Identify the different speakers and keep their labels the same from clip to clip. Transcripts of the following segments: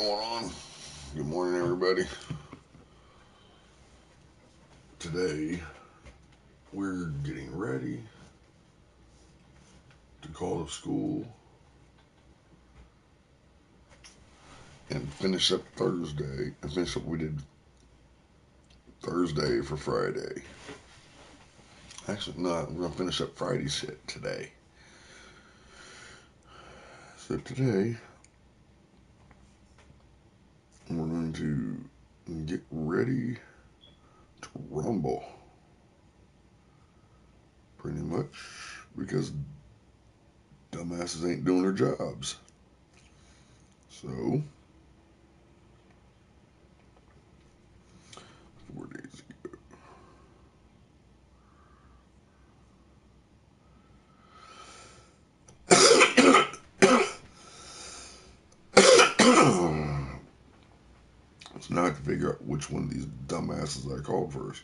Speaker 1: going on? Good morning, everybody. Today, we're getting ready to call to school and finish up Thursday and finish up what we did Thursday for Friday. Actually, no, we're going to finish up Friday's shit today. So today, we're going to get ready to rumble. Pretty much because dumbasses ain't doing their jobs. So, 4 days ago. So now I have to figure out which one of these dumbasses I called first.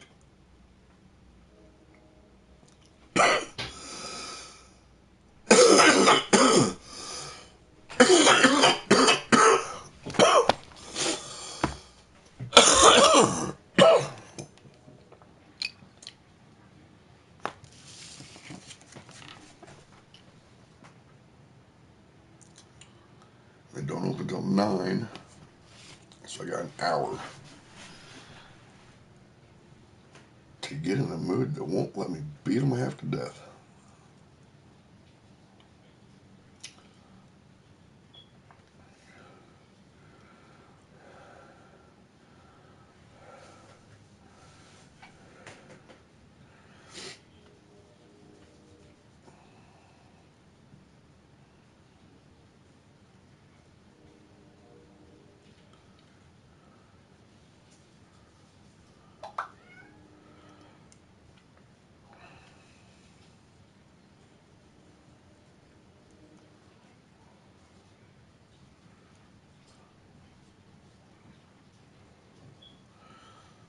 Speaker 1: They don't open until 9, so I got an hour to get in a mood that won't let me beat them half to death.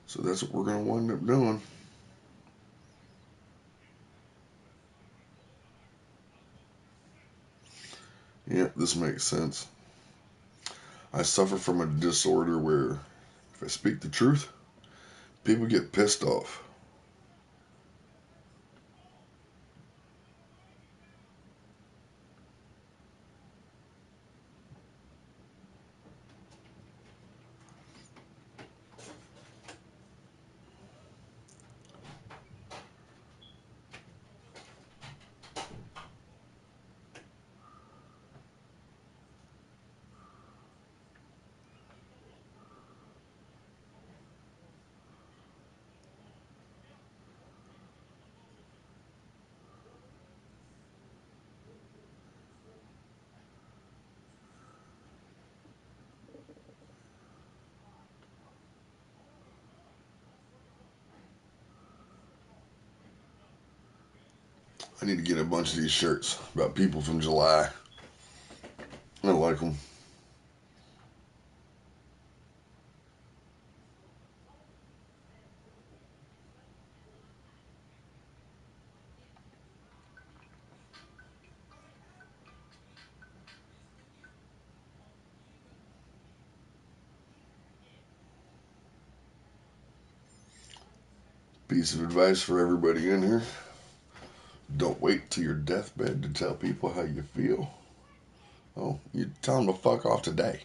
Speaker 1: So that's what we're going to wind up doing. Yeah, this makes sense. I suffer from a disorder where if I speak the truth, people get pissed off. I need to get a bunch of these shirts about people from July. I like them. Piece of advice for everybody in here. Don't wait till your deathbed to tell people how you feel. Oh, you tell them to fuck off today.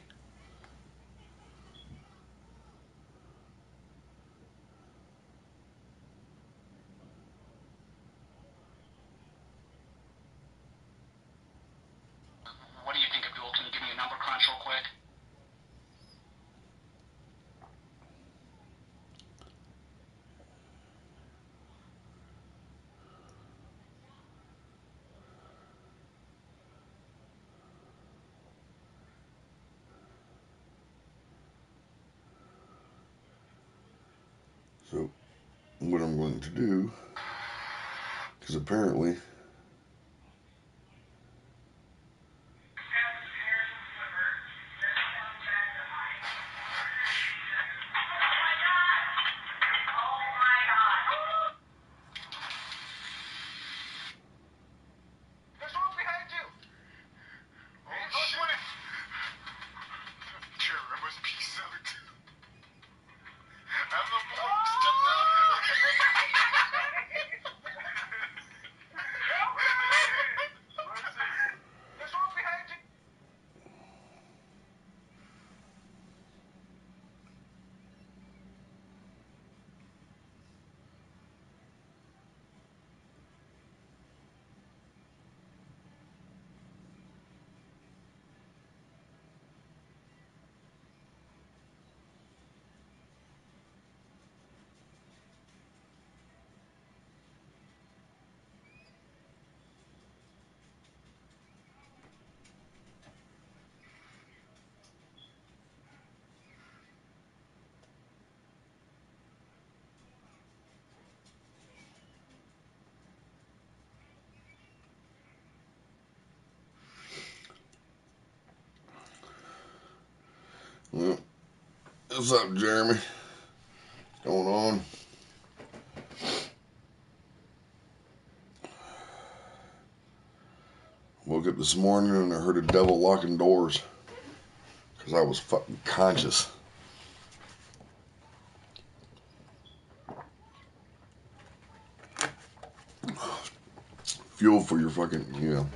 Speaker 2: What do you think, Abdul? Can you give me a number crunch real quick?
Speaker 1: So, what I'm going to do, because apparently Well, what's up, Jeremy? What's going on? Woke up this morning and I heard a devil locking doors because I was fucking conscious. Fuel for your fucking,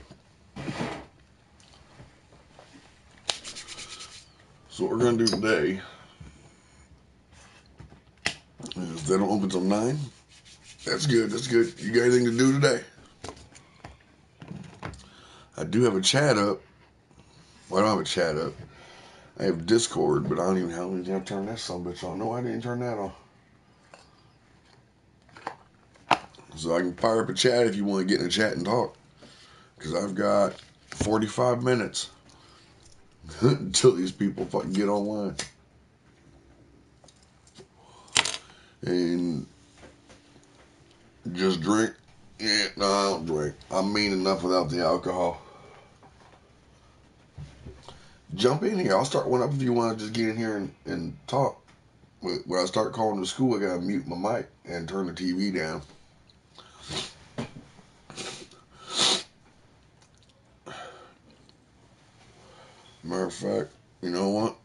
Speaker 1: So what we're gonna do today is they don't open till 9. That's good. That's good. You got anything to do today? I do have a chat up. Well, I don't have a chat up. I have Discord, but I don't even have to turn that son of a bitch on. No, I didn't turn that on. So I can fire up a chat if you want to get in a chat and talk. Because I've got 45 minutes until these people fucking get online. And just drink. Yeah, no, I don't drink. I'm mean enough without the alcohol. Jump in here. I'll start one up if you want to just get in here and talk. When I start calling the school, I gotta mute my mic and turn the TV down. Matter of fact, you know what?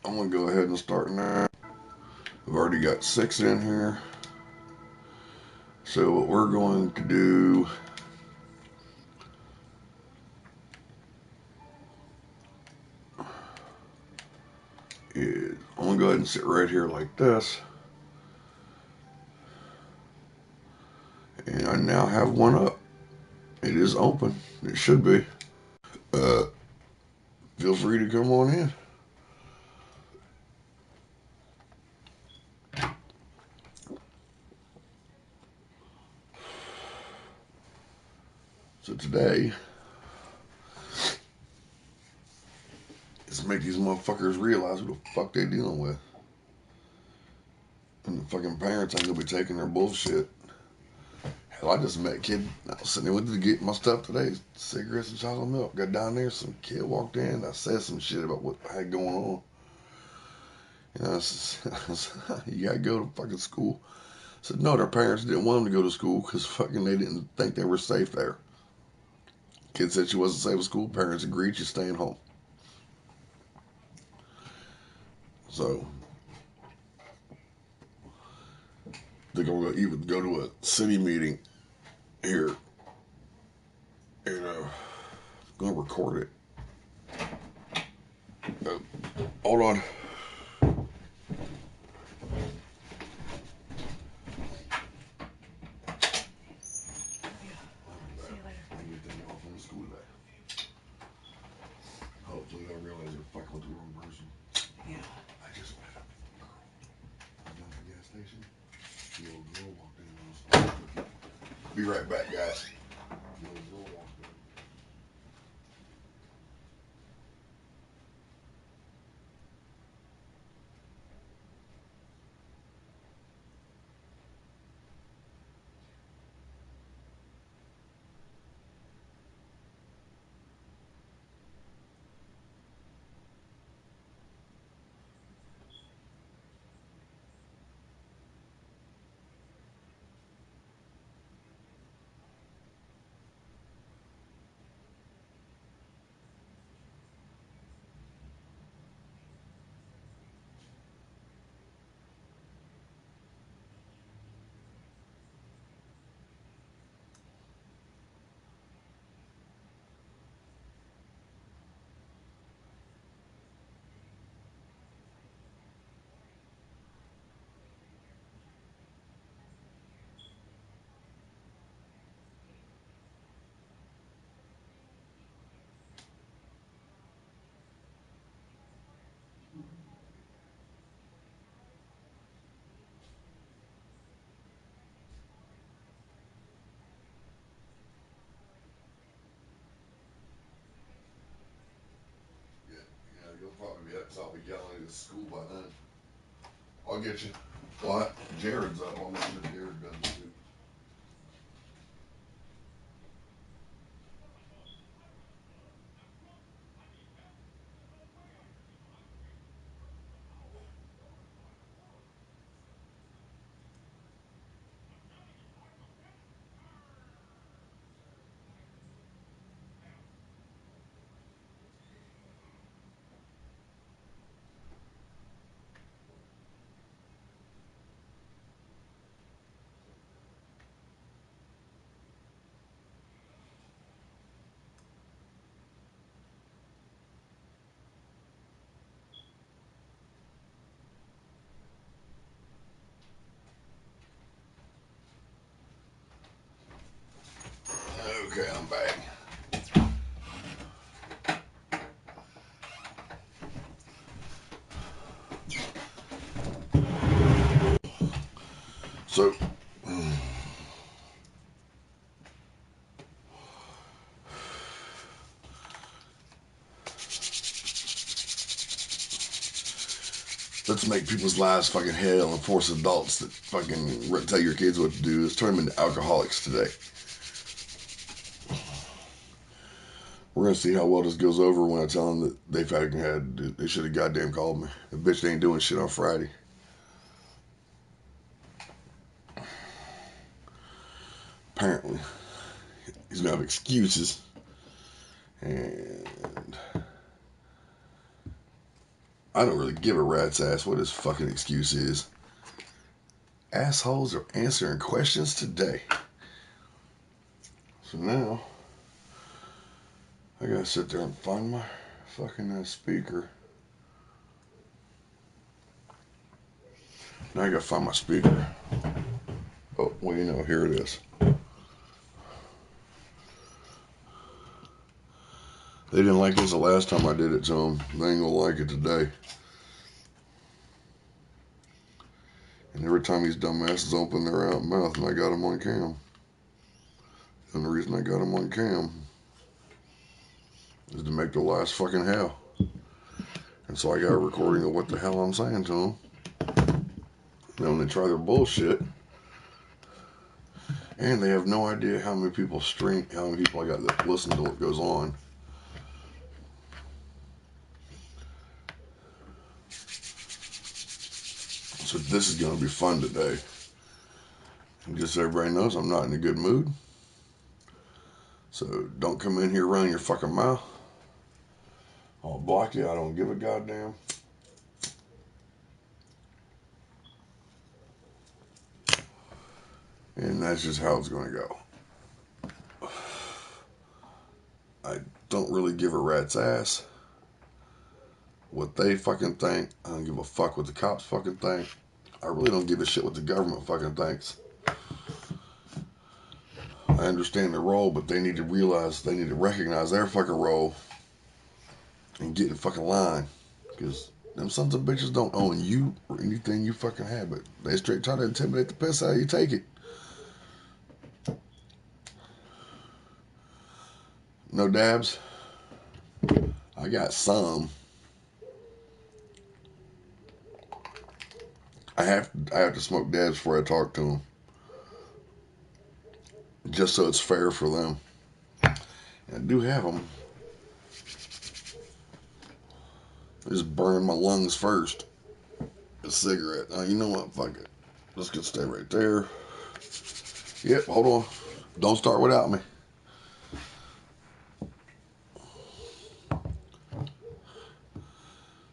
Speaker 1: I'm gonna go ahead and start now. I've already got 6 in here. So what we're going to do is I'm gonna go ahead and sit right here like this. And I now have one up. It is open. It should be. Feel free to come on in. So today is to make these motherfuckers realize who the fuck they dealing with. And the fucking parents ain't gonna be taking their bullshit. Hell, I just met a kid. I was sitting there, went to get my stuff today, cigarettes and chocolate milk. Got down there, some kid walked in. I said some shit about what I had going on. You know, you gotta go to fucking school. I said, no, their parents didn't want them to go to school because fucking they didn't think they were safe there. Kid said she wasn't safe at school. Parents agreed she's staying home. So they're gonna even go to a city meeting here, and gonna record it. Hold on. Hopefully they'll realize they're fucking with the wrong person. Yeah. I just met a girl. I'm down at the gas station. The old girl walked in and I was be right back, guys. The old girl walked in. Yeah, you'll probably be yelling at school by then. I'll get you. What? Jared's up. I'll make sure Jared does too. Okay, I'm back. So, let's make people's lives fucking hell and force adults that fucking tell your kids what to do. Let's turn them into alcoholics today. We're gonna see how well this goes over when I tell them that they should have goddamn called me. The bitch ain't doing shit on Friday. Apparently, he's gonna have excuses, and I don't really give a rat's ass what his fucking excuse is. Assholes are answering questions today. So now, I gotta sit there and find my fucking speaker. Now I gotta find my speaker. Oh, well, you know, here it is. They didn't like this the last time I did it to them. They ain't gonna like it today. And every time these dumbasses open their mouth, and I got them on cam. And the reason I got them on cam is to make their lives fucking hell. And so I got a recording of what the hell I'm saying to them. And when they try their bullshit, and they have no idea how many people I got that listen to what goes on. So this is gonna be fun today. And just so everybody knows, I'm not in a good mood. So don't come in here running your fucking mouth. I'll block you. I don't give a goddamn. And that's just how it's going to go. I don't really give a rat's ass what they fucking think. I don't give a fuck what the cops fucking think. I really don't give a shit what the government fucking thinks. I understand their role, but they need to recognize their fucking role and get in fucking line. Because them sons of bitches don't own you or anything you fucking have, but they straight try to intimidate the piss out of you. Take it. No dabs? I got some. I have to smoke dabs before I talk to them. Just so it's fair for them. And I do have them. I just burn my lungs first. A cigarette. You know what? Fuck it. Let's just stay right there. Yep, hold on. Don't start without me.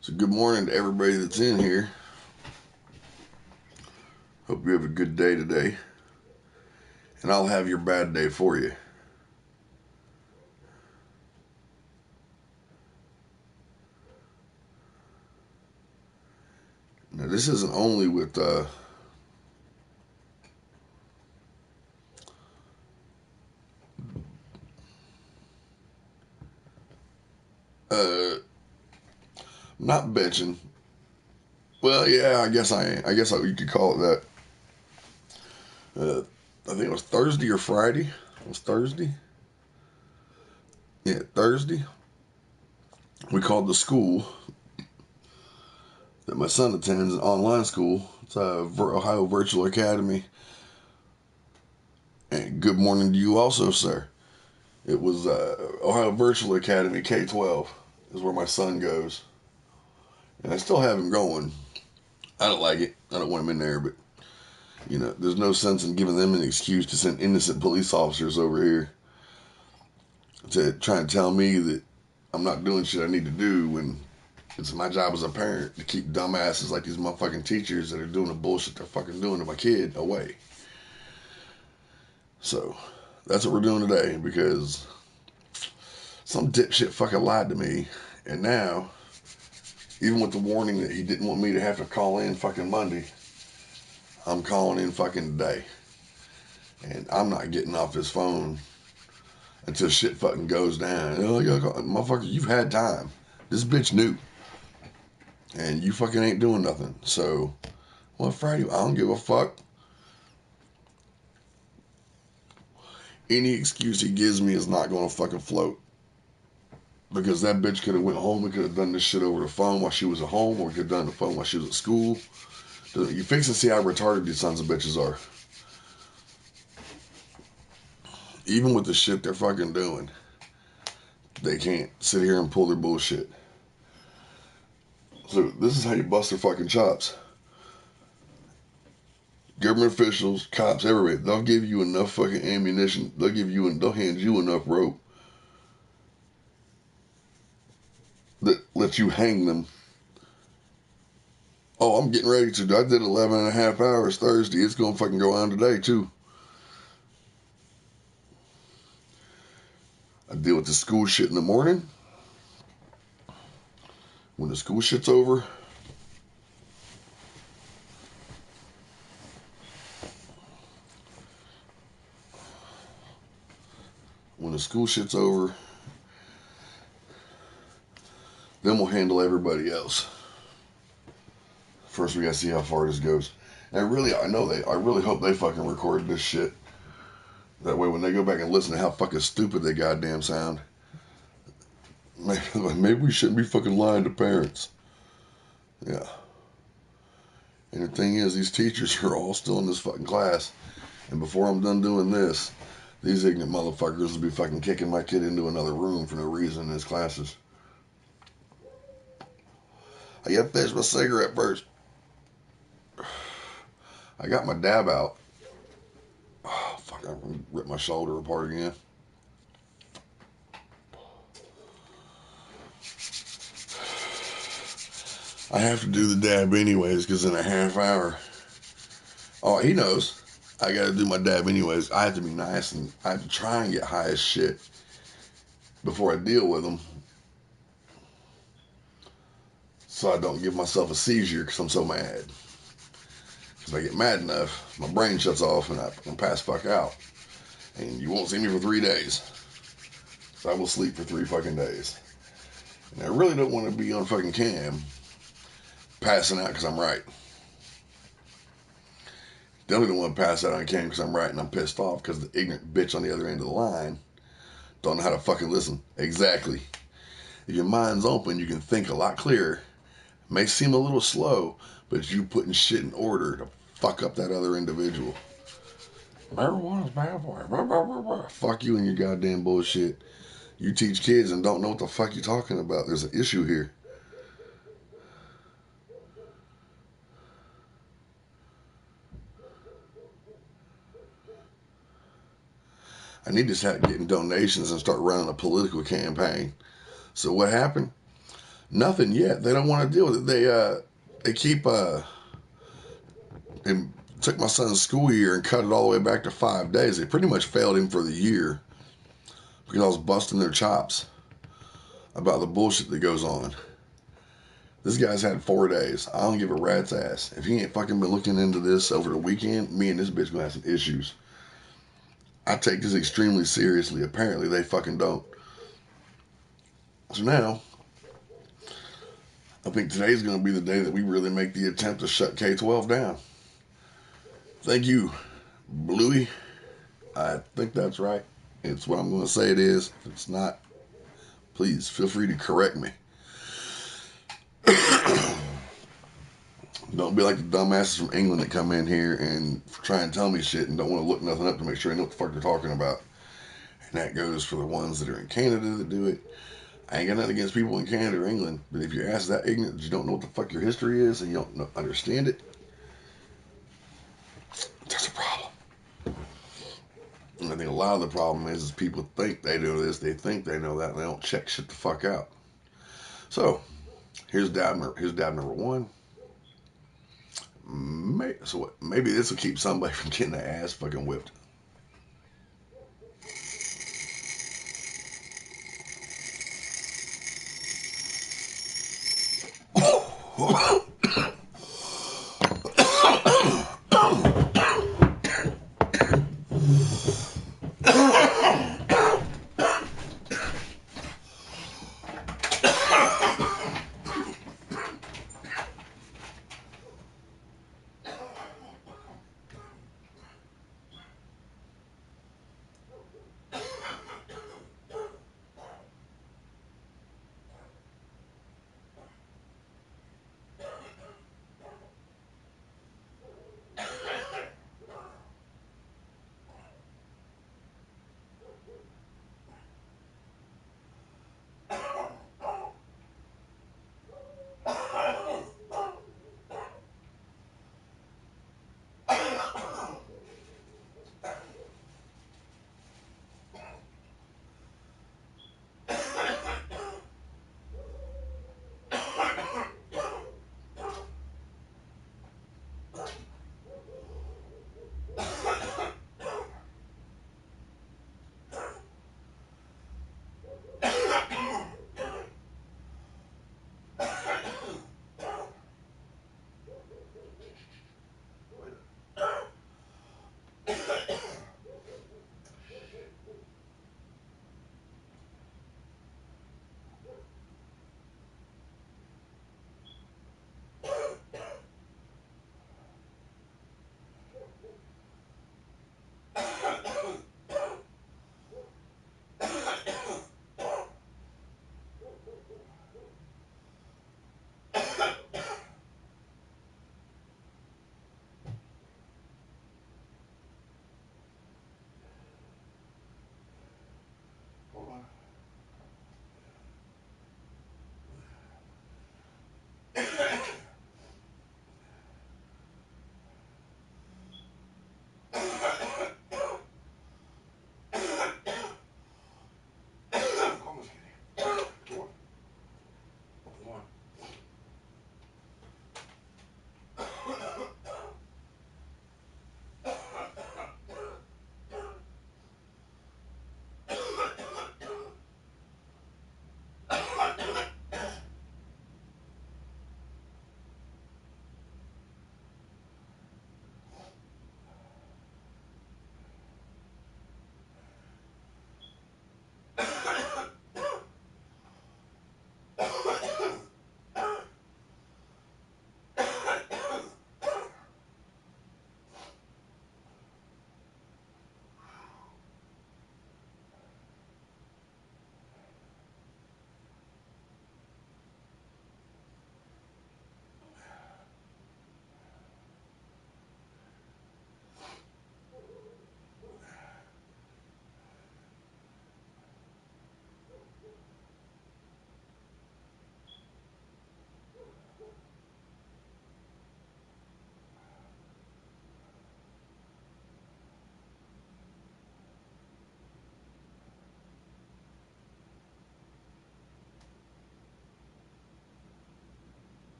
Speaker 1: So good morning to everybody that's in here. Hope you have a good day today. And I'll have your bad day for you. Now this isn't only with not bitching. Well, yeah, I guess I am. I guess you could call it that. I think it was Thursday or Friday. It was Thursday. Yeah, Thursday. We called the school that my son attends, an online school. It's Ohio Virtual Academy. And good morning to you also, sir. It was Ohio Virtual Academy K-12 is where my son goes. And I still have him going. I don't like it. I don't want him in there, but, you know, there's no sense in giving them an excuse to send innocent police officers over here to try and tell me that I'm not doing shit I need to do when it's my job as a parent to keep dumbasses like these motherfucking teachers that are doing the bullshit they're fucking doing to my kid away. So, that's what we're doing today because some dipshit fucking lied to me. And now, even with the warning that he didn't want me to have to call in fucking Monday, I'm calling in fucking today. And I'm not getting off this phone until shit fucking goes down. Motherfucker, you've had time. This bitch knew. And you fucking ain't doing nothing. So, well, Friday, I don't give a fuck. Any excuse he gives me is not going to fucking float. Because that bitch could have went home and could have done this shit over the phone while she was at home, or could have done the phone while she was at school. You fix and see how retarded these sons of bitches are. Even with the shit they're fucking doing, they can't sit here and pull their bullshit. So this is how you bust their fucking chops. Government officials, cops, everybody, they'll give you enough fucking ammunition. They'll hand you enough rope that lets you hang them. Oh, I'm getting ready to. I did 11 and a half hours Thursday. It's going to fucking go on today, too. I deal with the school shit in the morning. When the school shit's over, then we'll handle everybody else. First, we gotta see how far this goes. And I really hope they fucking record this shit. That way, when they go back and listen to how fucking stupid they goddamn sound, maybe we shouldn't be fucking lying to parents. Yeah. And the thing is, these teachers are all still in this fucking class. And before I'm done doing this, these ignorant motherfuckers will be fucking kicking my kid into another room for no reason in his classes. I gotta finish my cigarette first. I got my dab out. Oh, fuck, I ripped my shoulder apart again. I have to do the dab anyways, because in a half hour. Oh, he knows. I gotta do my dab anyways. I have to be nice, and I have to try and get high as shit before I deal with them, so I don't give myself a seizure because I'm so mad. Because if I get mad enough, my brain shuts off and I can pass fuck out. And you won't see me for 3 days. So I will sleep for 3 fucking days. And I really don't want to be on fucking cam passing out because I'm right. Definitely don't want to pass out on cam because I'm right and I'm pissed off because the ignorant bitch on the other end of the line don't know how to fucking listen. Exactly. If your mind's open, you can think a lot clearer. May seem a little slow, but you putting shit in order to fuck up that other individual. Marijuana's bad for you. Fuck you and your goddamn bullshit. You teach kids and don't know what the fuck you're talking about. There's an issue here. I need to start getting donations and start running a political campaign. So what happened? Nothing yet. They don't want to deal with it. They keep they took my son's school year and cut it all the way back to 5 days. They pretty much failed him for the year because I was busting their chops about the bullshit that goes on. This guy's had 4 days. I don't give a rat's ass. If he ain't fucking been looking into this over the weekend, me and this bitch gonna have some issues. I take this extremely seriously. Apparently they fucking don't. So now, I think today's going to be the day that we really make the attempt to shut K-12 down. Thank you, Bluey. I think that's right. It's what I'm going to say it is. If it's not, please feel free to correct me. Don't be like the dumbasses from England that come in here and try and tell me shit and don't want to look nothing up to make sure I know what the fuck they're talking about. And that goes for the ones that are in Canada that do it. I ain't got nothing against people in Canada or England, but if your ass is that ignorant that you don't know what the fuck your history is and you don't understand it, that's a problem. And I think a lot of the problem is people think they know this, they think they know that, and they don't check shit the fuck out. So, here's dab number one. Maybe this will keep somebody from getting their ass fucking whipped.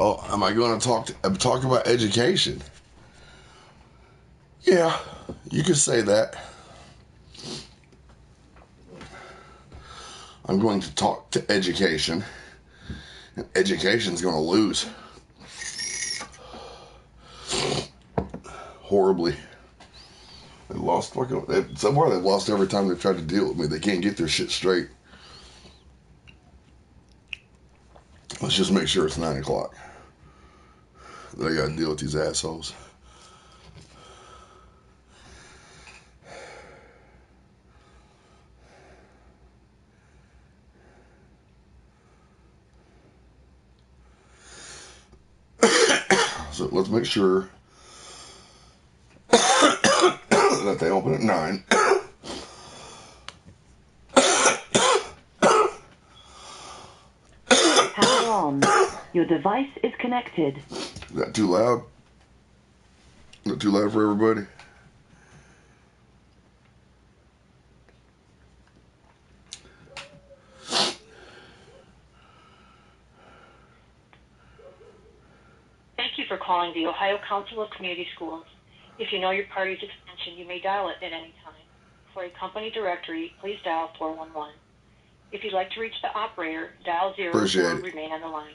Speaker 1: Oh, am I going to talk about education? Yeah, you could say that. I'm going to talk to education, and education's going to lose horribly. They lost somewhere. They've lost every time they've tried to deal with me. They can't get their shit straight. Let's just make sure it's 9 o'clock. I got to deal with these assholes. So let's make sure that they open at 9.
Speaker 3: Power on. Your device is connected.
Speaker 1: Is that too loud? Is that too loud for everybody?
Speaker 3: Thank you for calling the Ohio Council of Community Schools. If you know your party's extension, you may dial it at any time. For a company directory, please dial 411. If you'd like to reach the operator, dial 0
Speaker 1: Appreciate
Speaker 3: or
Speaker 1: it.
Speaker 3: remain on the line.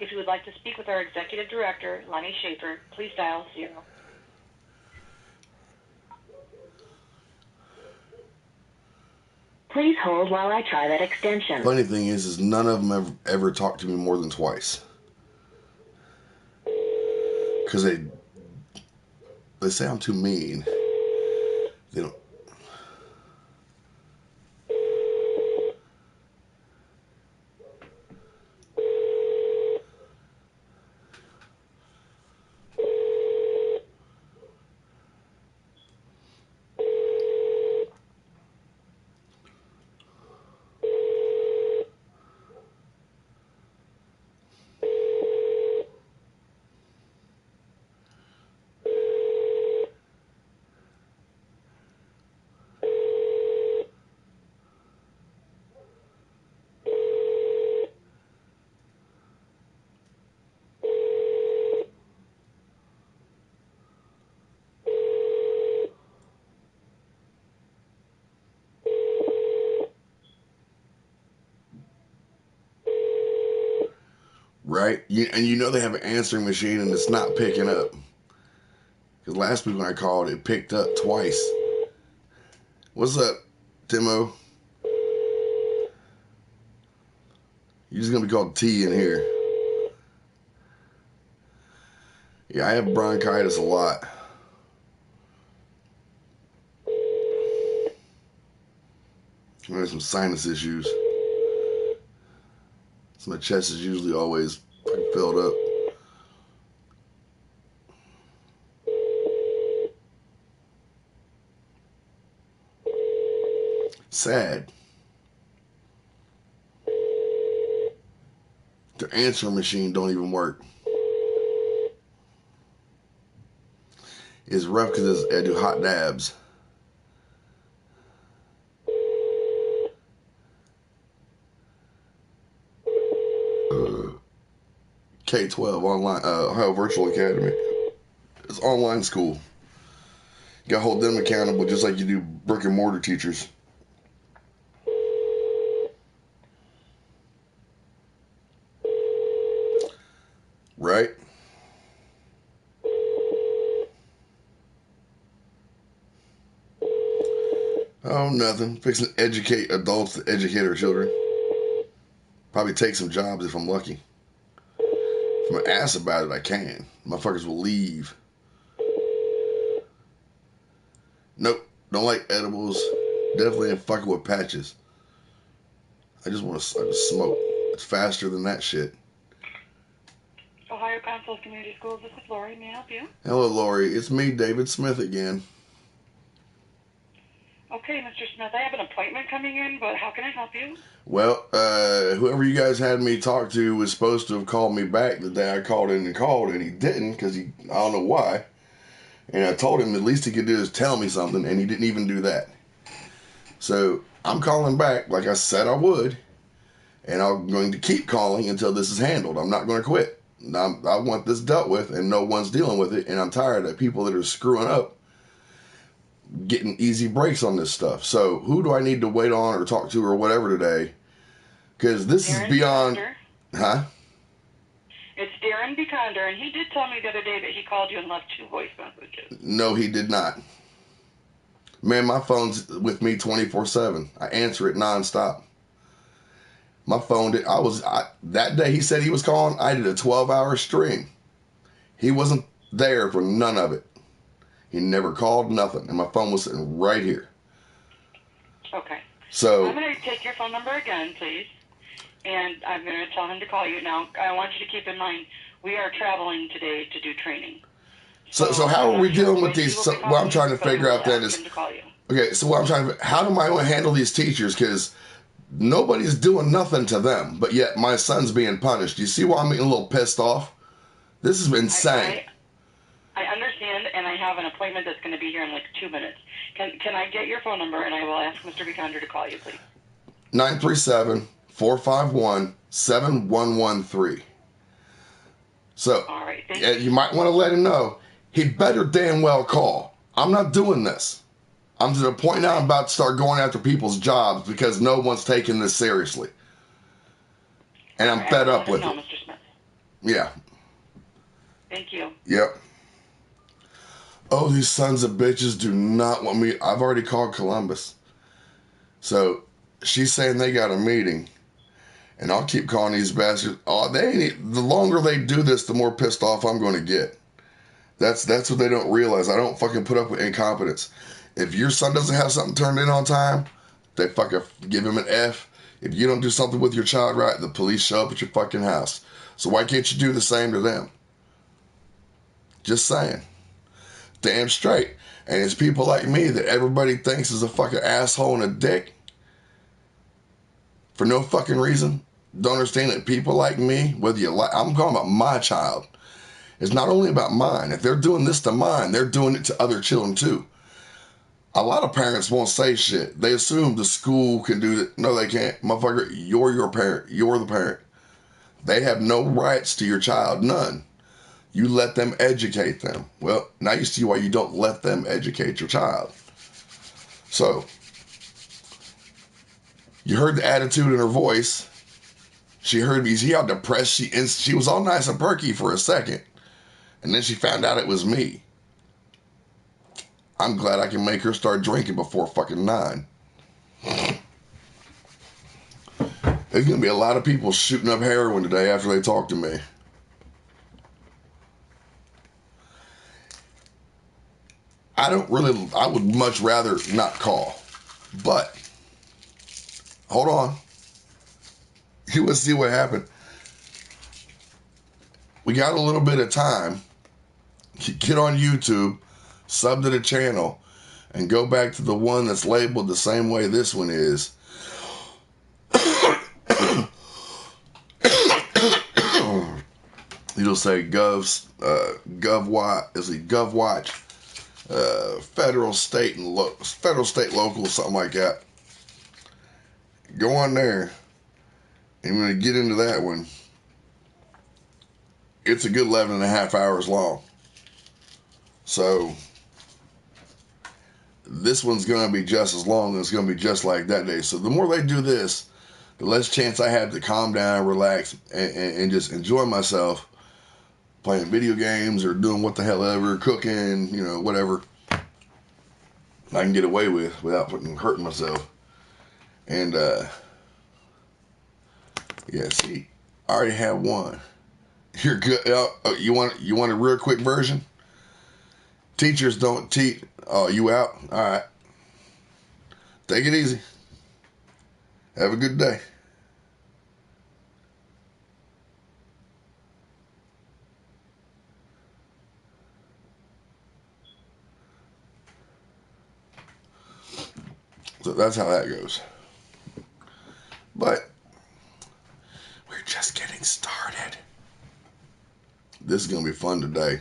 Speaker 3: If you would like to speak with our executive director, Lenny Schaefer, please dial 0. Please hold while I try that extension.
Speaker 1: Funny thing is none of them have ever talked to me more than twice. Because they say I'm too mean. They don't. right? And you know they have an answering machine and it's not picking up. Because last week when I called, it picked up twice. What's up, Timo? You're just going to be called T in here. Yeah, I have bronchitis a lot. I have some sinus issues. So my chest is usually always filled up. Sad. The answering machine don't even work. It's rough because I do hot dabs. K-12 online, Ohio Virtual Academy. It's online school. You gotta hold them accountable just like you do brick and mortar teachers. Right? Oh, nothing. Fixing to educate adults to educate our children. Probably take some jobs if I'm lucky. If I'm an ass about it, I can. Motherfuckers will leave. Nope. Don't like edibles. Definitely ain't fucking with patches. I just want to smoke. It's faster than that shit.
Speaker 3: Ohio Council of Community Schools, this is Lori. May I help you?
Speaker 1: Hello, Lori. It's me, David Smith, again.
Speaker 3: Okay, Mr. Smith, I have an appointment coming in, but how can I help you?
Speaker 1: Well, whoever you guys had me talk to was supposed to have called me back the day I called in and called, and he didn't because I don't know why. And I told him the least he could do is tell me something, and he didn't even do that. So I'm calling back like I said I would, and I'm going to keep calling until this is handled. I'm not going to quit. I want this dealt with, and no one's dealing with it, and I'm tired of people that are screwing up getting easy breaks on this stuff. So who do I need to wait on or talk to or whatever today? Because this is beyond... Huh?
Speaker 3: It's Darren Beconder, and he did tell me the other day that he called you and left 2 voice messages.
Speaker 1: No, he did not. Man, my phone's with me 24/7. I answer it nonstop. My phone did... that day he said he was calling, I did a 12-hour stream. He wasn't there for none of it. He never called, nothing. And my phone was sitting right here.
Speaker 3: Okay.
Speaker 1: So...
Speaker 3: I'm going to take your phone number again, please. And I'm going to tell him to call you. Now, I want you to keep in mind, we are traveling today to do training.
Speaker 1: So how are we dealing with these? So what I'm trying to figure out then is... Okay, so what I'm trying to... How do I handle these teachers? Because nobody's doing nothing to them, but yet my son's being punished. You see why I'm getting a little pissed off? This is insane.
Speaker 3: I understand, and I have an appointment that's going to be here in like 2 minutes. Can I get your phone number, and I will ask Mr. Beconder to call you, please?
Speaker 1: 937-451-7113. So,
Speaker 3: all right,
Speaker 1: you might want to let him know, he better damn well call. I'm not doing this. I'm to the point now I'm about to start going after people's jobs because no one's taking this seriously. And I'm fed up with it.
Speaker 3: Mr. Smith.
Speaker 1: Yeah.
Speaker 3: Thank you.
Speaker 1: Yep. Oh, these sons of bitches do not want me. I've already called Columbus. So she's saying they got a meeting. And I'll keep calling these bastards. Oh, the longer they do this, the more pissed off I'm going to get. That's what they don't realize. I don't fucking put up with incompetence. If your son doesn't have something turned in on time, they fucking give him an F. If you don't do something with your child right, the police show up at your fucking house. So why can't you do the same to them? Just saying. Damn straight. And it's people like me that everybody thinks is a fucking asshole and a dick for no fucking reason. Don't understand that people like me, whether you like, I'm talking about my child. It's not only about mine. If they're doing this to mine, they're doing it to other children too. A lot of parents won't say shit. They assume the school can do it. No, they can't. Motherfucker, you're your parent. You're the parent. They have no rights to your child. None. You let them educate them. Well, now you see why you don't let them educate your child. So, you heard the attitude in her voice. She heard me see how depressed she was all nice and perky for a second. And then she found out it was me. I'm glad I can make her start drinking before fucking 9. There's going to be a lot of people shooting up heroin today after they talk to me. I would much rather not call. But, hold on. You will see what happened. We got a little bit of time. Get on YouTube, sub to the channel, and go back to the one that's labeled the same way this one is. It'll say Gov Watch, federal, state, local, something like that. Go on there, and when you get into that one, it's a good 11 and a half hours long. So this one's going to be just as long, and it's going to be just like that day. So the more they do this, the less chance I have to calm down, relax, and just enjoy myself playing video games or doing what the hell ever, cooking, whatever I can get away with without hurting myself. And yeah, see, I already have one. You're good. You want a real quick version? Teachers don't teach. Oh, you out? All right. Take it easy. Have a good day. So that's how that goes. But we're just getting started. This is going to be fun today.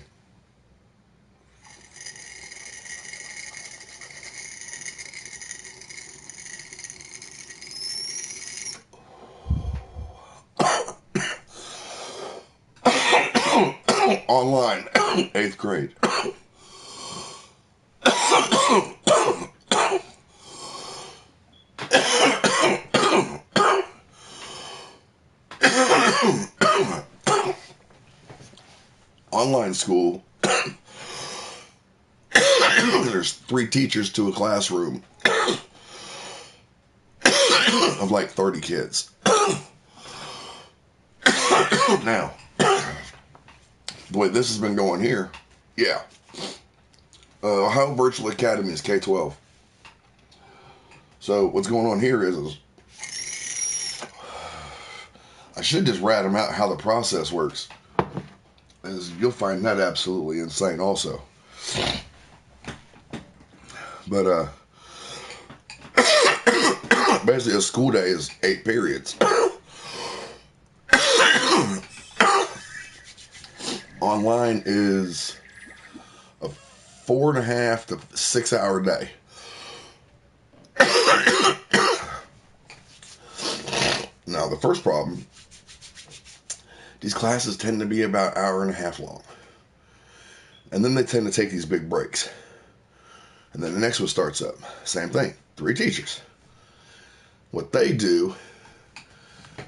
Speaker 1: Online, 8th grade. Online school. There's 3 teachers to a classroom of like 30 kids. Now, the way this has been going here, yeah. Ohio Virtual Academy is K-12. So what's going on here is I should just rat them out how the process works. As you'll find that absolutely insane also. But basically a school day is 8 periods. Online is a 4.5 to 6 hour day. Now the first problem, these classes tend to be about an hour and a half long. And then they tend to take these big breaks. And then the next one starts up. Same thing. 3 teachers. What they do,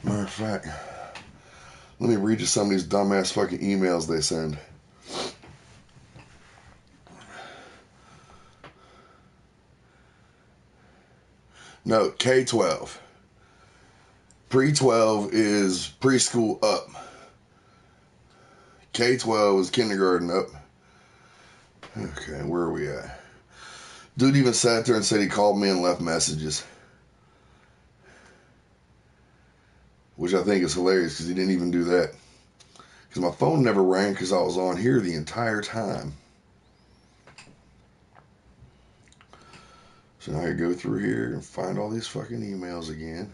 Speaker 1: matter of fact, let me read you some of these dumbass fucking emails they send. No, K-12. Pre-12 is preschool up. K-12 is kindergarten up. Okay, where are we at? Dude even sat there and said he called me and left messages. Which I think is hilarious because he didn't even do that. Because my phone never rang because I was on here the entire time. So now I go through here and find all these fucking emails again.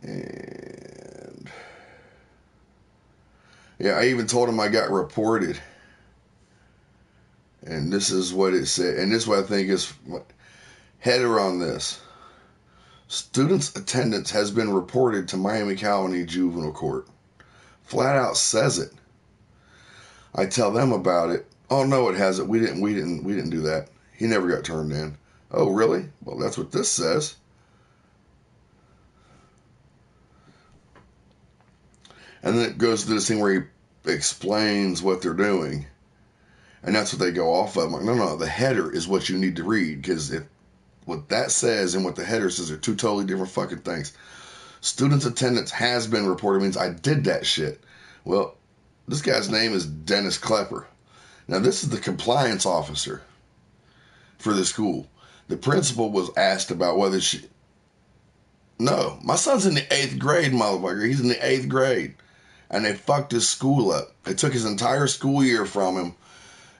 Speaker 1: And yeah, I even told him I got reported. And this is what it said. And this is what I think is header on this. Students' attendance has been reported to Miami County Juvenile Court. Flat out says it. I tell them about it. Oh no, it hasn't. We didn't do that. He never got turned in. Oh really? Well, that's what this says. And then it goes to this thing where he explains what they're doing. And that's what they go off of. I'm like, no, the header is what you need to read. Because what that says and what the header says are two totally different fucking things. Students' attendance has been reported means I did that shit. Well, this guy's name is Dennis Klepper. Now, this is the compliance officer for the school. The principal was asked about whether she... No, my son's in the 8th grade, motherfucker. He's in the 8th grade. And they fucked his school up. They took his entire school year from him.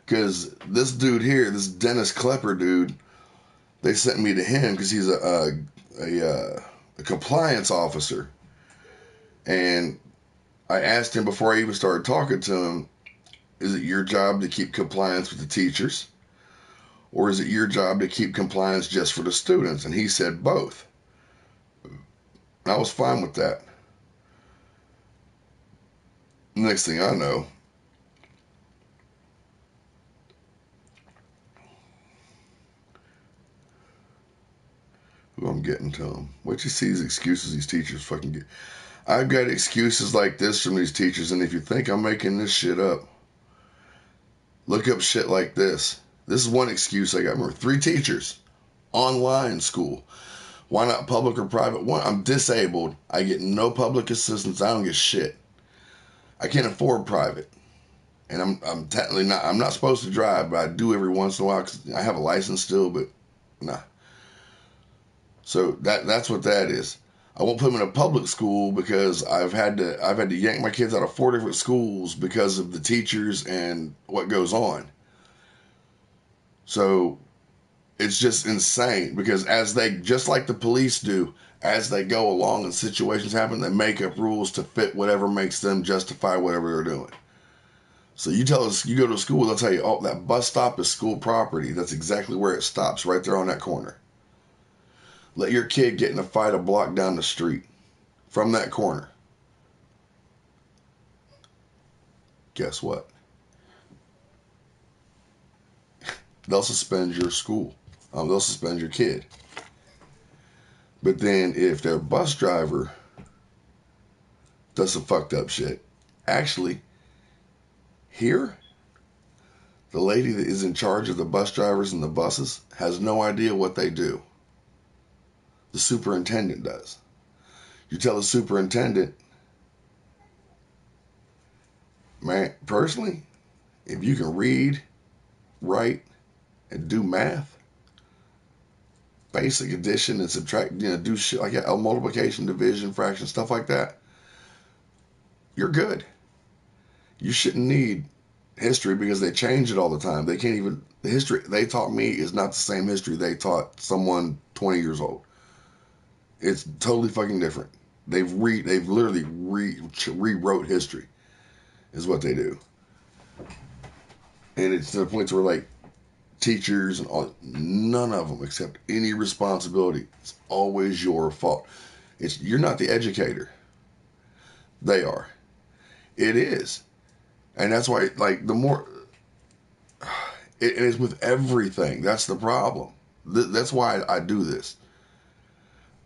Speaker 1: Because this dude here, this Dennis Klepper dude, they sent me to him because he's a compliance officer. And I asked him before I even started talking to him, is it your job to keep compliance with the teachers? Or is it your job to keep compliance just for the students? And he said both. I was fine with that. Next thing I know, who I'm getting to him. What you see is excuses these teachers fucking get. I've got excuses like this from these teachers, and if you think I'm making this shit up, look up shit like this. This is one excuse I got. Remember, 3 teachers, online school. Why not public or private? One, I'm disabled. I get no public assistance. I don't get shit. I can't afford private. And I'm technically not, I'm not supposed to drive, but I do every once in a while because I have a license still, but nah. So that's what that is. I won't put them in a public school because I've had to yank my kids out of 4 different schools because of the teachers and what goes on. So it's just insane because just like the police do, as they go along and situations happen, they make up rules to fit whatever makes them justify whatever they're doing. So you go to a school, they'll tell you, oh, that bus stop is school property. That's exactly where it stops, right there on that corner. Let your kid get in a fight a block down the street from that corner. Guess what? They'll suspend your school. They'll suspend your kid. But then if their bus driver does some fucked up shit, actually, here, the lady that is in charge of the bus drivers and the buses has no idea what they do. The superintendent does. You tell the superintendent, man, personally, if you can read, write, and do math, basic addition and subtract, do shit like that, multiplication, division, fraction, stuff like that, you're good. You shouldn't need history because they change it all the time. They can't even, the history they taught me is not the same history they taught someone 20 years old. It's totally fucking different. They've literally rewrote history is what they do. And it's to the point where like teachers and all, none of them accept any responsibility. It's always your fault. You're not the educator. They are. It is. And that's why, like, the more, it is with everything. That's the problem. That's why I do this.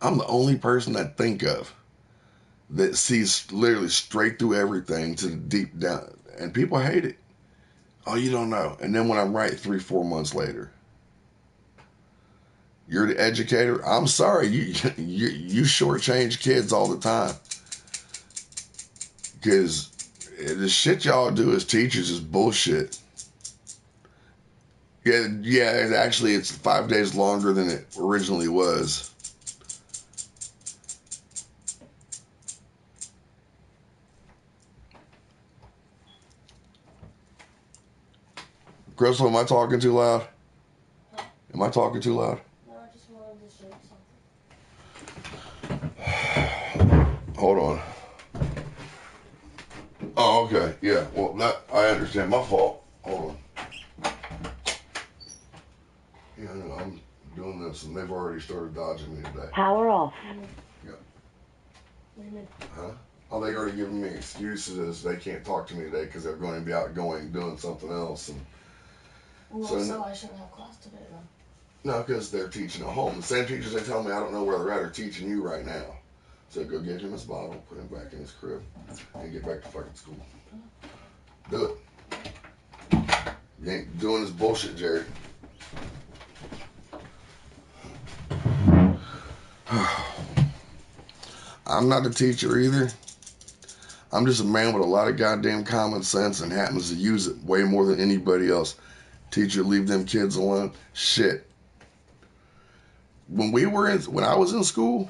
Speaker 1: I'm the only person I think of that sees literally straight through everything to the deep down. And people hate it. Oh, you don't know. And then when I'm right 3-4 months later, you're the educator. I'm sorry. You shortchange kids all the time. Because the shit y'all do as teachers is bullshit. Yeah, actually it's 5 days longer than it originally was. Crystal, am I talking too loud? Am I talking too loud?
Speaker 4: No, I just wanted to shake something.
Speaker 1: Hold on. Oh, okay. Yeah, well, I understand. My fault. Hold on. Yeah, no, I'm doing this, and they've already started dodging me today.
Speaker 3: Power off.
Speaker 1: Yeah.
Speaker 4: What do you mean?
Speaker 1: Huh? Oh, they already giving me excuses as they can't talk to me today because they're going to be out doing something else. And
Speaker 4: Well, so I shouldn't have class today then.
Speaker 1: no, because they're teaching at home. The same teachers they tell me I don't know where they're at are teaching you right now. So go get him his bottle, put him back in his crib, and get back to fucking school. Do it. You ain't doing this bullshit, Jared. I'm not a teacher either. I'm just a man with a lot of goddamn common sense and happens to use it way more than anybody else. Teacher, leave them kids alone. Shit. When I was in school,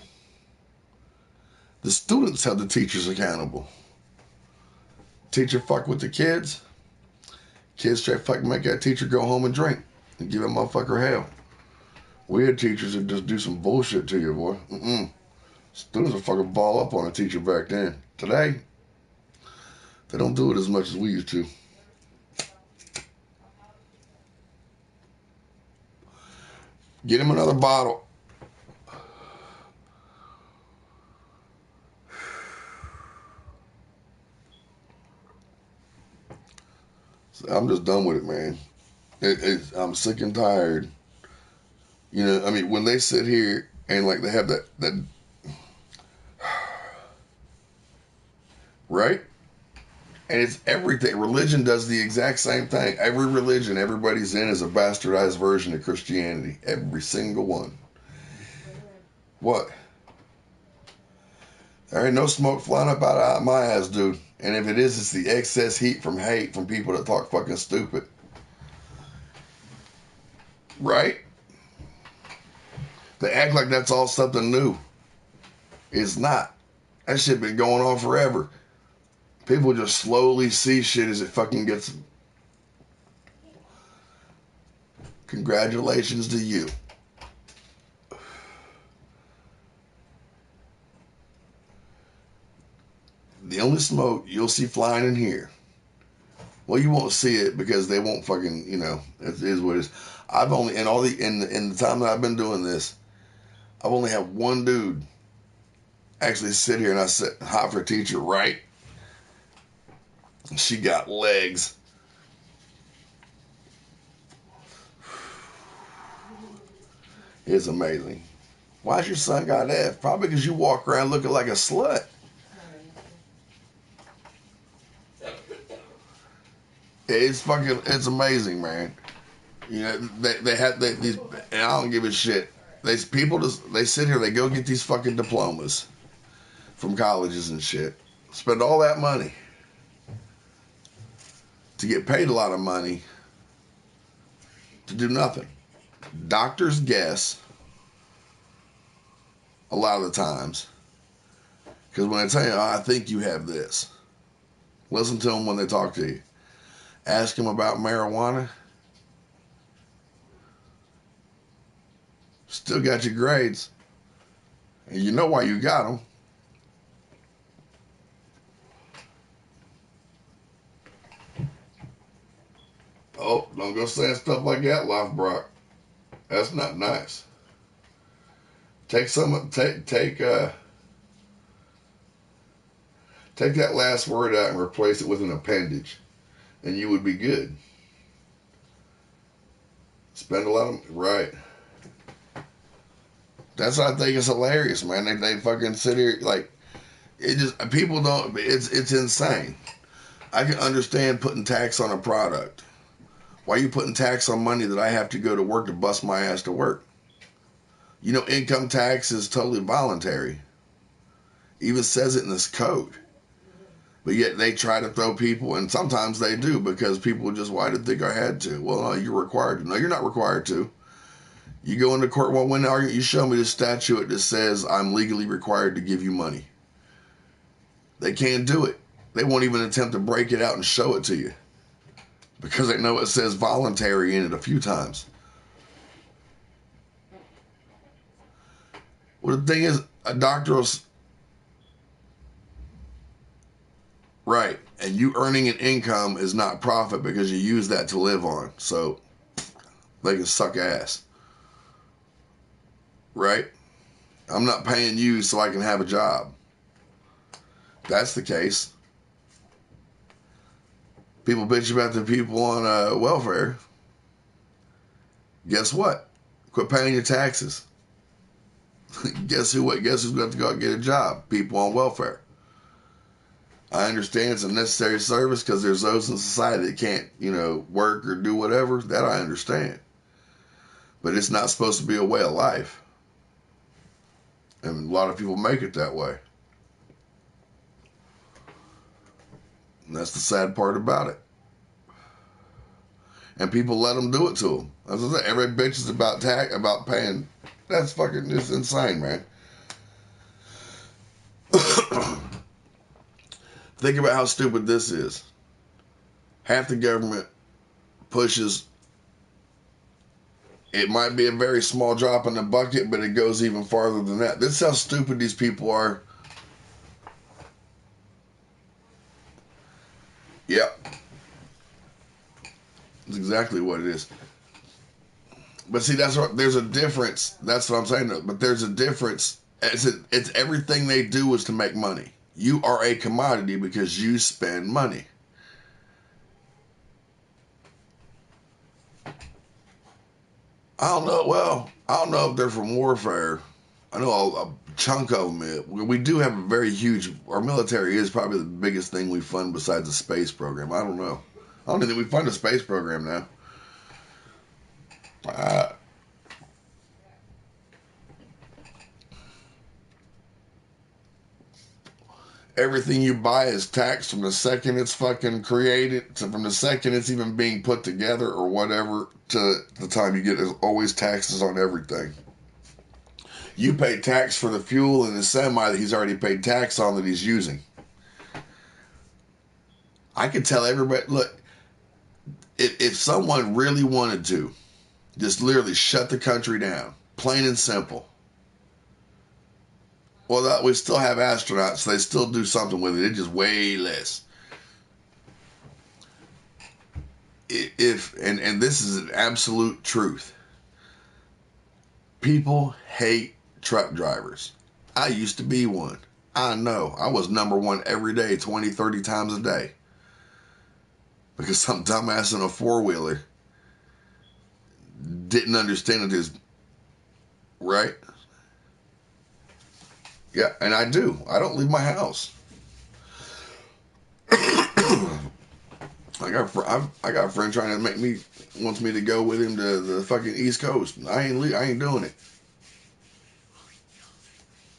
Speaker 1: the students held the teachers accountable. Teacher fuck with the kids. Kids try to fucking make that teacher go home and drink and give that motherfucker hell. We had teachers that just do some bullshit to you, boy. Students would fucking ball up on a teacher back then. Today, they don't do it as much as we used to. Get him another bottle. So I'm just done with it, man. I'm sick and tired. You know, I mean, when they sit here and like they have that right? And it's everything. Religion does the exact same thing. Every religion everybody's in is a bastardized version of Christianity. Every single one. What? There ain't no smoke flying up out of my ass, dude. And if it is, it's the excess heat from hate from people that talk fucking stupid. Right? They act like that's all something new. It's not. That shit been going on forever. People just slowly see shit as it fucking gets. Congratulations to you. The only smoke you'll see flying in here. Well, you won't see it because they won't fucking, you know, it is what it is. I've only, in the time that I've been doing this, I've only had one dude actually sit here and I said, hot for teacher, right? She got legs. It's amazing. Why's your son got F? Probably because you walk around looking like a slut. It's amazing, man. You know, they have these, and I don't give a shit. They sit here, they go get these fucking diplomas from colleges and shit. Spend all that money to get paid a lot of money to do nothing. Doctors guess a lot of the times. Because when they tell you, oh, I think you have this, listen to them when they talk to you. Ask them about marijuana. Still got your grades. And you know why you got them. Oh, don't go saying stuff like that, Life Brock. That's not nice. Take that last word out and replace it with an appendage, and you would be good. Spend a lot of right. That's what I think is hilarious, man. They fucking sit here like it just people don't. It's insane. I can understand putting tax on a product. Why are you putting tax on money that I have to go to work to bust my ass to work? You know, income tax is totally voluntary. Even says it in this code. But yet they try to throw people, and sometimes they do because people just, why did they think I had to? Well, no, you're required to. No, you're not required to. You go into court, well, when you show me the statute that says I'm legally required to give you money. They can't do it. They won't even attempt to break it out and show it to you because they know it says voluntary in it a few times. Well, the thing is, a doctor will... Right. And you earning an income is not profit because you use that to live on. So they can suck ass. Right? I'm not paying you so I can have a job. That's the case. People bitch about the people on welfare. Guess what? Quit paying your taxes. Guess who? What? Guess who's going to go out and get a job? People on welfare. I understand it's a necessary service because there's those in society that can't, work or do whatever. That I understand. But it's not supposed to be a way of life. And a lot of people make it that way. And that's the sad part about it. And people let them do it to them. As I said, every bitch is about paying. That's fucking just insane, man. Think about how stupid this is. Half the government pushes. It might be a very small drop in the bucket, but it goes even farther than that. This is how stupid these people are. Yep. That's exactly what it is. But see, there's a difference. That's what I'm saying. But there's a difference. It's everything they do is to make money. You are a commodity because you spend money. I don't know. Well, I don't know if they're from warfare. I know a chunk of them. We do have a very huge. Our military is probably the biggest thing we fund besides the space program. I don't know. I don't think we fund a space program now. Everything you buy is taxed from the second it's fucking created to from the second it's even being put together or whatever to the time you get. There's always taxes on everything. You pay tax for the fuel in the semi that he's already paid tax on that he's using. I could tell everybody, look, if someone really wanted to, just literally shut the country down, plain and simple. Well, we still have astronauts, so they still do something with it. It's just way less. And this is an absolute truth. People hate truck drivers. I used to be one. I know. I was number one every day, 20, 30 times a day. Because some dumbass in a four-wheeler didn't understand it is right. Yeah, and I do. I don't leave my house. I got a friend trying to wants me to go with him to the fucking East Coast. I ain't doing it.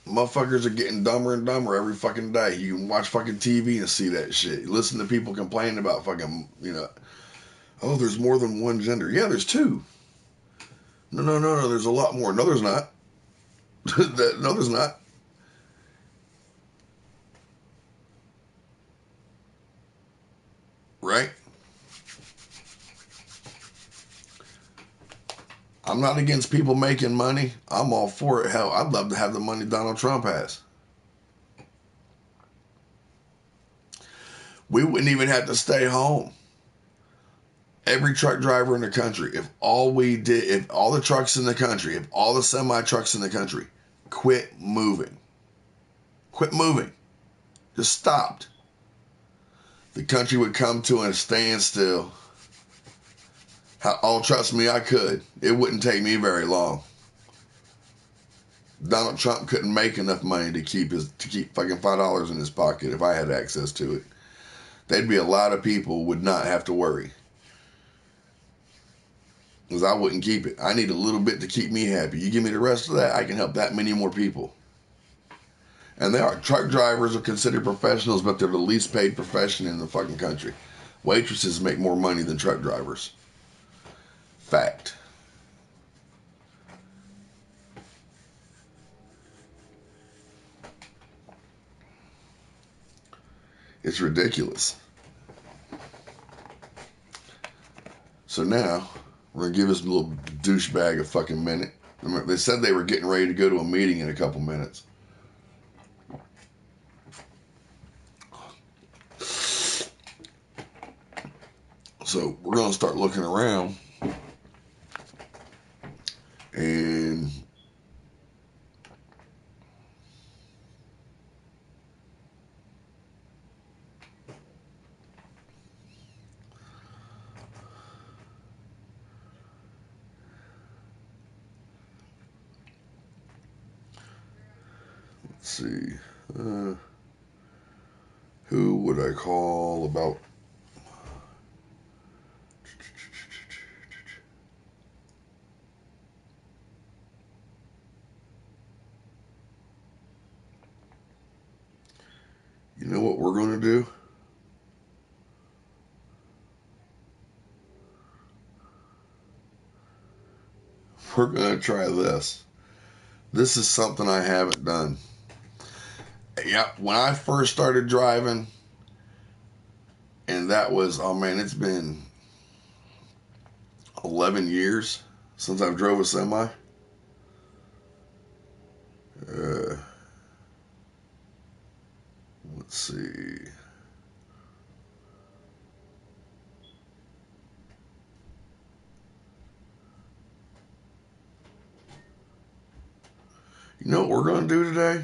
Speaker 1: Motherfuckers are getting dumber and dumber every fucking day. You can watch fucking TV and see that shit. You listen to people complaining about fucking, oh, there's more than one gender. Yeah, there's two. No, there's a lot more. No, there's not. No, there's not. Right? I'm not against people making money. I'm all for it. Hell, I'd love to have the money Donald Trump has. We wouldn't even have to stay home. Every truck driver in the country, if all the trucks in the country, if all the semi trucks in the country quit moving, just stopped, the country would come to a standstill. Trust me, I could. It wouldn't take me very long. Donald Trump couldn't make enough money to keep fucking $5 in his pocket if I had access to it. There'd be a lot of people who would not have to worry. Because I wouldn't keep it. I need a little bit to keep me happy. You give me the rest of that, I can help that many more people. And truck drivers are considered professionals, but they're the least paid profession in the fucking country. Waitresses make more money than truck drivers. Fact. It's ridiculous. So now, we're going to give this little douchebag a fucking minute. They said they were getting ready to go to a meeting in a couple minutes. So we're going to start looking around. And see. Who would I call about? You know what we're going to do? We're going to try this. This is something I haven't done. Yeah, when I first started driving, and that was, oh man, it's been 11 years since I've drove a semi. Let's see. You know what we're going to do today?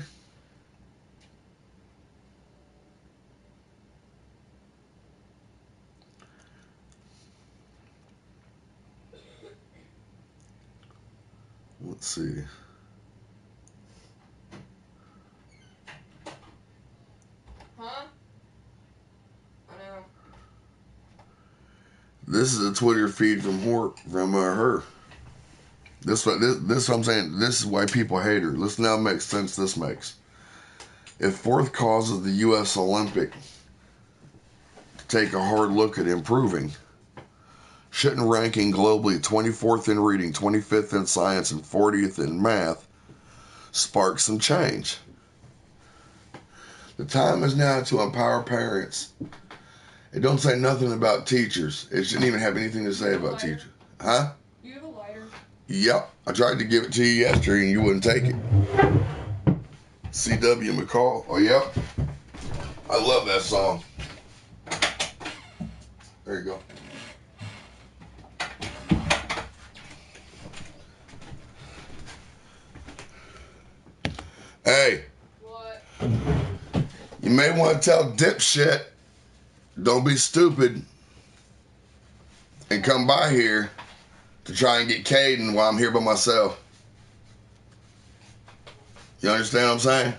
Speaker 1: Let's see.
Speaker 4: Huh? I know.
Speaker 1: This is a Twitter feed from her. This what I'm saying. This is why people hate her. Listen how makes sense this makes. If fourth causes the U.S. Olympic to take a hard look at improving, shouldn't ranking globally 24th in reading, 25th in science, and 40th in math spark some change? The time is now to empower parents. It don't say nothing about teachers. It shouldn't even have anything to say about teachers. Huh?
Speaker 4: You have a lighter.
Speaker 1: Yep. I tried to give it to you yesterday and you wouldn't take it. C.W. McCall. Oh, yep. I love that song. There you go. Hey.
Speaker 4: What?
Speaker 1: You may want to tell dipshit, don't be stupid and come by here to try and get Caden while I'm here by myself. You understand what I'm saying?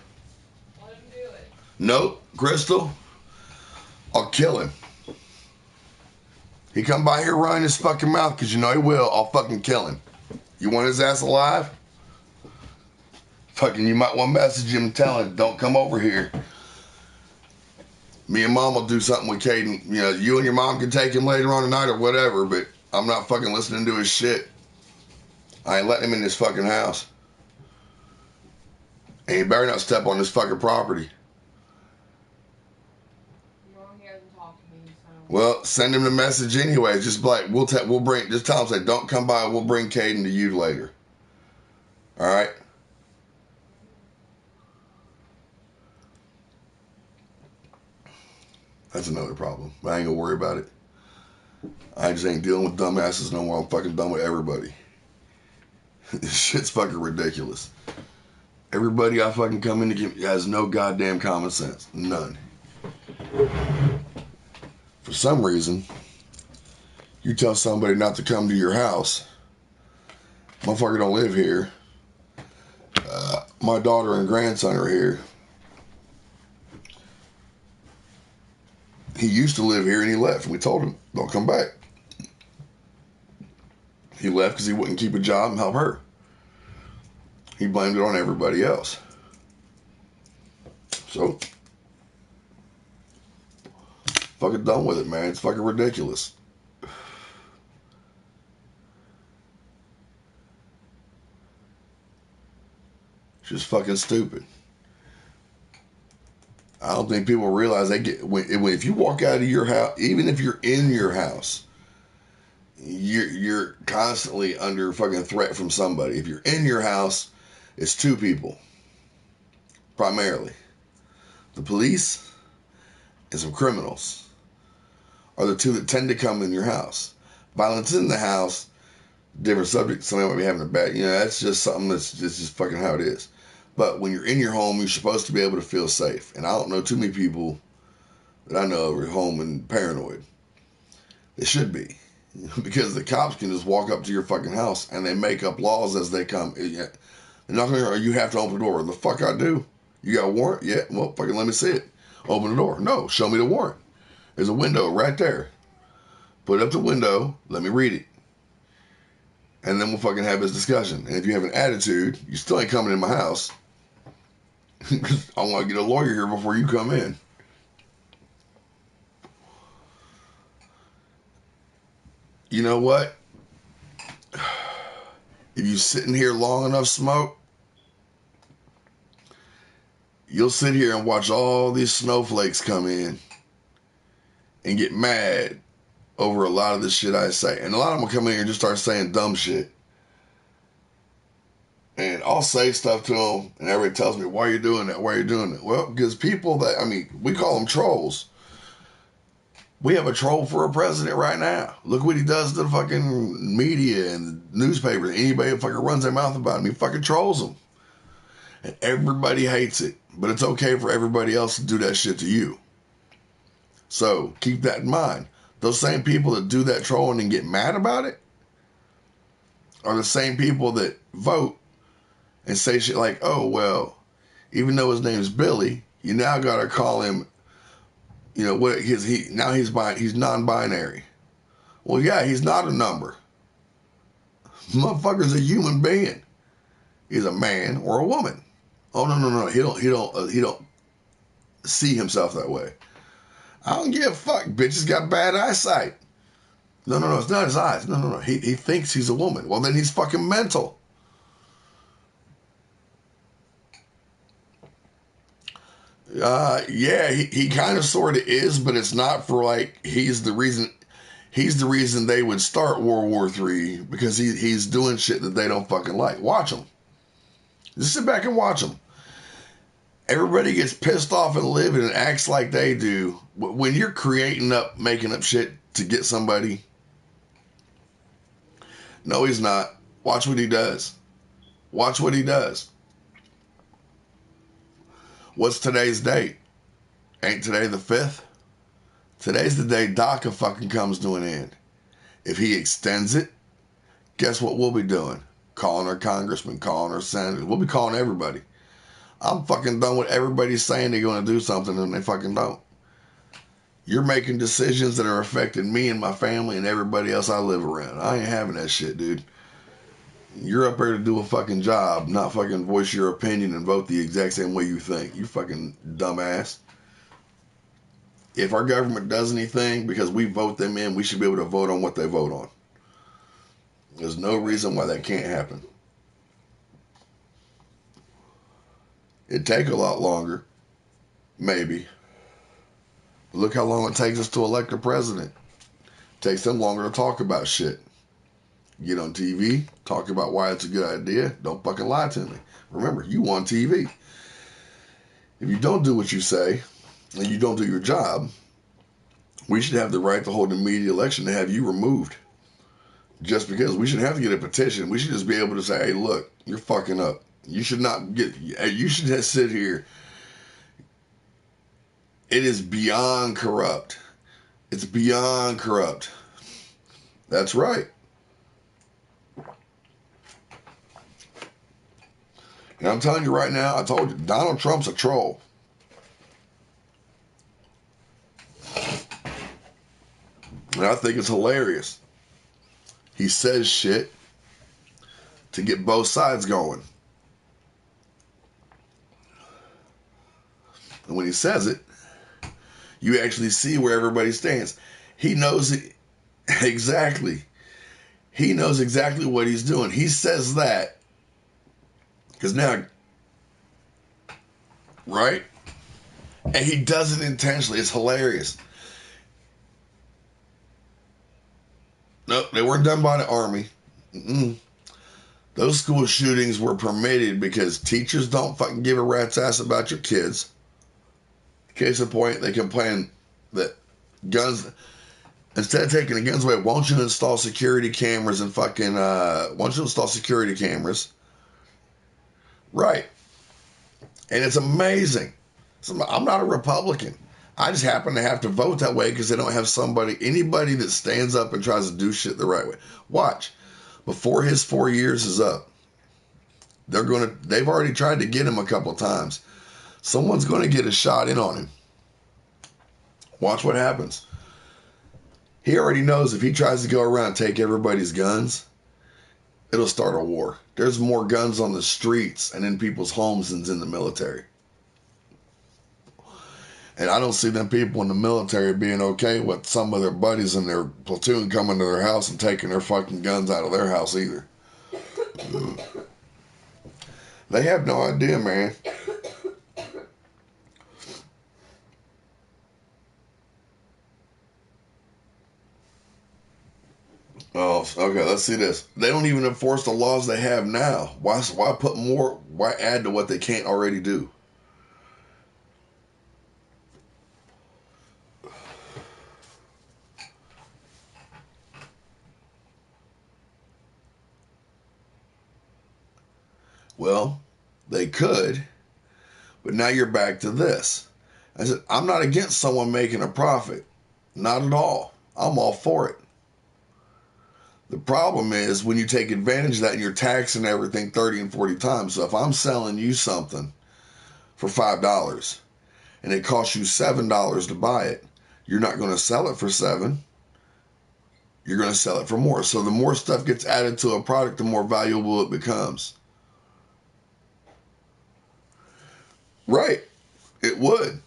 Speaker 4: Let him do it.
Speaker 1: Nope, Crystal. I'll kill him. He come by here running his fucking mouth because you know he will. I'll fucking kill him. You want his ass alive? Fucking, you might want to message him and tell him, don't come over here. Me and Mom will do something with Caden. You know, you and your mom can take him later on tonight or whatever, but I'm not fucking listening to his shit. I ain't letting him in this fucking house. And you better not step on this fucking property.
Speaker 4: No, he hasn't talked to me, so.
Speaker 1: Well, send him the message anyway. Just like we'll bring. Just tell him, say, don't come by. We'll bring Caden to you later. All right. That's another problem. But I ain't gonna worry about it. I just ain't dealing with dumbasses no more. I'm fucking done with everybody. This shit's fucking ridiculous. Everybody I fucking come in to get has no goddamn common sense. None. For some reason, you tell somebody not to come to your house. Motherfucker don't live here. My daughter and grandson are here. He used to live here and he left. We told him, don't come back. He left because he wouldn't keep a job and help her. He blamed it on everybody else. So, fucking done with it, man. It's fucking ridiculous. It's just fucking stupid. I don't think people realize they get if you walk out of your house, even if you're in your house, you're constantly under fucking threat from somebody. If you're in your house, it's two people, primarily. The police and some criminals are the two that tend to come in your house. Violence in the house, different subject. Somebody might be having a bad, that's just something that's just fucking how it is. But when you're in your home, you're supposed to be able to feel safe. And I don't know too many people that I know are home and paranoid. They should be. Because the cops can just walk up to your fucking house and they make up laws as they come. They're not going to, you have to open the door. The fuck I do. You got a warrant? Yeah. Well, fucking let me see it. Open the door. No, show me the warrant. There's a window right there. Put up the window. Let me read it. And then we'll fucking have this discussion. And if you have an attitude, you still ain't coming in my house. I want to get a lawyer here before you come in. You know what? If you sitting here long enough, Smoke, you'll sit here and watch all these snowflakes come in and get mad over a lot of the shit I say. And a lot of them will come in here and just start saying dumb shit. And I'll say stuff to them, and everybody tells me, why are you doing that? Why are you doing that? Well, because people that, I mean, we call them trolls. We have a troll for a president right now. Look what he does to the fucking media and newspapers. Anybody that fucking runs their mouth about him, he fucking trolls them. And everybody hates it. But it's okay for everybody else to do that shit to you. So keep that in mind. Those same people that do that trolling and get mad about it are the same people that vote and say shit like, oh, well, even though his name's Billy, you now got to call him, you know, what he's non-binary. Well, yeah, he's not a number. Motherfucker's a human being. He's a man or a woman. Oh, no. He don't see himself that way. I don't give a fuck. Bitch has got bad eyesight. No. It's not his eyes. No. He thinks he's a woman. Well, then he's fucking mental. Yeah, he kind of sort of is, but it's not for like, he's the reason they would start World War III, because he's doing shit that they don't fucking like. Watch him. Just sit back and watch him. Everybody gets pissed off and livid and acts like they do. When you're making up shit to get somebody. No, he's not. Watch what he does. Watch what he does. What's today's date? Ain't today the 5th? Today's the day DACA fucking comes to an end. If he extends it, guess what we'll be doing? Calling our congressmen, calling our senators. We'll be calling everybody. I'm fucking done with everybody saying they're going to do something and they fucking don't. You're making decisions that are affecting me and my family and everybody else I live around. I ain't having that shit, dude. You're up there to do a fucking job, not fucking voice your opinion and vote the exact same way you think. You fucking dumbass. If our government does anything because we vote them in, we should be able to vote on what they vote on. There's no reason why that can't happen. It'd take a lot longer. Maybe. Look how long it takes us to elect a president. It takes them longer to talk about shit. Get on TV, talk about why it's a good idea. Don't fucking lie to me. Remember, you on TV. If you don't do what you say, and you don't do your job, we should have the right to hold an immediate election to have you removed. Just because. We should have to get a petition. We should just be able to say, hey, look, you're fucking up. You should not get, you should just sit here. It is beyond corrupt. It's beyond corrupt. That's right. And I'm telling you right now, I told you, Donald Trump's a troll. And I think it's hilarious. He says shit to get both sides going. And when he says it, you actually see where everybody stands. He knows it exactly. He knows exactly what he's doing. He says that because now, right? And he does it intentionally. It's hilarious. No, they weren't done by the Army. Those school shootings were permitted because teachers don't fucking give a rat's ass about your kids. Case in point, they complain that guns, instead of taking the guns away, won't you install security cameras and fucking, won't you install security cameras? Right. And it's amazing. So I'm not a Republican. I just happen to have to vote that way because they don't have anybody that stands up and tries to do shit the right way. Watch. Before his 4 years is up, they've already tried to get him a couple of times. Someone's going to get a shot in on him. Watch what happens. He already knows if he tries to go around and take everybody's guns, it'll start a war. There's more guns on the streets and in people's homes than's in the military. And I don't see them people in the military being okay with some of their buddies in their platoon coming to their house and taking their fucking guns out of their house either. They have no idea, man. Oh, okay, let's see this. They don't even enforce the laws they have now. Why put more? Why add to what they can't already do? Well, they could, but now you're back to this. I said, I'm not against someone making a profit. Not at all. I'm all for it. The problem is when you take advantage of that and you're taxing everything 30 and 40 times. So if I'm selling you something for $5 and it costs you $7 to buy it, you're not going to sell it for $7. You're going to sell it for more. So the more stuff gets added to a product, the more valuable it becomes. Right. It would.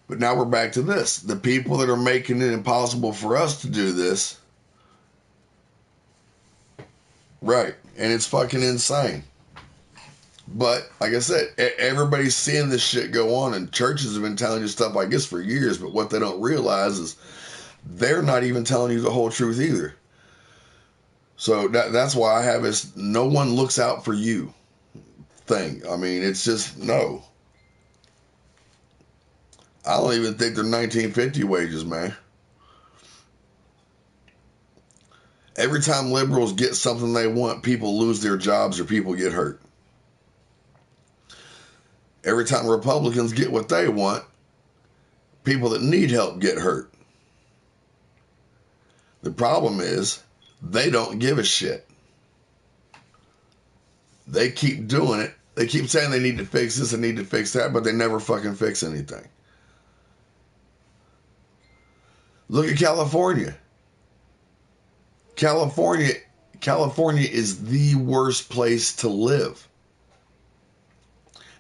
Speaker 1: But now we're back to this. The people that are making it impossible for us to do this. Right. And it's fucking insane. But, like I said, everybody's seeing this shit go on, and churches have been telling you stuff like this for years, but what they don't realize is they're not even telling you the whole truth either. So that's why I have this no one looks out for you thing. I mean, it's just, no. I don't even think they're 1950 wages, man. Every time liberals get something they want, people lose their jobs or people get hurt. Every time Republicans get what they want, people that need help get hurt. The problem is they don't give a shit. They keep doing it. They keep saying they need to fix this and need to fix that, but they never fucking fix anything. Look at California. California is the worst place to live.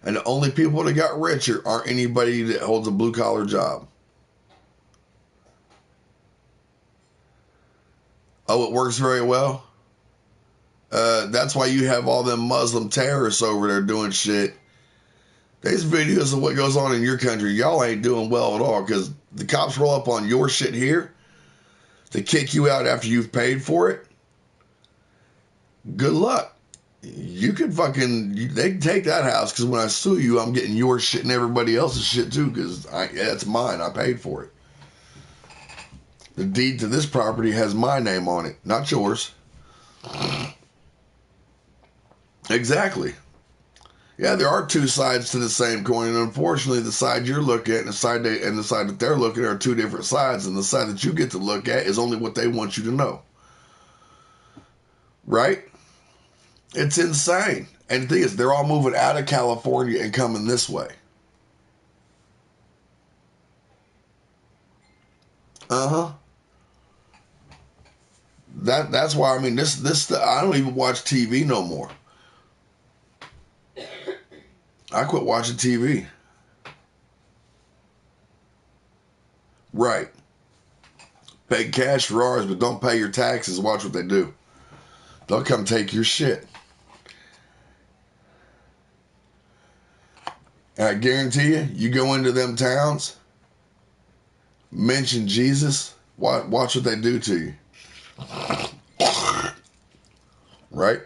Speaker 1: And the only people that got richer aren't anybody that holds a blue-collar job. Oh, it works very well? That's why you have all them Muslim terrorists over there doing shit. There's videos of what goes on in your country. Y'all ain't doing well at all because the cops roll up on your shit here to kick you out after you've paid for it. Good luck. You could they can take that house because when I sue you, I'm getting your shit and everybody else's shit too because it's mine. I paid for it. The deed to this property has my name on it, not yours. Exactly. Yeah, there are two sides to the same coin, and unfortunately, the side you're looking at and the side that they're looking at are two different sides, and the side that you get to look at is only what they want you to know. Right? It's insane. And the thing is, they're all moving out of California and coming this way. Uh-huh. That's why, I mean, this I don't even watch TV no more. I quit watching TV. Right. Pay cash for ours, but don't pay your taxes. Watch what they do. They'll come take your shit. And I guarantee you, you go into them towns, mention Jesus, watch what they do to you. Right?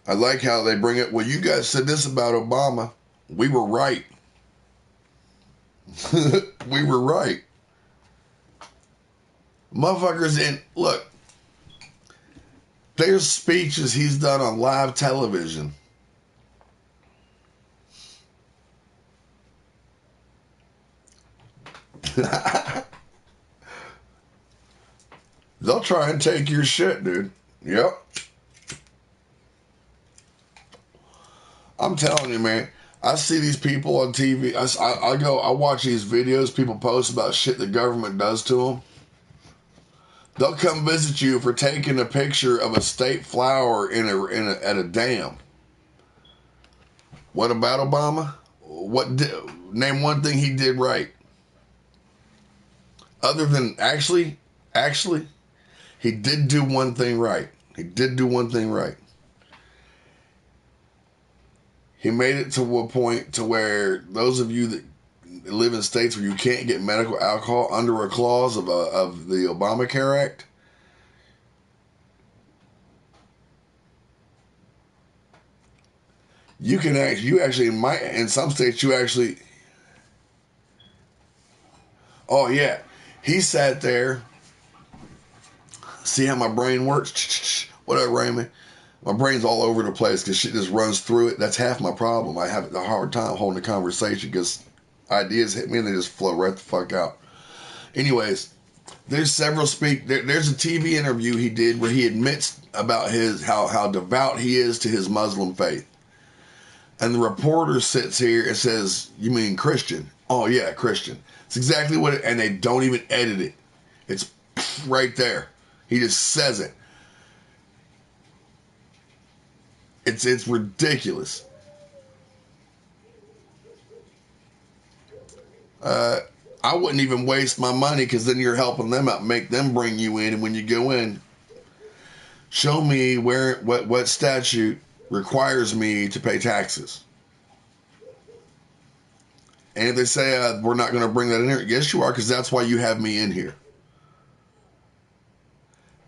Speaker 1: I like how they bring it. Well, you guys said this about Obama. We were right. We were right. Motherfuckers, and look, there's speeches he's done on live television. They'll try and take your shit, dude. Yep. I'm telling you, man. I see these people on TV. I watch these videos people post about shit the government does to them. They'll come visit you for taking a picture of a state flower at a dam. What about Obama? Name one thing he did right. Other than actually, he did do one thing right. He did do one thing right. He made it to a point to where those of you that live in states where you can't get medical alcohol under a clause of the Obamacare Act, in some states you actually. Oh yeah, he sat there. See how my brain works? What up, Raymond? My brain's all over the place because shit just runs through it. That's half my problem. I have a hard time holding a conversation because ideas hit me and they just flow right the fuck out. Anyways, there's there's a TV interview he did where he admits about how devout he is to his Muslim faith. And the reporter sits here and says, "You mean Christian?" "Oh yeah, Christian." It's exactly what and they don't even edit it. It's right there. He just says it. It's ridiculous. I wouldn't even waste my money because then you're helping them out. Make them bring you in, and when you go in, show me what statute requires me to pay taxes. And if they say we're not going to bring that in here, yes, you are, because that's why you have me in here.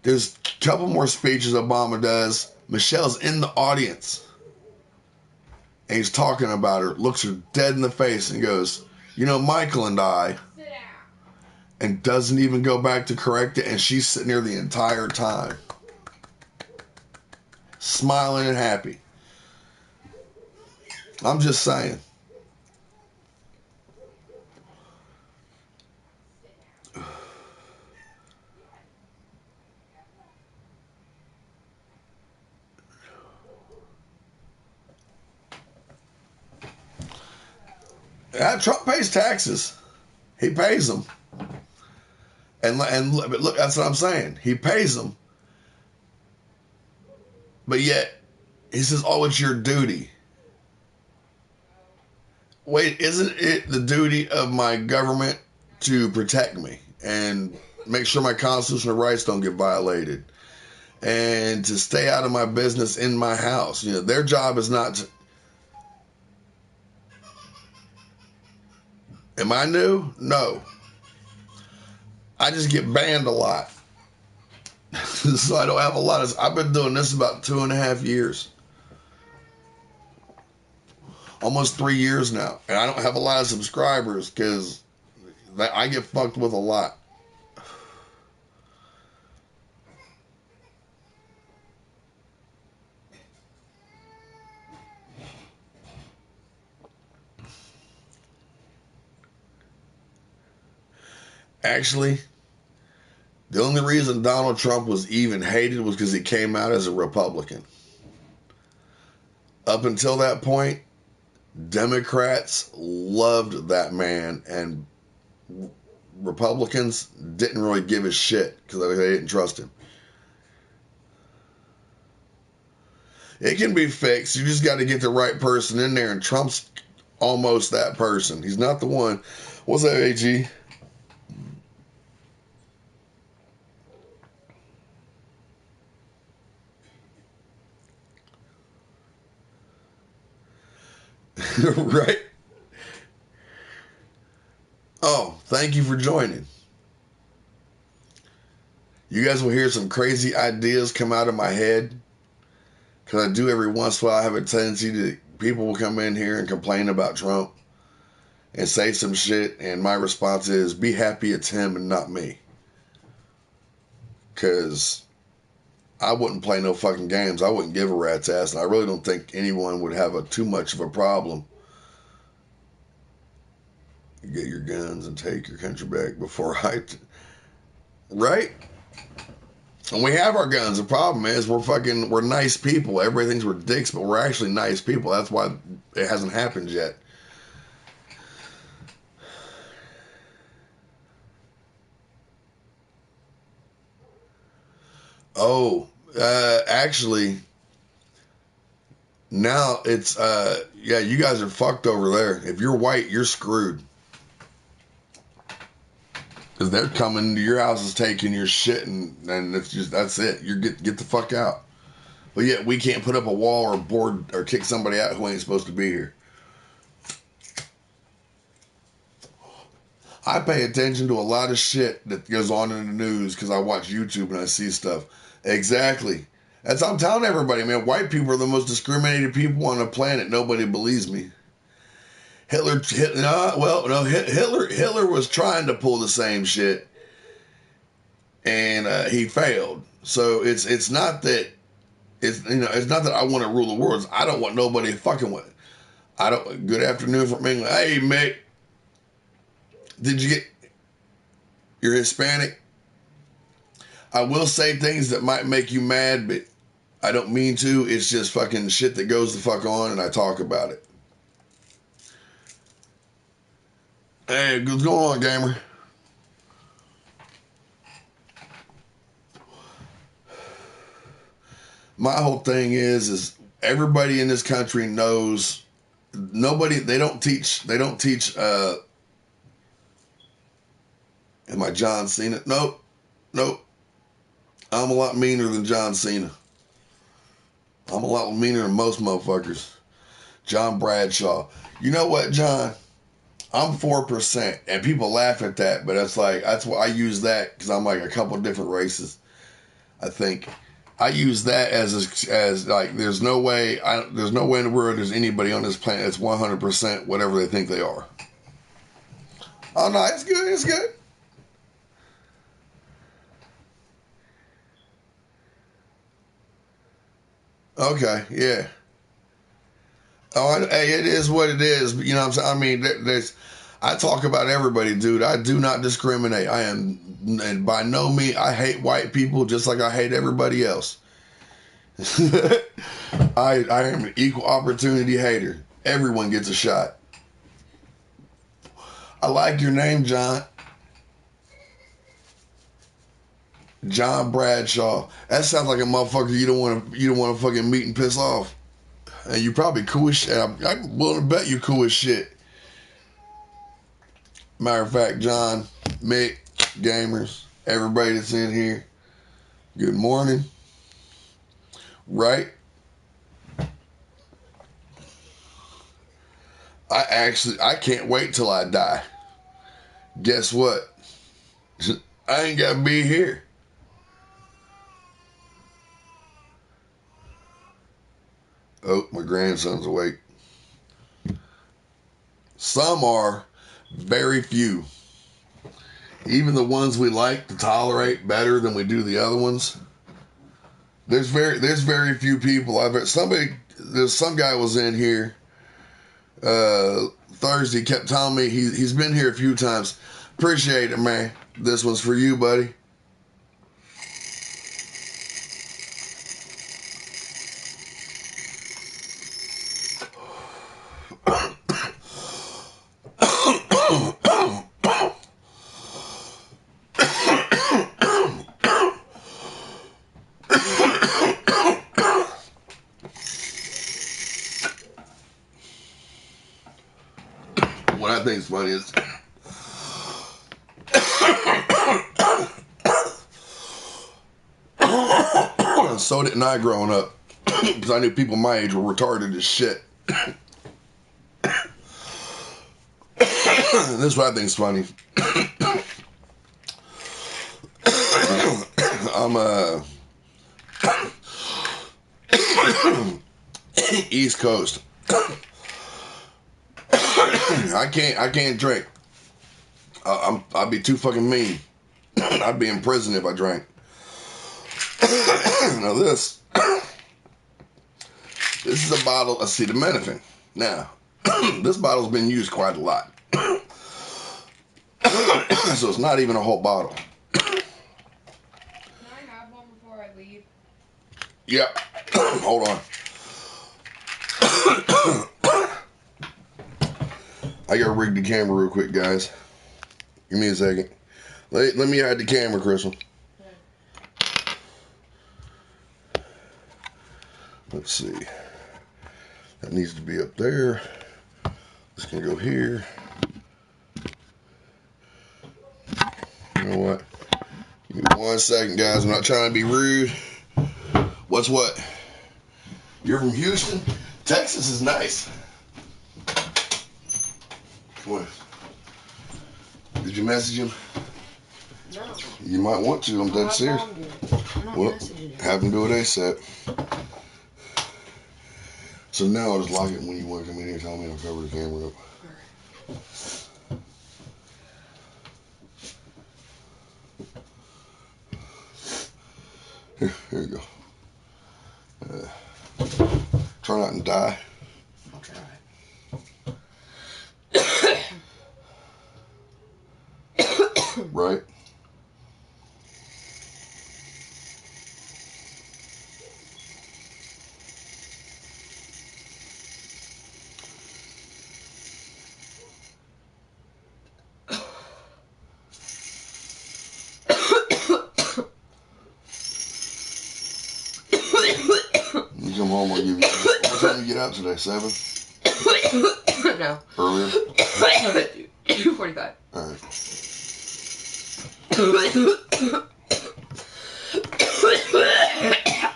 Speaker 1: There's a couple more speeches Obama does. Michelle's in the audience. And he's talking about her, looks her dead in the face and goes, "You know, Michael and I," and doesn't even go back to correct it. And she's sitting there the entire time, smiling and happy. I'm just saying. Trump pays taxes. He pays them. And look, that's what I'm saying. He pays them. But yet, he says, "Oh, it's your duty." Wait, isn't it the duty of my government to protect me and make sure my constitutional rights don't get violated and to stay out of my business in my house? You know, their job is not to. Am I new? No. I just get banned a lot. So I don't have a lot of. I've been doing this about 2.5 years. Almost 3 years now. And I don't have a lot of subscribers because I get fucked with a lot. Actually, the only reason Donald Trump was even hated was because he came out as a Republican. Up until that point, Democrats loved that man, and Republicans didn't really give a shit because they didn't trust him. It can be fixed. You just got to get the right person in there, and Trump's almost that person. He's not the one. What's that, AG? Right? Oh, thank you for joining. You guys will hear some crazy ideas come out of my head because I do every once in a while. I have a tendency to people will come in here and complain about Trump and say some shit, and my response is, be happy it's him and not me. Because I wouldn't play no fucking games. I wouldn't give a rat's ass, and I really don't think anyone would have too much of a problem. You get your guns and take your country back before right? And we have our guns. The problem is we're nice people. Everybody thinks we're dicks, but we're actually nice people. That's why it hasn't happened yet. Oh, actually, now it's, yeah, you guys are fucked over there. If you're white, you're screwed. Because they're coming to your houses, taking your shit, and it's just, that's it. You get the fuck out. But yet we can't put up a wall or board or kick somebody out who ain't supposed to be here. I pay attention to a lot of shit that goes on in the news because I watch YouTube and I see stuff. Exactly. That's I'm telling everybody, man. White people are the most discriminated people on the planet. Nobody believes me. Hitler was trying to pull the same shit, and he failed. So it's not that it's not that I want to rule the world. I don't want nobody fucking with. I don't. Good afternoon from England. Hey, mate. Did you get? You're Hispanic. I will say things that might make you mad, but I don't mean to. It's just fucking shit that goes the fuck on, and I talk about it. Hey, what's going on, gamer? My whole thing is everybody in this country knows. They don't teach. Am I John Cena? Nope. I'm a lot meaner than John Cena. I'm a lot meaner than most motherfuckers. John Bradshaw. You know what, John? I'm 4%, and people laugh at that, but that's why I use that because I'm like a couple different races. I think I use that as like there's no way in the world there's anybody on this planet that's 100% whatever they think they are. Oh no, it's good. It's good. Okay, yeah. Oh, hey, it is what it is. You know what I'm saying? I mean, I talk about everybody, dude. I do not discriminate. I am, and by no means, I hate white people just like I hate everybody else. I am an equal opportunity hater. Everyone gets a shot. I like your name, John. John Bradshaw. That sounds like a motherfucker you don't want to fucking meet and piss off. And you probably cool as shit. I'm willing to bet you cool as shit. Matter of fact, John, Mick, gamers, everybody that's in here, good morning. Right? I can't wait till I die. Guess what? I ain't got to be here. Oh, my grandson's awake. Some are, very few. Even the ones we like to tolerate better than we do the other ones. There's very few people. There's some guy was in here Thursday, kept telling me he's been here a few times. Appreciate it, man. This one's for you, buddy. What I think is funny is so didn't I growing up because I knew people my age were retarded as shit. This is what I think is funny. I'm East Coast. I can't drink. I'd be too fucking mean. I'd be in prison if I drank. Now this is a bottle of acetaminophen. Now, this bottle's been used quite a lot. So it's not even a whole bottle.
Speaker 4: Can I have one before
Speaker 1: Yeah. Hold on. I gotta rig the camera real quick, guys. Give me a second. Let me hide the camera, Crystal. Let's see. That needs to be up there. This can go here. You know what? Give me 1 second, guys. I'm not trying to be rude. What's what? You're from Houston? Texas is nice. What? Did you message him?
Speaker 5: No.
Speaker 1: You might want to. I'm dead serious. Well, have him do it ASAP. So now I'll just lock it when you want to come in here and tell me I'll cover the camera up. Here you go. Try not to die.
Speaker 5: I'll try.
Speaker 1: Right? You come home, I'll give you. What time you get out today? 7?
Speaker 5: No.
Speaker 1: Earlier?
Speaker 5: 2:45.
Speaker 1: Alright.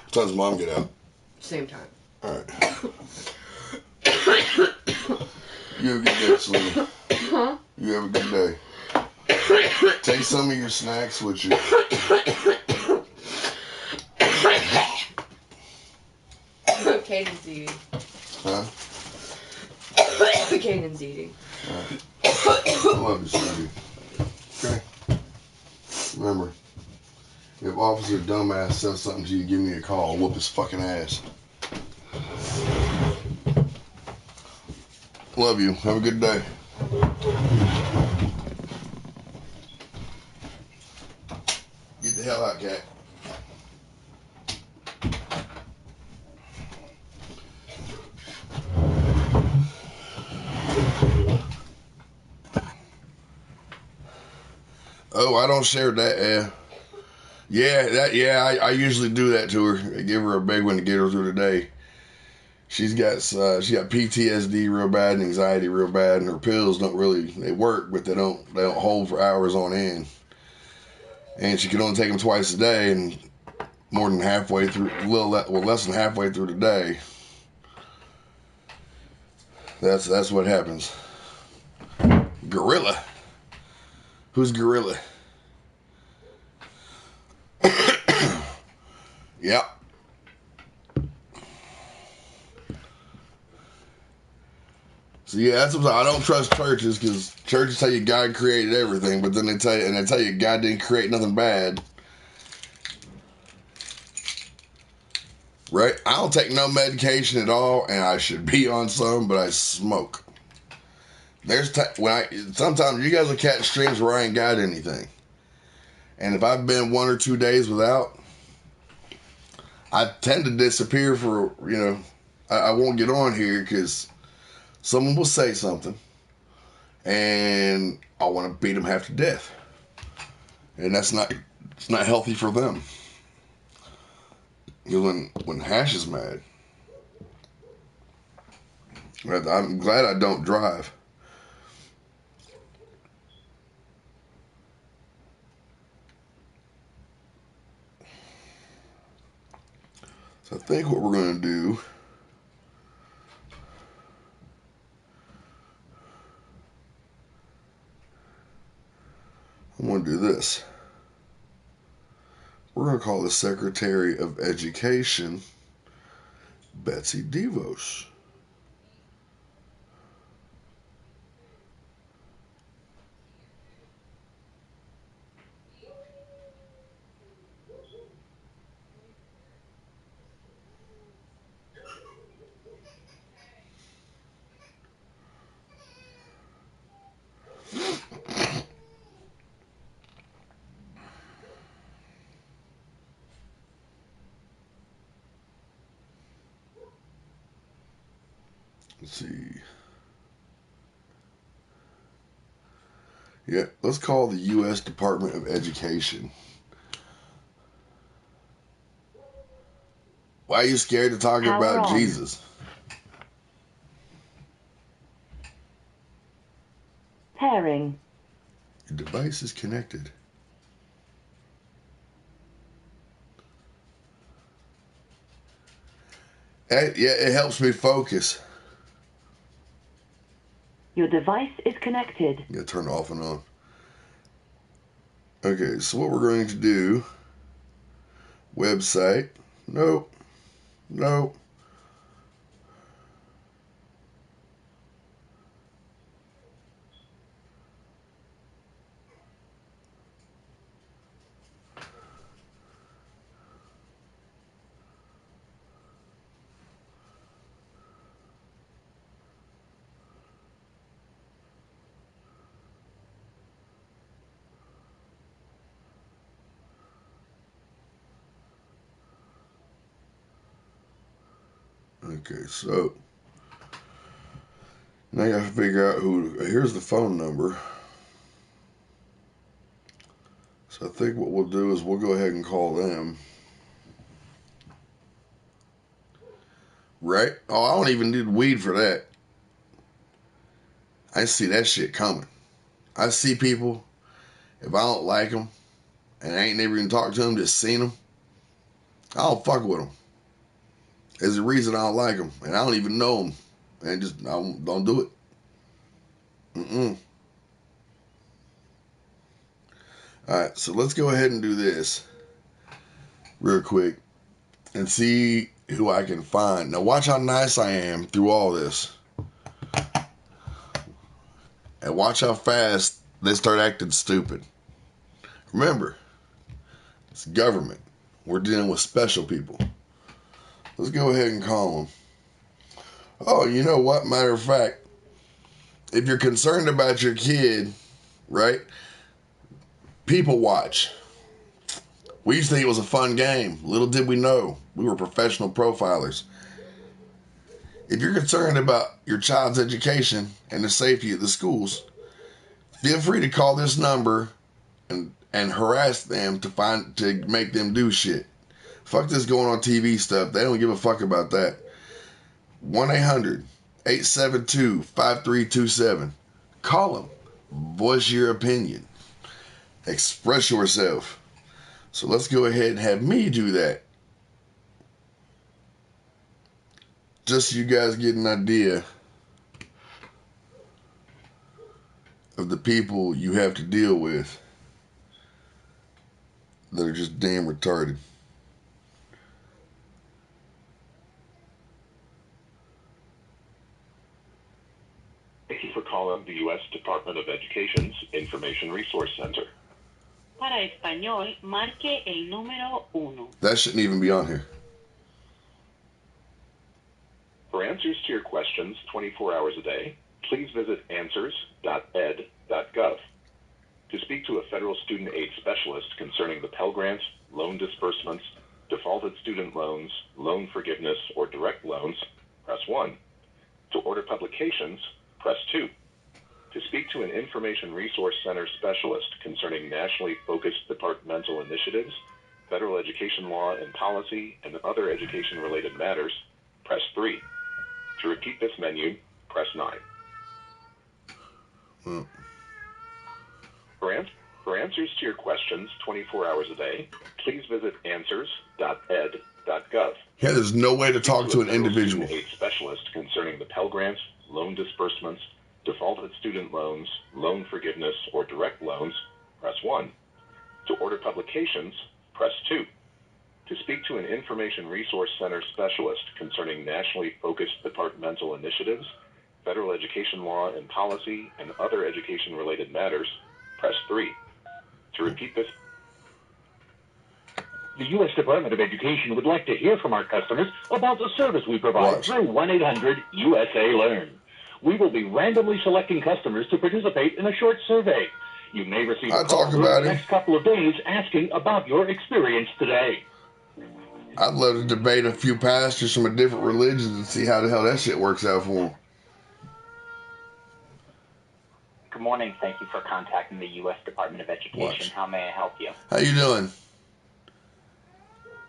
Speaker 1: What time's mom get out?
Speaker 5: Same time.
Speaker 1: Alright. You have a good day, Selena.
Speaker 5: Huh?
Speaker 1: You have a good day. Take some of your snacks with you.
Speaker 5: Caden's eating.
Speaker 1: Huh?
Speaker 5: Caden's eating.
Speaker 1: Alright. I love you, sweetie. Okay? Remember, if Officer Dumbass says something to you, give me a call. I'll whoop his fucking ass. Love you. Have a good day. Get the hell out, cat. Oh, I don't share that. I usually do that to her. I give her a big one to get her through the day. She got PTSD real bad and anxiety real bad, and her pills they work, but they don't hold for hours on end. And she can only take them twice a day, and more than halfway through, less than halfway through the day, that's what happens. Gorilla. Who's Gorilla? Yep. So yeah, that's what I don't trust churches, because churches tell you God created everything, but then they tell you God didn't create nothing bad. Right? I don't take no medication at all, and I should be on some, but I smoke. Sometimes you guys will catch streams where I ain't got anything, and if I've been 1 or 2 days without, I tend to disappear for I won't get on here because someone will say something, and I want to beat them half to death, and it's not healthy for them. When Hash is mad, I'm glad I don't drive. So I think what we're going to do, I'm going to do this. We're going to call the Secretary of Education Betsy DeVos. Let's see. Yeah, let's call the U.S. Department of Education. Why are you scared to talk
Speaker 3: Power
Speaker 1: about
Speaker 3: on.
Speaker 1: Jesus?
Speaker 3: Pairing.
Speaker 1: Your device is connected. Hey, yeah, it helps me focus.
Speaker 3: Your device is connected.
Speaker 1: Yeah, turn it off and on. Okay, so what we're going to do, website, nope, nope. Okay, so now you have to figure out who, here's the phone number. So I think what we'll do is we'll go ahead and call them. Right? Oh, I don't even need weed for that. I see that shit coming. I see people, if I don't like them, and I ain't never even talked to them, just seen them, I don't fuck with them. There's a reason I don't like them, and I don't even know them, and just I don't do it. All right, so let's go ahead and do this real quick and see who I can find. Now watch how nice I am through all this. And watch how fast they start acting stupid. Remember, it's government. We're dealing with special people. Let's go ahead and call them. Oh, you know what? Matter of fact, if you're concerned about your kid, right? People watch. We used to think it was a fun game. Little did we know, we were professional profilers. If you're concerned about your child's education and the safety of the schools, feel free to call this number and harass them to make them do shit. Fuck this going on TV stuff. They don't give a fuck about that. 1-800-872-5327. Call them. Voice your opinion. Express yourself. So let's go ahead and have me do that. Just so you guys get an idea of the people you have to deal with that are just damn retarded.
Speaker 6: Thank you for calling the U.S. Department of Education's Information Resource Center.
Speaker 3: Para español, marque el número 1.
Speaker 1: That shouldn't even be on here.
Speaker 6: For answers to your questions 24 hours a day, please visit answers.ed.gov. To speak to a federal student aid specialist concerning the Pell Grants, loan disbursements, defaulted student loans, loan forgiveness, or direct loans, press 1. To order publications, press 2. To speak to an Information Resource Center specialist concerning nationally focused departmental initiatives, federal education law and policy, and other education-related matters, press 3. To repeat this menu, press 9. For answers to your questions 24 hours a day, please visit answers.ed.gov.
Speaker 1: Yeah, there's no way to talk to an individual.
Speaker 6: Student aid specialist concerning the Pell Grants, loan disbursements, defaulted student loans, loan forgiveness, or direct loans, press 1. To order publications, press 2. To speak to an Information Resource Center specialist concerning nationally focused departmental initiatives, federal education law and policy, and other education-related matters, press 3. To repeat this,
Speaker 7: The U.S. Department of Education would like to hear from our customers about the service we provide
Speaker 1: Watch.
Speaker 7: through 1-800-USA-LEARN. We will be randomly selecting customers to participate in a short survey. You may receive
Speaker 1: I'll
Speaker 7: a call
Speaker 1: talk
Speaker 7: in
Speaker 1: about
Speaker 7: the
Speaker 1: it.
Speaker 7: next couple of days asking about your experience today.
Speaker 1: I'd love to debate a few pastors from a different religion and see how the hell that shit works out for them.
Speaker 8: Good morning. Thank you for contacting the U.S. Department of Education.
Speaker 1: Watch.
Speaker 8: How may I help you?
Speaker 1: How you doing?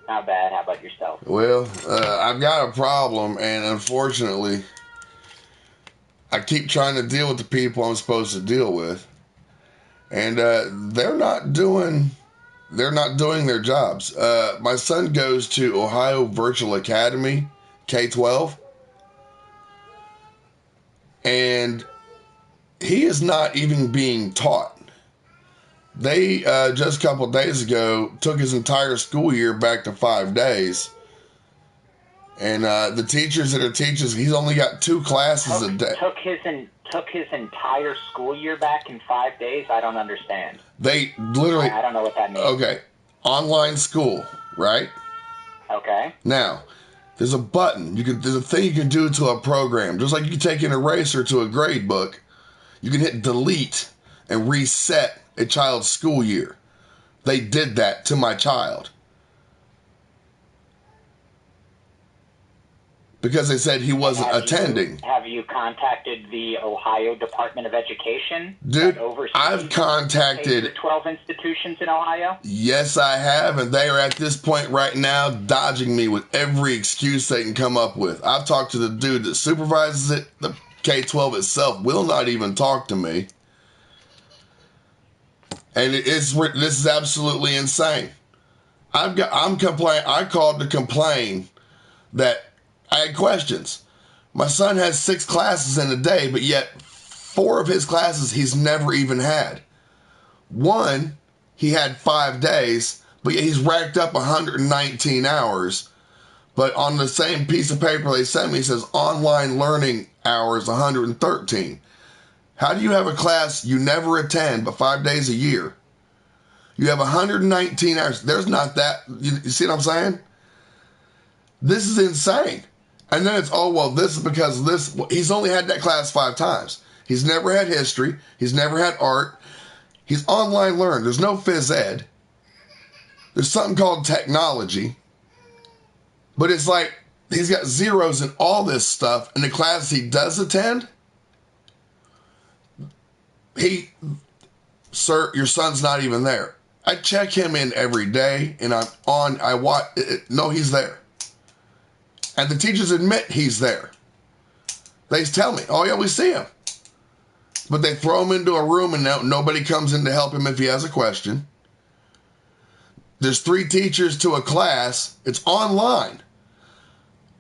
Speaker 8: Not bad. How about yourself?
Speaker 1: Well, I've got a problem, and unfortunately, I keep trying to deal with the people I'm supposed to deal with, and they're not doing their jobs. My son goes to Ohio Virtual Academy, K-12, and he is not even being taught. They, just a couple of days ago, took his entire school year back to 5 days. And the teachers that are teaching, he's only got 2 classes a day.
Speaker 8: Took his entire school year back in 5 days? I don't understand.
Speaker 1: They literally...
Speaker 8: I don't know what that means.
Speaker 1: Okay. Online school, right?
Speaker 8: Okay.
Speaker 1: Now, there's a button. There's a thing you can do to a program. Just like you can take an eraser to a grade book, you can hit delete and reset a child's school year. They did that to my child. Because they said he wasn't attending.
Speaker 8: Have you contacted the Ohio Department of Education?
Speaker 1: Dude, I've contacted
Speaker 8: K-12 institutions in Ohio?
Speaker 1: Yes, I have, and they are at this point right now dodging me with every excuse they can come up with. I've talked to the dude that supervises it. The K-12 itself will not even talk to me. And this is absolutely insane. I'm complaining. I called to complain that I had questions. My son has 6 classes in a day, but yet 4 of his classes he's never even had. 1, he had 5 days, but yet he's racked up 119 hours. But on the same piece of paper they sent me, it says online learning hours 113. How do you have a class you never attend but 5 days a year? You have 119 hours. There's not that. You see what I'm saying? This is insane. And then it's, oh, well, this is because of this. He's only had that class 5 times. He's never had history. He's never had art. He's online learned. There's no phys ed. There's something called technology. But it's like he's got zeros in all this stuff. And the classes he does attend, sir, your son's not even there. I check him in every day, and I watch. No, he's there. And the teachers admit he's there. They tell me, oh yeah, we see him. But they throw him into a room and nobody comes in to help him if he has a question. There's 3 teachers to a class. It's online.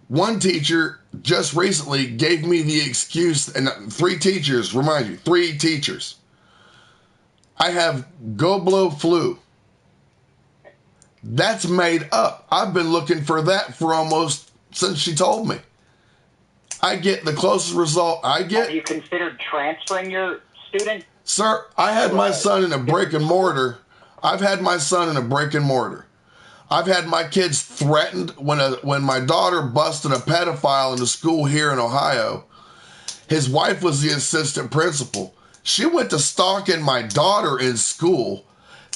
Speaker 1: One teacher just recently gave me the excuse, and 3 teachers, remind you, 3 teachers. I have go blow flu. That's made up. I've been looking for that for almost since she told me. I get the closest result I get.
Speaker 8: Have you considered transferring your student?
Speaker 1: Sir, I had my son in a brick and mortar. I've had my son in a brick and mortar. I've had my kids threatened when my daughter busted a pedophile in the school here in Ohio. His wife was the assistant principal. She went to stalking my daughter in school.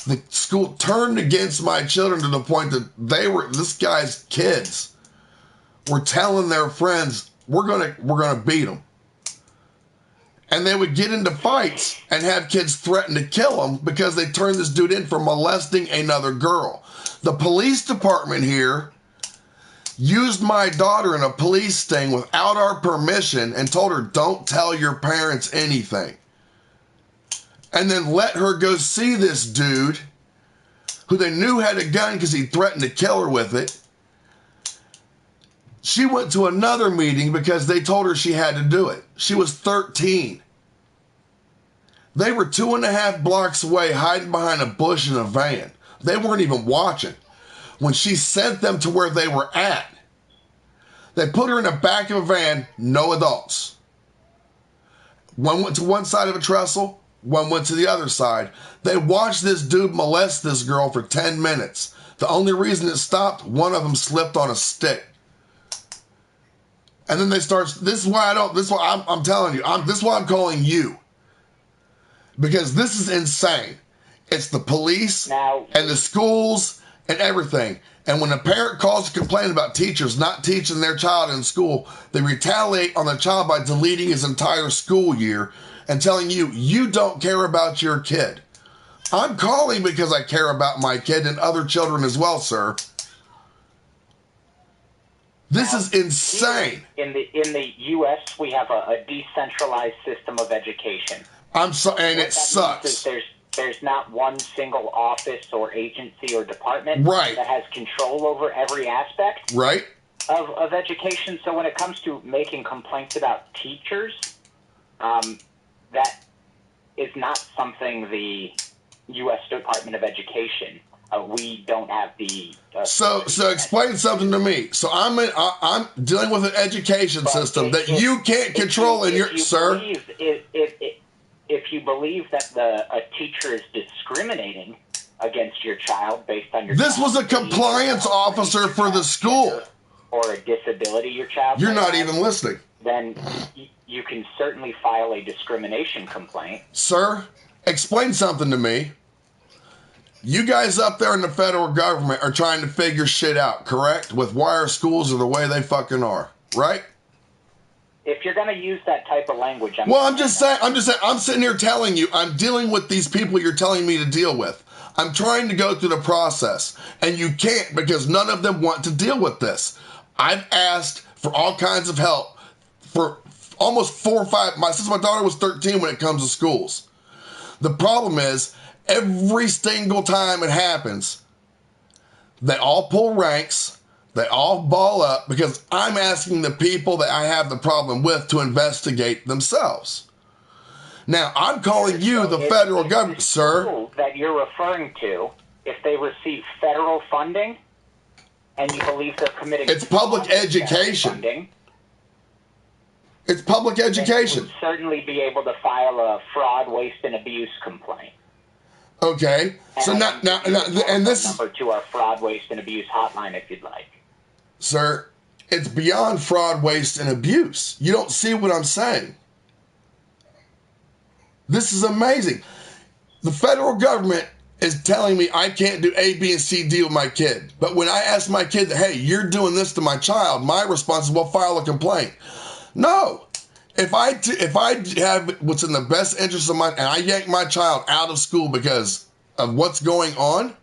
Speaker 1: The school turned against my children to the point that this guy's kids were telling their friends, we're gonna beat them. And they would get into fights and have kids threaten to kill them because they turned this dude in for molesting another girl. The police department here used my daughter in a police sting without our permission and told her, don't tell your parents anything. And then let her go see this dude who they knew had a gun because he threatened to kill her with it. She went to another meeting because they told her she had to do it. She was 13. They were 2.5 blocks away hiding behind a bush in a van. They weren't even watching. When she sent them to where they were at, they put her in the back of a van, no adults. One went to one side of a trestle, one went to the other side. They watched this dude molest this girl for 10 minutes. The only reason it stopped, one of them slipped on a stick. And then they start, this is why I'm telling you, this is why I'm calling you. Because this is insane. It's the police and the schools and everything. And when a parent calls to complain about teachers not teaching their child in school, they retaliate on the child by deleting his entire school year and telling you, you don't care about your kid. I'm calling because I care about my kid and other children as well, sir. This is insane.
Speaker 8: In the U.S., we have a decentralized system of education.
Speaker 1: And it sucks.
Speaker 8: There's not one single office or agency or department that has control over every aspect of education. So when it comes to making complaints about teachers, that is not something the U.S. Department of Education. We don't have the.
Speaker 1: So explain something to me. So I'm dealing with an education system that you can't control in your sir.
Speaker 8: If you believe that a teacher is discriminating against your child based on your
Speaker 1: this was a compliance officer for the school
Speaker 8: or a disability your child.
Speaker 1: You're not even listening.
Speaker 8: Then you can certainly file a discrimination complaint.
Speaker 1: Sir, explain something to me. You guys up there in the federal government are trying to figure shit out, correct? With why our schools are the way they fucking are, right?
Speaker 8: If you're going to use that type of language,
Speaker 1: I'm just saying, I'm sitting here telling you, I'm dealing with these people you're telling me to deal with. I'm trying to go through the process, and you can't because none of them want to deal with this. I've asked for all kinds of help for almost 4 or 5, since my daughter was 13 when it comes to schools. The problem is, every single time it happens, they all pull ranks, they all ball up because I'm asking the people that I have the problem with to investigate themselves. Now, I'm calling you the federal government, sir.
Speaker 8: That you're referring to, if they receive federal funding and you believe they're committing
Speaker 1: it's public education.
Speaker 8: Funding,
Speaker 1: it's public education.
Speaker 8: You would certainly be able to file a fraud, waste, and abuse complaint.
Speaker 1: Okay, so now, and this
Speaker 8: number to our fraud, waste, and abuse hotline if you'd like.
Speaker 1: Sir, it's beyond fraud, waste, and abuse. You don't see what I'm saying. This is amazing. The federal government is telling me I can't do A, B, and C D with my kid. But when I ask my kid, hey, you're doing this to my child, my response is, well, file a complaint. No. If I have what's in the best interest of and I yank my child out of school because of what's going on,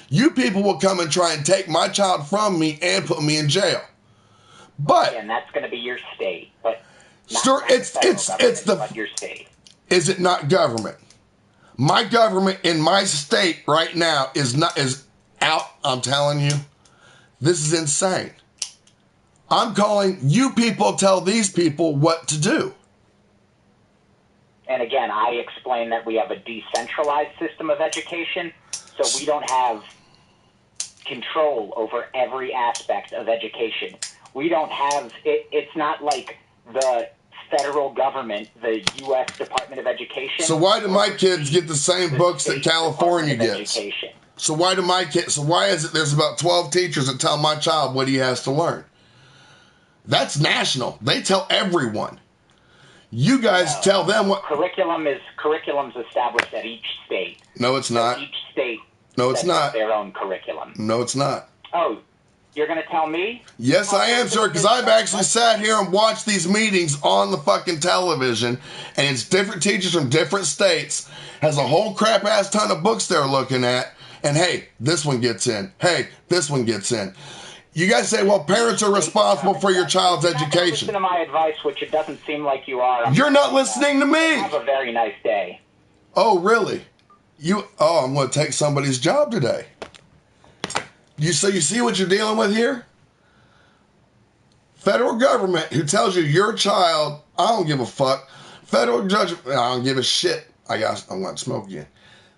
Speaker 1: you people will come and try and take my child from me and put me in jail. But
Speaker 8: and that's going to be your state. But
Speaker 1: sir, it's
Speaker 8: your state.
Speaker 1: Is it not government? My government in my state right now is out. I'm telling you, this is insane. I'm calling you people, tell these people what to do.
Speaker 8: And again, I explained that we have a decentralized system of education, so we don't have control over every aspect of education. We don't have, it's not like the federal government, the U.S. Department of Education.
Speaker 1: So why do my kids get the same books that California gets? So why do my kids, so why is it there's about 12 teachers that tell my child what he has to learn? That's national. They tell everyone. You guys tell them what
Speaker 8: curriculum's established at each state.
Speaker 1: No, it's not.
Speaker 8: Each state.
Speaker 1: No, it's not.
Speaker 8: Their own curriculum.
Speaker 1: No, it's not.
Speaker 8: Oh, you're going to tell me?
Speaker 1: Yes, I am, sir, because I've actually sat here and watched these meetings on the fucking television, and it's different teachers from different states, has a whole crap ass ton of books they're looking at, and hey, this one gets in. Hey, this one gets in. You guys say, well, parents are responsible for your child's education.
Speaker 8: Listen to my advice, which it doesn't seem like you are.
Speaker 1: You're not listening to me.
Speaker 8: Have a very nice day.
Speaker 1: Oh, really? I'm going to take somebody's job today. You see what you're dealing with here? Federal government who tells you your child, I don't give a fuck. Federal judge, I don't give a shit. I'm going to smoke again.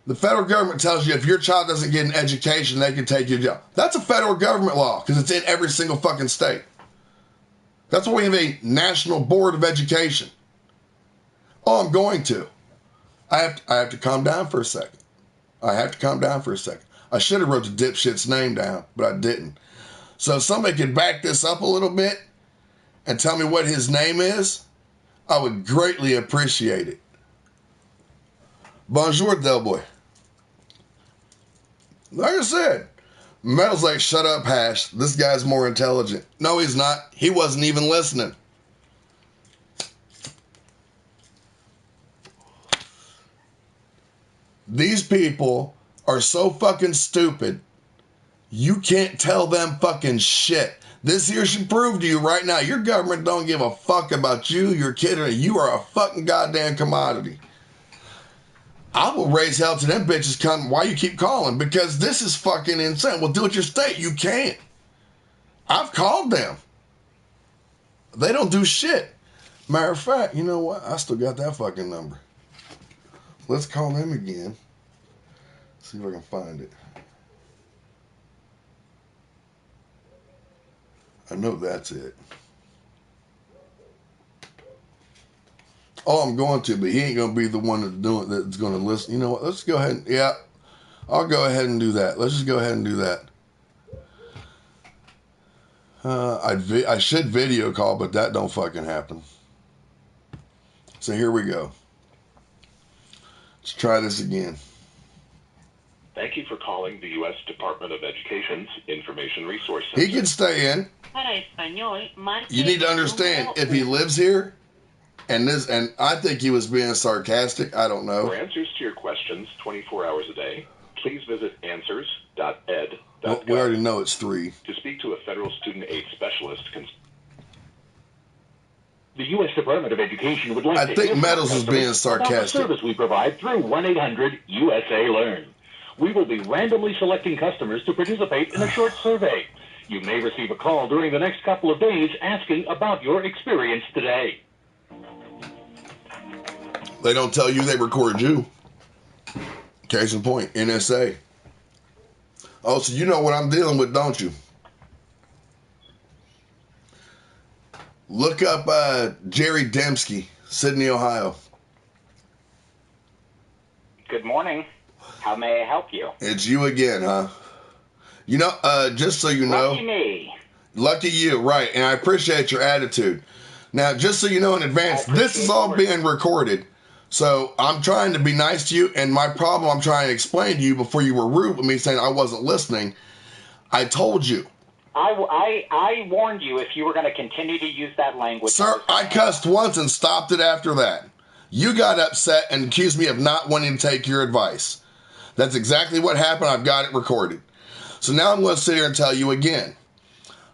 Speaker 1: The federal government tells you if your child doesn't get an education, they can take you to jail. That's a federal government law because it's in every single fucking state. That's why we have a National Board of Education. Oh, I'm going to. I have to calm down for a second. I should have wrote the dipshit's name down, but I didn't. So if somebody could back this up a little bit and tell me what his name is, I would greatly appreciate it. Bonjour, Del Boy. Like I said, Metal's like, shut up, Hash. This guy's more intelligent. No, he's not. He wasn't even listening. These people are so fucking stupid. You can't tell them fucking shit. This here should prove to you right now, your government don't give a fuck about you, your kid, or you are a fucking goddamn commodity. I will raise hell to them bitches come. Why you keep calling? Because this is fucking insane. Well, do it your state. You can't. I've called them. They don't do shit. Matter of fact, you know what? I still got that fucking number. Let's call them again. See if I can find it. I know that's it. Oh, I'm going to, but he ain't going to be the one that's going to listen. You know what? Let's go ahead and, yeah, I'll go ahead and do that. Let's just go ahead and do that. I should video call, but that don't fucking happen. So here we go. Let's try this again.
Speaker 6: Thank you for calling the U.S. Department of Education's Information Resource Center.
Speaker 1: He can stay in. You need to understand, if he lives here, and I think he was being sarcastic, I don't know.
Speaker 6: For answers to your questions 24 hours a day, please visit answers.ed.gov.
Speaker 1: Well, we already know it's 3.
Speaker 6: To speak to a federal student aid specialist,
Speaker 7: The U.S. Department of Education would like
Speaker 1: I
Speaker 7: to
Speaker 1: think
Speaker 7: hear from
Speaker 1: Meadows
Speaker 7: our
Speaker 1: was being
Speaker 7: customers about the
Speaker 1: sarcastic.
Speaker 7: service we provide through 1-800-USA-LEARN. We will be randomly selecting customers to participate in a short survey. You may receive a call during the next couple of days asking about your experience today.
Speaker 1: They don't tell you they record you. Case in point, NSA. Oh, so you know what I'm dealing with, don't you? Look up Jerry Dembski, Sydney, Ohio.
Speaker 8: Good morning. How may I help you?
Speaker 1: It's you again, huh? You know, just so you know.
Speaker 8: Lucky me.
Speaker 1: Lucky you, right. And I appreciate your attitude. Now, just so you know in advance, this is all being recorded. So I'm trying to be nice to you. And my problem I'm trying to explain to you before you were rude with me saying I wasn't listening. I told you.
Speaker 8: I warned you if you were going to continue to use that language.
Speaker 1: Sir, I cussed once and stopped it after that. You got upset and accused me of not wanting to take your advice. That's exactly what happened. I've got it recorded. So now I'm going to sit here and tell you again.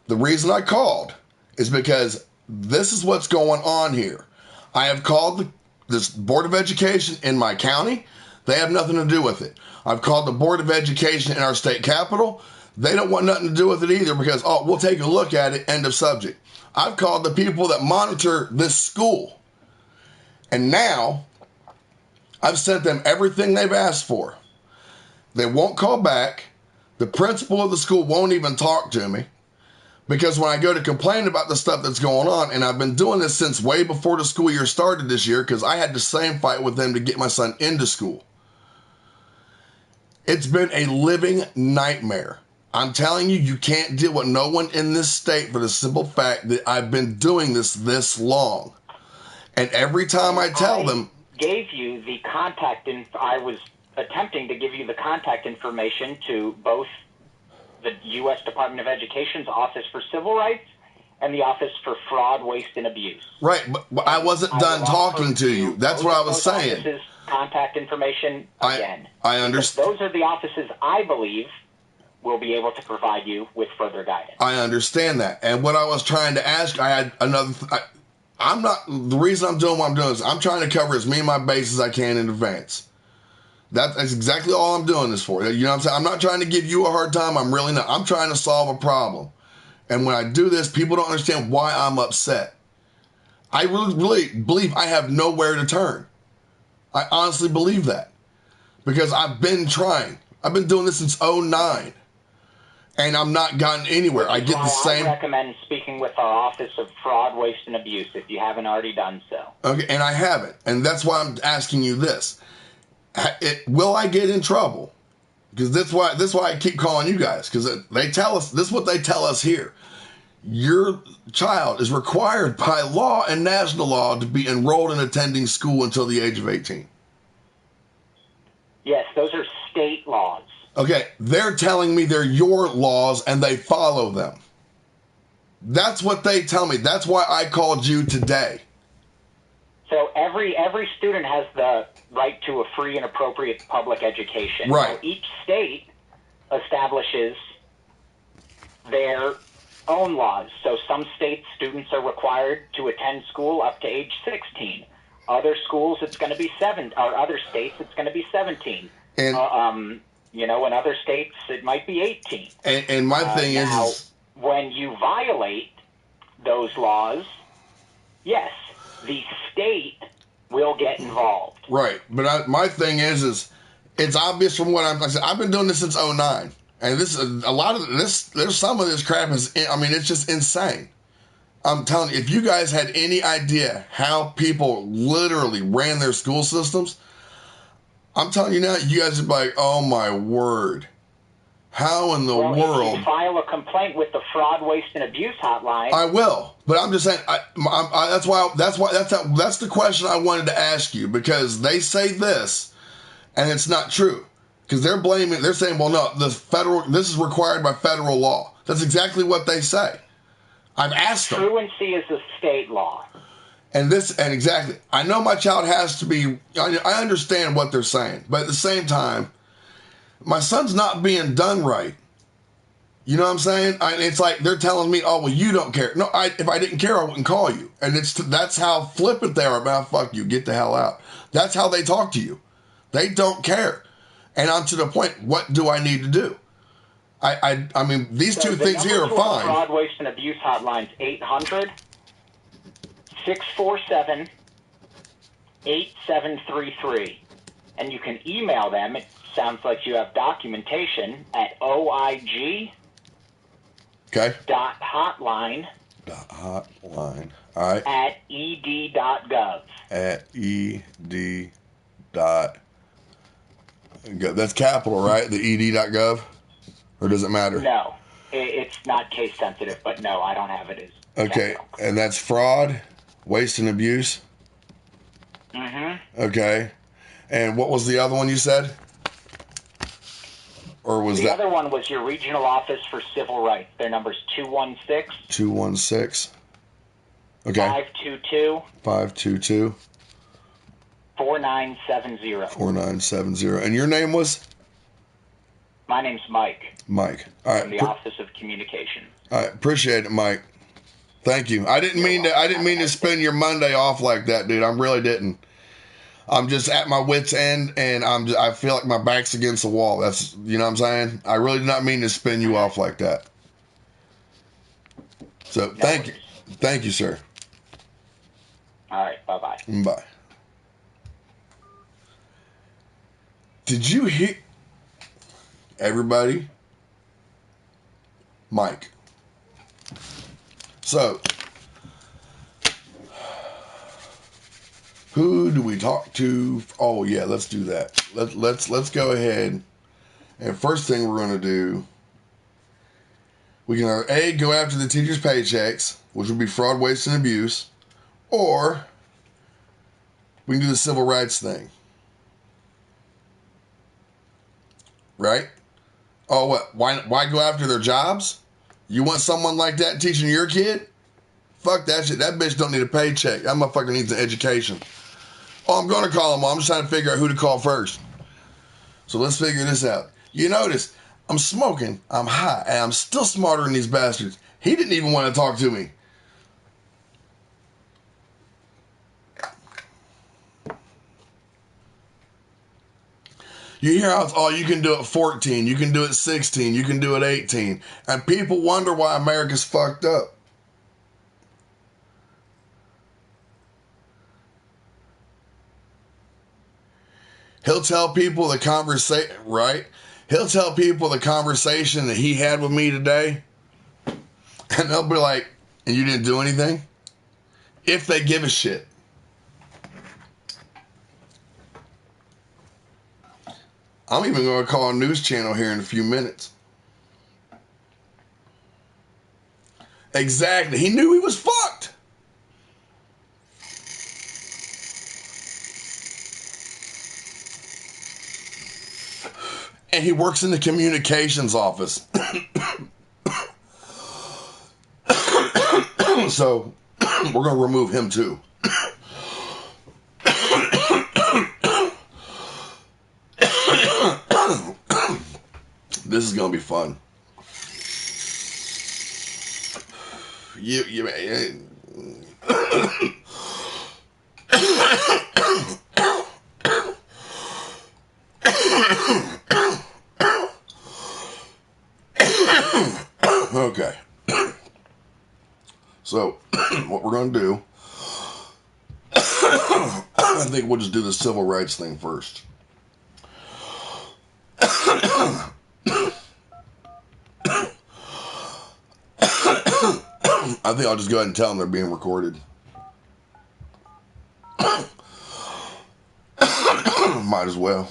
Speaker 1: The reason I called is because this is what's going on here. I have called this Board of Education in my county. They have nothing to do with it. I've called the Board of Education in our state capital. They don't want nothing to do with it either because, oh, we'll take a look at it, end of subject. I've called the people that monitor this school. And now I've sent them everything they've asked for. They won't call back. The principal of the school won't even talk to me because when I go to complain about the stuff that's going on, and I've been doing this since way before the school year started this year because I had the same fight with them to get my son into school. It's been a living nightmare. I'm telling you, you can't deal with no one in this state for the simple fact that I've been doing this long. And every time I tell them...
Speaker 8: gave you the contact, and I was attempting to give you the contact information to both the U.S. Department of Education's Office for Civil Rights and the Office for Fraud, Waste, and Abuse.
Speaker 1: Right, but I wasn't done talking to you. That's what I was saying.
Speaker 8: Offices' contact information again.
Speaker 1: I understand.
Speaker 8: Those are the offices I believe will be able to provide you with further guidance.
Speaker 1: I understand that. And what I was trying to ask, I had another... I'm not... The reason I'm doing what I'm doing is I'm trying to cover as many of my bases as I can in advance. That's exactly all I'm doing this for. You know what I'm saying? I'm not trying to give you a hard time. I'm really not. I'm trying to solve a problem. And when I do this, people don't understand why I'm upset. I really believe I have nowhere to turn. I honestly believe that. Because I've been trying. I've been doing this since 2009. And I'm not gotten anywhere. I get the same...
Speaker 8: I recommend speaking with our Office of Fraud, Waste, and Abuse if you haven't already done so.
Speaker 1: Okay, and I haven't. And that's why I'm asking you this. Will I get in trouble? Because that's why I keep calling you guys. Because they tell us... This is what they tell us here. Your child is required by law and national law to be enrolled in attending school until the age of 18.
Speaker 8: Yes, those are state laws.
Speaker 1: Okay, they're telling me they're your laws and they follow them. That's what they tell me. That's why I called you today.
Speaker 8: So every student has the right to a free and appropriate public education.
Speaker 1: Right.
Speaker 8: Now, each state establishes their own laws. So some states, students are required to attend school up to age 16. Other schools, it's going to be 7, or other states, it's going to be 17.
Speaker 1: And
Speaker 8: in other states, it might be 18.
Speaker 1: and my thing
Speaker 8: now,
Speaker 1: is
Speaker 8: when you violate those laws, yes, the state will get involved.
Speaker 1: right. But my thing is it's obvious from what like I said, I've been doing this since '09, and this a lot of this. There's some of this crap is. I mean, it's just insane. I'm telling you, if you guys had any idea how people literally ran their school systems, I'm telling you now, you guys would be like, "Oh my word, how in the world?"
Speaker 8: If you file a complaint with the fraud, waste, and abuse hotline,
Speaker 1: I will, but I'm just saying. That's the question I wanted to ask you, because they say this, and it's not true, because they're blaming. They're saying, "Well, no, this is required by federal law." That's exactly what they say. I've asked them.
Speaker 8: truancy is a state law.
Speaker 1: And exactly, I know my child has to be. I understand what they're saying, but at the same time, my son's not being done right. You know what I'm saying? It's like they're telling me, "Oh, well, you don't care." No, if I didn't care, I wouldn't call you. And that's how flippant they are about, "Fuck you, get the hell out." That's how they talk to you. They don't care. And I'm to the point. What do I need to do? I mean, these two things here are fine.
Speaker 8: The fraud, waste, and abuse hotline's 800-647-8733. And you can email them. It sounds like you have documentation at oig.
Speaker 1: Okay.
Speaker 8: .hotline.
Speaker 1: Hotline. All right.
Speaker 8: At ed.gov.
Speaker 1: At ed. That's capital, right? The ed.gov? Or does it matter?
Speaker 8: No. It's not case sensitive, but no, I don't have it as
Speaker 1: okay.
Speaker 8: capital.
Speaker 1: And that's fraud, waste, and abuse?
Speaker 8: Mm-hmm.
Speaker 1: Okay. And what was the other one you said? Or was
Speaker 8: the other one was your regional office for civil rights. Their number's 216.
Speaker 1: 216. Okay.
Speaker 8: 522.
Speaker 1: 522.
Speaker 8: 4970.
Speaker 1: 4970. And your name was?
Speaker 8: My name's Mike.
Speaker 1: Mike. All right.
Speaker 8: From the Office of Communication.
Speaker 1: All right. Appreciate it, Mike. Thank you. I didn't mean to spend your Monday off like that, dude. I really didn't. I'm just at my wit's end, and I feel like my back's against the wall. That's, you know what I'm saying? I really did not mean to spin you off like that. So thank you. Thank you, sir.
Speaker 8: All right. Bye-bye.
Speaker 1: Bye. Did you hear? Everybody? Mike. So, who do we talk to? Oh yeah, let's do that. Let's go ahead. And first thing we're going to do, we can either go after the teachers' paychecks, which would be fraud, waste, and abuse, or we can do the civil rights thing. Right? Oh, what? Why go after their jobs? You want someone like that teaching your kid? Fuck that shit. That bitch don't need a paycheck. That motherfucker needs an education. Oh, I'm going to call him. I'm just trying to figure out who to call first. So let's figure this out. You notice, I'm smoking, I'm high, and I'm still smarter than these bastards. He didn't even want to talk to me. You hear how, oh, you can do it 14, you can do it 16, you can do it 18. And people wonder why America's fucked up. He'll tell people the conversation, right? He'll tell people the conversation that he had with me today. And they'll be like, and you didn't do anything? If they give a shit. I'm even going to call a news channel here in a few minutes. Exactly. He knew he was fucked. And he works in the communications office. So we're going to remove him too. This is gonna be fun. Okay. So, what we're gonna do, I think we'll just do the civil rights thing first. I think I'll just go ahead and tell them they're being recorded. Might as well.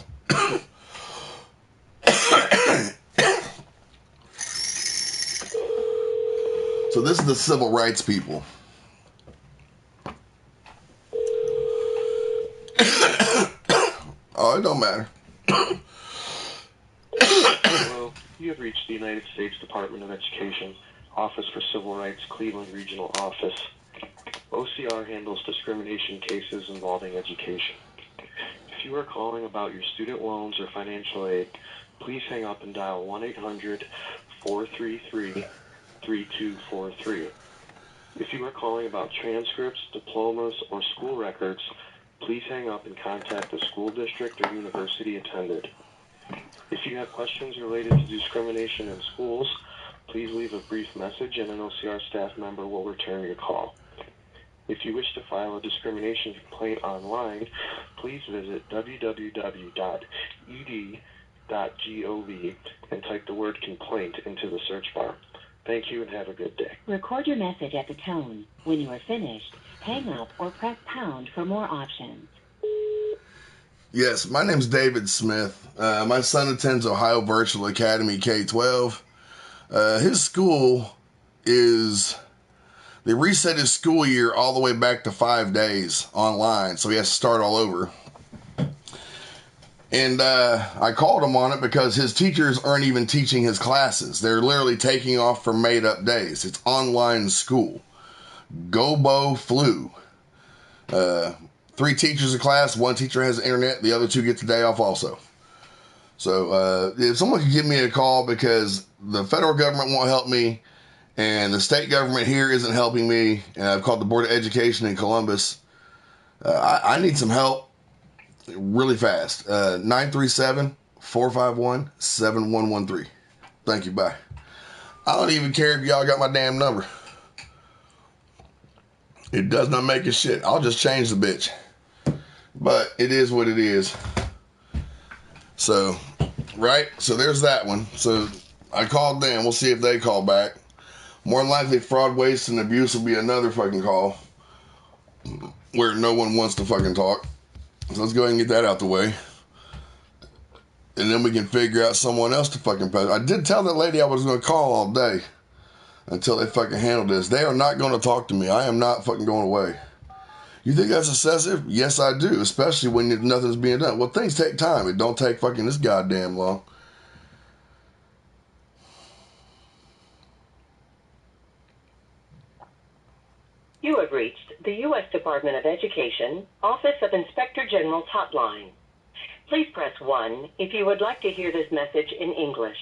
Speaker 1: So this is the civil rights people. Oh, it don't matter.
Speaker 9: Hello, you have reached the United States Department of Education, Office for Civil Rights, Cleveland Regional Office. OCR handles discrimination cases involving education. If you are calling about your student loans or financial aid, please hang up and dial 1-800-433-3243. If you are calling about transcripts, diplomas, or school records, please hang up and contact the school district or university attended. If you have questions related to discrimination in schools, please leave a brief message and an OCR staff member will return your call. If you wish to file a discrimination complaint online, please visit www.ed.gov and type the word complaint into the search bar. Thank you and have a good day.
Speaker 10: Record your message at the tone. When you are finished, hang up or press pound for more options.
Speaker 1: Yes, my name's David Smith. My son attends Ohio Virtual Academy K-12. His school they reset his school year all the way back to 5 days online, so he has to start all over. And I called him on it because his teachers aren't even teaching his classes. They're literally taking off for made-up days. It's online school. Gobo flu. 3 teachers a class, 1 teacher has the internet, the other 2 get the day off also. So if someone could give me a call, because the federal government won't help me and the state government here isn't helping me, and I've called the Board of Education in Columbus. I need some help really fast. 937-451-7113. Thank you, bye. I don't even care if y'all got my damn number. It does not make a shit. I'll just change the bitch. But it is what it is. So, right? So there's that one. So I called them. We'll see if they call back. More than likely, fraud, waste, and abuse will be another fucking call where no one wants to fucking talk. So let's go ahead and get that out the way. And then we can figure out someone else to fucking pay. I did tell that lady I was going to call all day until they fucking handle this. They are not going to talk to me. I am not fucking going away. You think that's excessive? Yes, I do. Especially when nothing's being done. Well, things take time. It don't take fucking this goddamn long.
Speaker 10: You have reached the U.S. Department of Education, Office of Inspector General's hotline. Please press 1 if you would like to hear this message in English.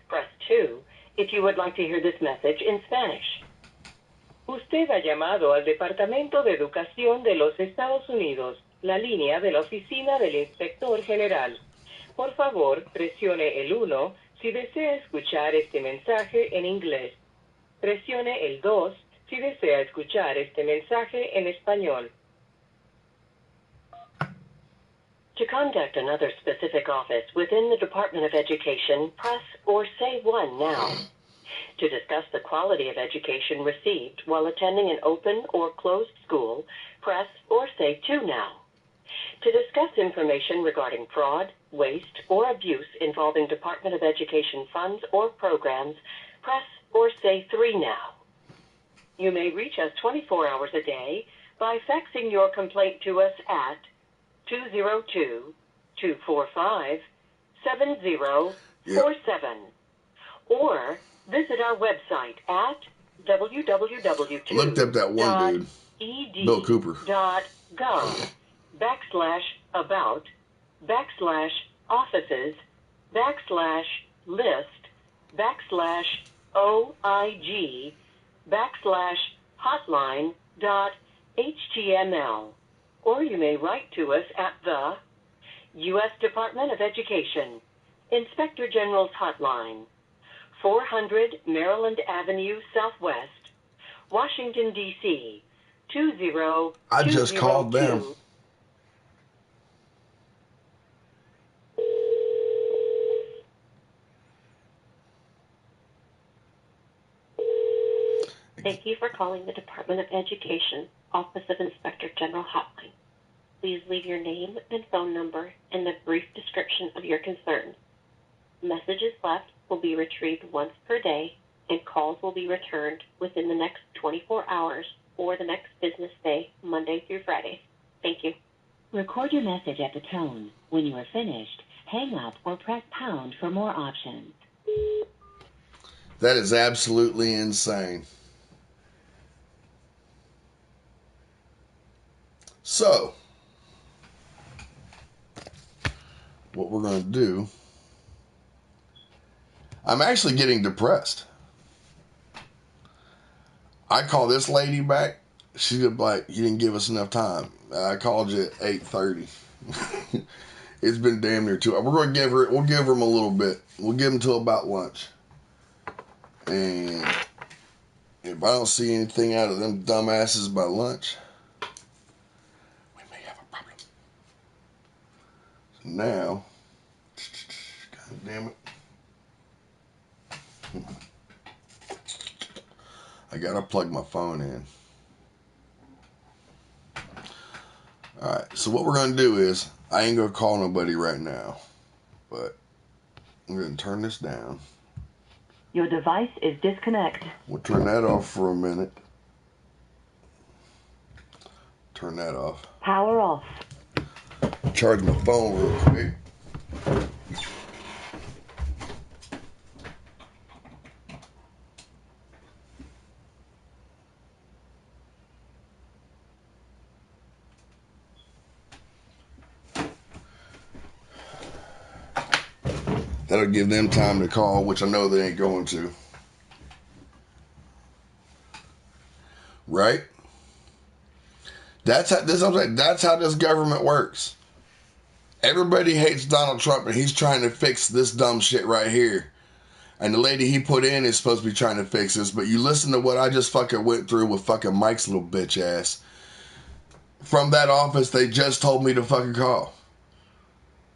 Speaker 10: Press 2 if you would like to hear this message in Spanish. Usted ha llamado al Departamento de Educación de los Estados Unidos, la línea de la Oficina del Inspector General. Por favor, presione el 1 si desea escuchar este mensaje en inglés. Presione el 2 si desea escuchar este mensaje en español. To contact another specific office within the Department of Education, press or say 1 now. To discuss the quality of education received while attending an open or closed school, press or say 2 now. To discuss information regarding fraud, waste, or abuse involving Department of Education funds or programs, press or say 3 now. You may reach us 24 hours a day by faxing your complaint to us at 202-245-7047 or visit our website at
Speaker 1: Looked up that one dude, Bill Cooper.
Speaker 10: .gov/about/offices/list/. /OIG/hotline.html. Or you may write to us at the U.S. Department of Education, Inspector General's Hotline, 400 Maryland Avenue Southwest, Washington, D.C., 20202.
Speaker 1: I just called them.
Speaker 3: Thank you for calling the Department of Education, Office of Inspector General Hotline. Please leave your name and phone number and a brief description of your concern. Messages left will be retrieved once per day, and calls will be returned within the next 24 hours or the next business day, Monday through Friday. Thank you.
Speaker 10: Record your message at the tone. When you are finished, hang up or press pound for more options.
Speaker 1: That is absolutely insane. So, what we're going to do, I'm actually getting depressed. I call this lady back. She's like, you didn't give us enough time. I called you at 8:30. It's been damn near 2 hours. We'll give them a little bit. We'll give them till about lunch. And if I don't see anything out of them dumbasses by lunch, we may have a problem. So now, God damn it. I gotta plug my phone in. Alright, so what we're gonna do is, I ain't gonna call nobody right now, but I'm gonna turn this down.
Speaker 10: Your device is disconnected.
Speaker 1: We'll turn that off for a minute. Turn that off.
Speaker 10: Power off.
Speaker 1: Charge my phone real quick. That'll give them time to call, which I know they ain't going to. Right? That's how this government works. Everybody hates Donald Trump, and he's trying to fix this dumb shit right here. And the lady he put in is supposed to be trying to fix this, but you listen to what I just fucking went through with fucking Mike's little bitch ass. From that office, they just told me to fucking call.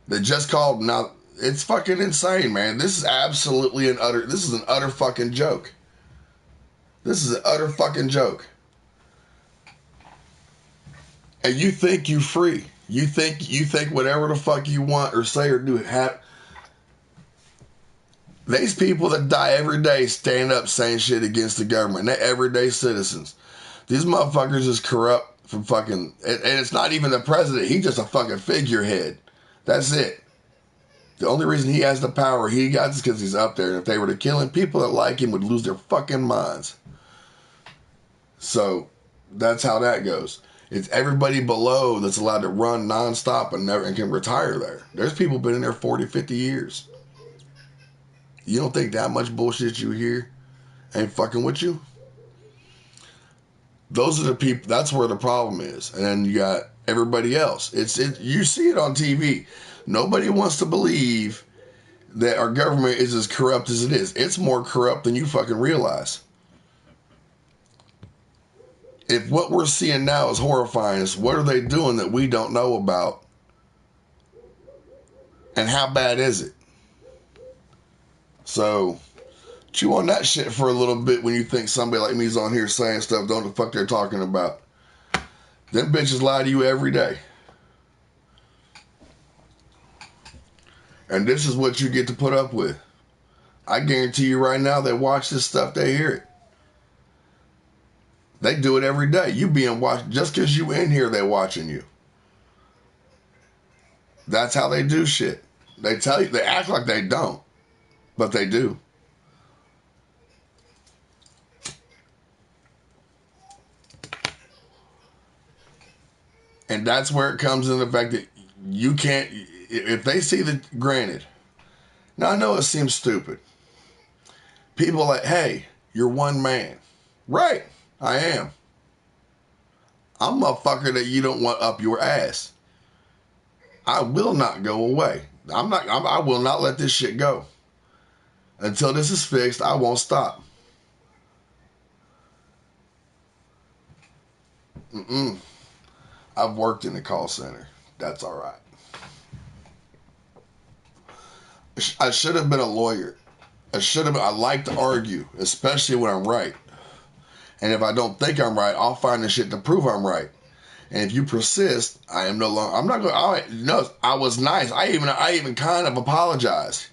Speaker 1: They just called. Now, it's fucking insane, man. This is absolutely an utter fucking joke. This is an utter fucking joke. And you think you free. You think whatever the fuck you want or say or do. These people that die every day stand up saying shit against the government. They're everyday citizens. These motherfuckers is corrupt from fucking... And it's not even the president. He's just a fucking figurehead. That's it. The only reason he has the power he got is because he's up there. And if they were to kill him, people that like him would lose their fucking minds. So, that's how that goes. It's everybody below that's allowed to run nonstop and can retire there. There's people been in there 40, 50 years. You don't think that much bullshit you hear ain't fucking with you? Those are the people, that's where the problem is. And then you got everybody else. You see it on TV. Nobody wants to believe that our government is as corrupt as it is. It's more corrupt than you fucking realize. If what we're seeing now is horrifying us, what are they doing that we don't know about? And how bad is it? So, chew on that shit for a little bit when you think somebody like me's on here saying stuff don't know the fuck they're talking about. Them bitches lie to you every day. And this is what you get to put up with. I guarantee you right now, they watch this stuff, they hear it. They do it every day. You being watched, just because you in here, they watching you. That's how they do shit. They tell you, they act like they don't, but they do. And that's where it comes in the fact that you can't, if they see the, granted, now I know it seems stupid, People are like, hey, you're one man. Right, I am. I'm a motherfucker that you don't want up your ass. I will not go away. I will not let this shit go. Until this is fixed, I won't stop. I've worked in the call center. That's all right. I should have been a lawyer. I like to argue, especially when I'm right. And if I don't think I'm right, I'll find the shit to prove I'm right. And if you persist, I am no longer. I'm not going. No, I was nice. I even kind of apologized.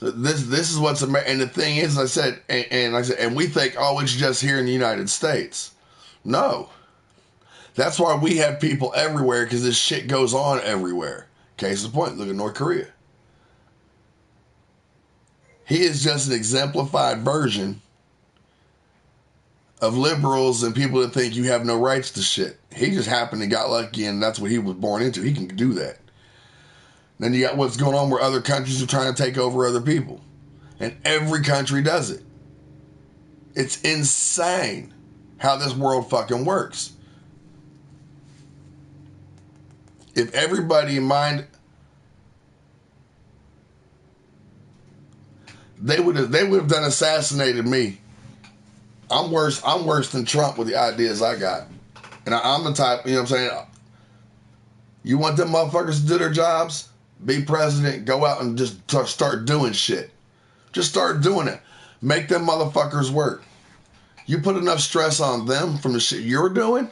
Speaker 1: So this is what's amazing. And the thing is, I said, and we think, oh, it's just here in the United States. No, that's why we have people everywhere, because this shit goes on everywhere. Case in point, look at North Korea. He is just an exemplified version of liberals and people that think you have no rights to shit. He just happened to got lucky, and that's what he was born into. He can do that. Then you got what's going on where other countries are trying to take over other people. And every country does it. It's insane how this world fucking works. If everybody in mind, they would have done assassinated me. I'm worse than Trump with the ideas I got. And I'm the type, you know what I'm saying? You want them motherfuckers to do their jobs? Be president, go out and just start doing shit. Just start doing it. Make them motherfuckers work. You put enough stress on them from the shit you're doing,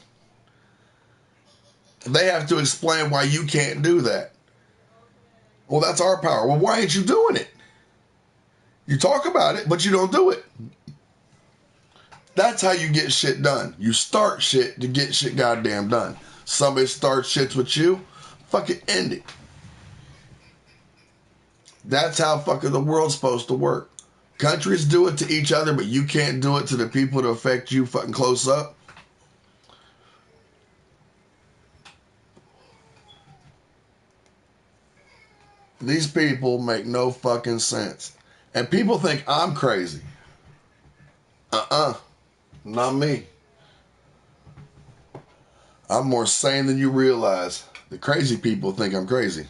Speaker 1: they have to explain why you can't do that. Well, that's our power. Well, why ain't you doing it? You talk about it, but you don't do it. That's how you get shit done. You start shit to get shit goddamn done. Somebody starts shits with you, fucking end it. That's how fucking the world's supposed to work. Countries do it to each other, but you can't do it to the people that affect you fucking close up. These people make no fucking sense. And people think I'm crazy. Not me. I'm more sane than you realize. The crazy people think I'm crazy.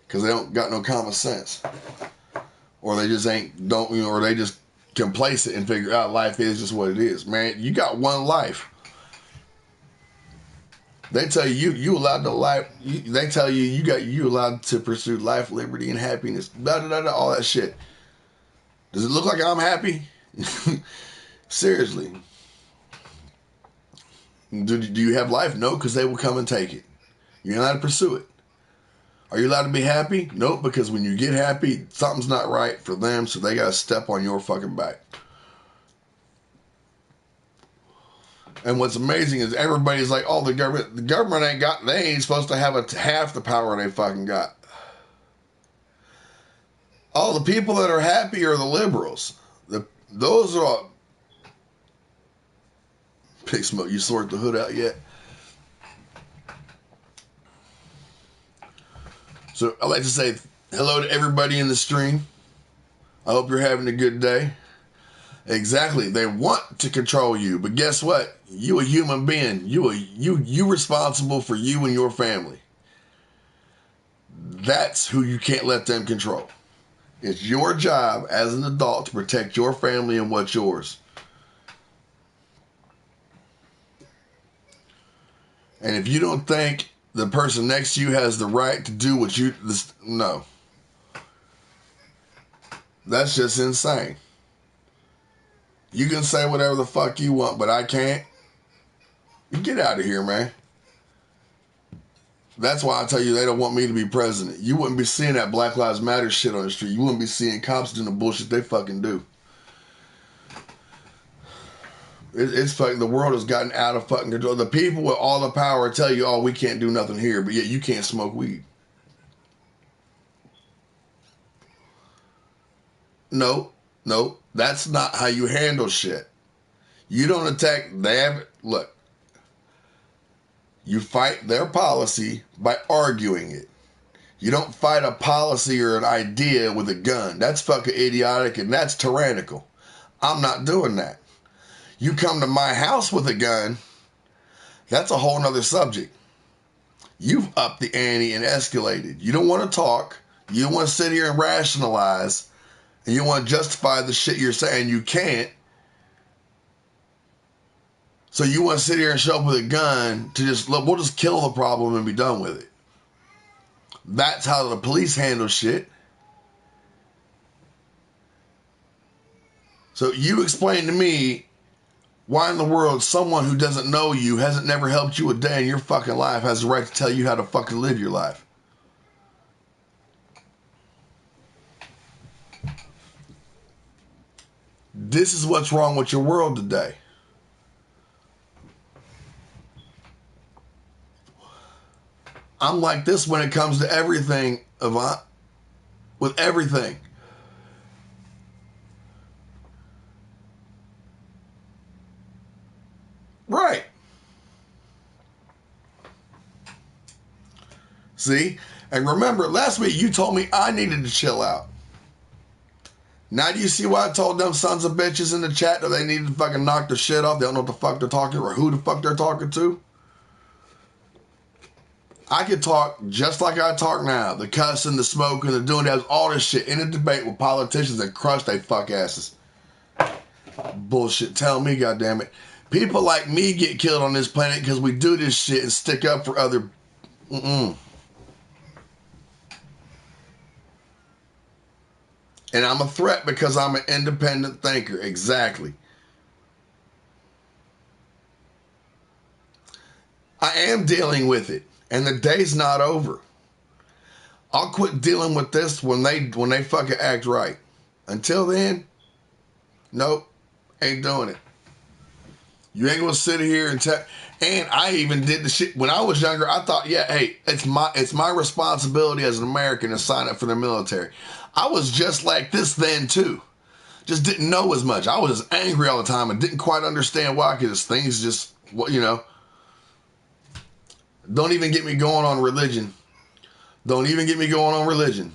Speaker 1: Because they don't got no common sense. Or they just or they just complacent and figure out life is just what it is. Man, you got one life. They tell you allowed to life. They tell you allowed to pursue life, liberty, and happiness. Blah, blah, blah, blah, all that shit. Does it look like I'm happy? Seriously. Do you have life? No, because they will come and take it. You're not allowed to pursue it. Are you allowed to be happy? Nope, because when you get happy, something's not right for them, so they got to step on your fucking back. And what's amazing is everybody's like, oh, the government they ain't supposed to have half the power they fucking got. Oh, the people that are happy are the liberals. Those are all. Big Smoke, you sort the hood out yet? So I'd like to say hello to everybody in the stream. I hope you're having a good day. Exactly. They want to control you, but guess what? You a human being. You responsible for you and your family. That's who you can't let them control. It's your job as an adult to protect your family and what's yours. And if you don't think the person next to you has the right to do what no. That's just insane. You can say whatever the fuck you want, but I can't. You get out of here, man. That's why I tell you they don't want me to be president. You wouldn't be seeing that Black Lives Matter shit on the street. You wouldn't be seeing cops doing the bullshit they fucking do. It's fucking, the world has gotten out of fucking control. The people with all the power tell you, oh, we can't do nothing here, but yet you can't smoke weed. No, that's not how you handle shit. You don't attack. They have, look, you fight their policy by arguing it. You don't fight a policy or an idea with a gun. That's fucking idiotic and that's tyrannical. I'm not doing that. You come to my house with a gun, that's a whole nother subject. You've upped the ante and escalated. You don't want to talk. You don't want to sit here and rationalize. And you want to justify the shit you're saying. You can't. So you want to sit here and show up with a gun to just, look, we'll just kill the problem and be done with it. That's how the police handle shit. So you explain to me why in the world someone who doesn't know you, hasn't never helped you a day in your fucking life, has the right to tell you how to fucking live your life. This is what's wrong with your world today. I'm like this when it comes to everything, Avant. With everything. Right. See? And remember, last week you told me I needed to chill out. Now do you see why I told them sons of bitches in the chat that they needed to fucking knock their shit off? They don't know what the fuck they're talking or who the fuck they're talking to? I could talk just like I talk now. The cussing, the smoking, the doing that, all this shit in a debate with politicians and crush they fuck asses. Bullshit. Tell me, goddammit. People like me get killed on this planet because we do this shit and stick up for other... And I'm a threat because I'm an independent thinker. Exactly. I am dealing with it. And the day's not over. I'll quit dealing with this when they fucking act right. Until then, nope, ain't doing it. You ain't gonna sit here and tell. And I even did the shit when I was younger. I thought, yeah, hey, it's my responsibility as an American to sign up for the military. I was just like this then too. Just didn't know as much. I was angry all the time and didn't quite understand why. Because things just, you know. Don't even get me going on religion. Don't even get me going on religion.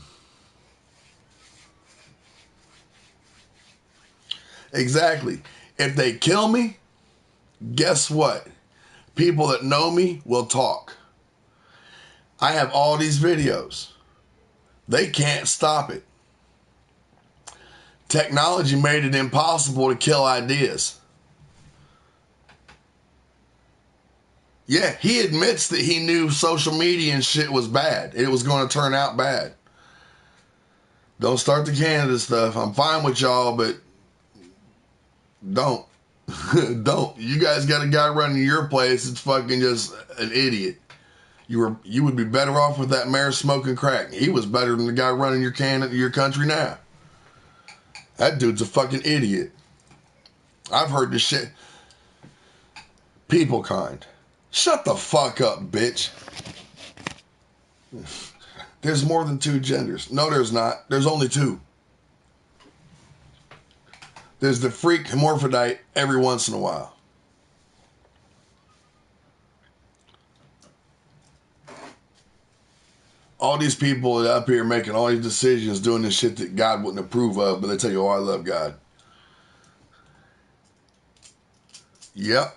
Speaker 1: Exactly. If they kill me, guess what? People that know me will talk. I have all these videos. They can't stop it. Technology made it impossible to kill ideas. Yeah, he admits that he knew social media and shit was bad. It was going to turn out bad. Don't start the Canada stuff. I'm fine with y'all, but don't. Don't. You guys got a guy running your place. It's fucking just an idiot. You would be better off with that mayor smoking crack. He was better than the guy running your country now. That dude's a fucking idiot. I've heard this shit. People kind. Shut the fuck up, bitch. There's more than two genders. No, there's not. There's only two. There's the freak hermaphrodite every once in a while. All these people up here making all these decisions, doing this shit that God wouldn't approve of, but they tell you, oh, I love God. Yep.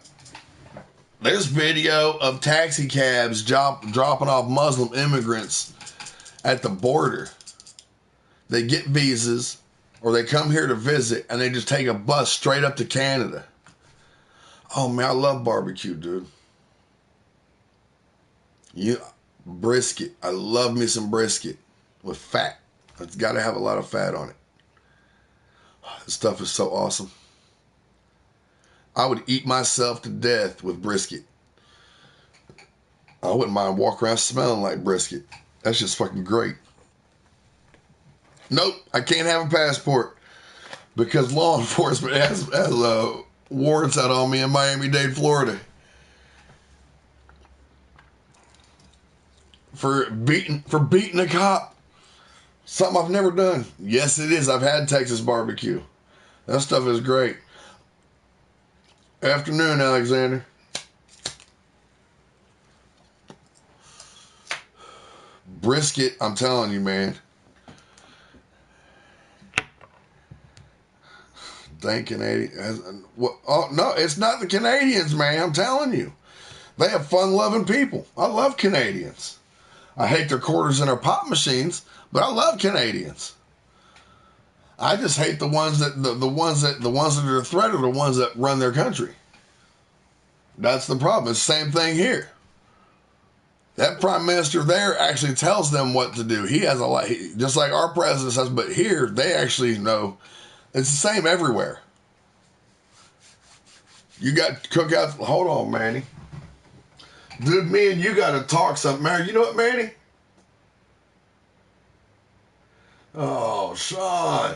Speaker 1: There's video of taxi cabs dropping off Muslim immigrants at the border. They get visas or they come here to visit and they just take a bus straight up to Canada. Oh man, I love barbecue, dude. Brisket. I love me some brisket with fat. It's got to have a lot of fat on it. This stuff is so awesome. I would eat myself to death with brisket. I wouldn't mind walking around smelling like brisket. That's just fucking great. Nope, I can't have a passport because law enforcement has warrants out on me in Miami-Dade, Florida. For beating a cop. Something I've never done. Yes, it is. I've had Texas barbecue. That stuff is great. Afternoon, Alexander. Brisket, I'm telling you, man. Thank Canadian. Oh, no, it's not the Canadians, man. I'm telling you. They have fun-loving people. I love Canadians. I hate their quarters and their pop machines, but I love Canadians. I just hate the ones that the ones that are a threat are the ones that run their country. That's the problem. It's the same thing here. That prime minister there actually tells them what to do. He has a lot, just like our president says, but here they actually know. It's the same everywhere. You got cookouts. Hold on, Manny. Dude, me and you got to talk something, man. You know what, Manny? Oh, Sean.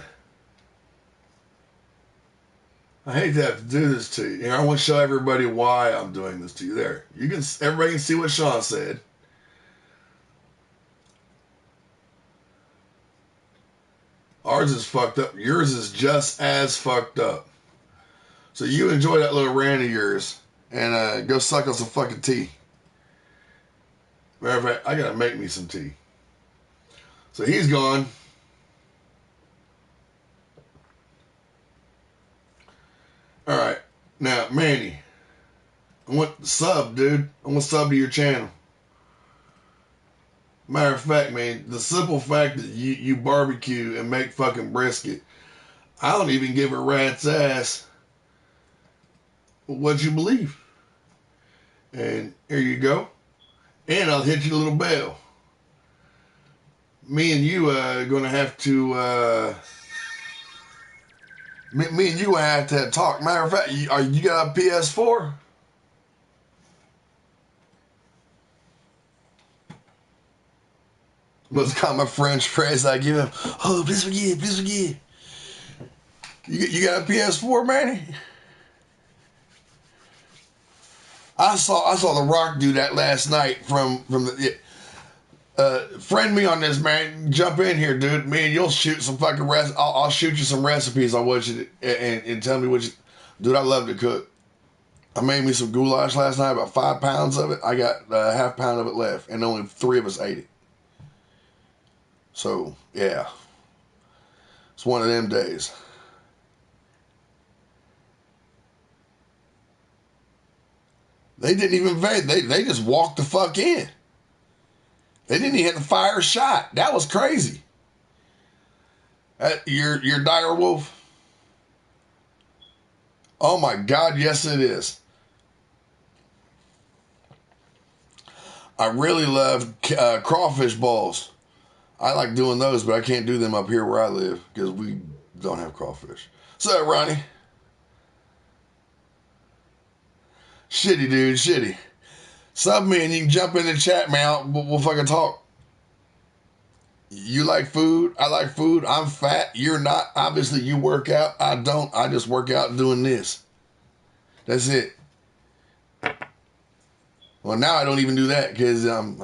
Speaker 1: I hate to have to do this to you. I want to show everybody why I'm doing this to you. There. Everybody can see what Sean said. Ours is fucked up. Yours is just as fucked up. So you enjoy that little rant of yours and go suck on some fucking tea. Matter of fact, I gotta make me some tea. So he's gone. All right. Now, Manny, I want the sub, dude. I want to sub to your channel. Matter of fact, man, the simple fact that you barbecue and make fucking brisket, I don't even give a rat's ass what you believe. And here you go. And I'll hit you a little bell. Me and you are going to have to... Me and you have to talk. Matter of fact, you got a PS4? What's called my French phrase I give him? Oh, please forgive, please forgive. You got a PS4, Manny? I saw The Rock do that last night from the. Friend me on this, man. Jump in here, dude. Me and you'll shoot some fucking I'll shoot you some recipes. I want you to and tell me what you. Dude, I love to cook. I made me some goulash last night, about 5 pounds of it. I got a half pound of it left, and only 3 of us ate it. So yeah, it's one of them days. They didn't even invade. They just walked the fuck in. They didn't even fire a shot. That was crazy. Your dire wolf. Oh my God, yes it is. I really love crawfish balls. I like doing those, but I can't do them up here where I live because we don't have crawfish. So, Ronnie. Shitty, dude, shitty. Sub me and you can jump in the chat, man. We'll fucking talk. You like food? I like food. I'm fat. You're not. Obviously, you work out. I don't. I just work out doing this. That's it. Well, now I don't even do that because I'm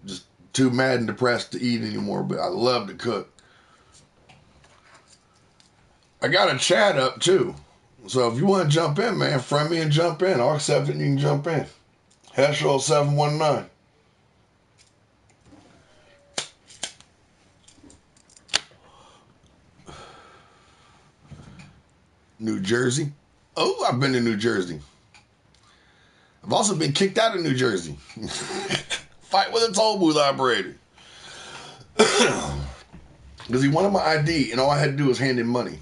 Speaker 1: just too mad and depressed to eat anymore, but I love to cook. I got a chat up too. So if you want to jump in, man, friend me and jump in. I'll accept it and you can jump in. Heschel 719. New Jersey. Oh, I've been to New Jersey. I've also been kicked out of New Jersey. Fight with a toll booth operator. Because he wanted my ID, and all I had to do was hand him money.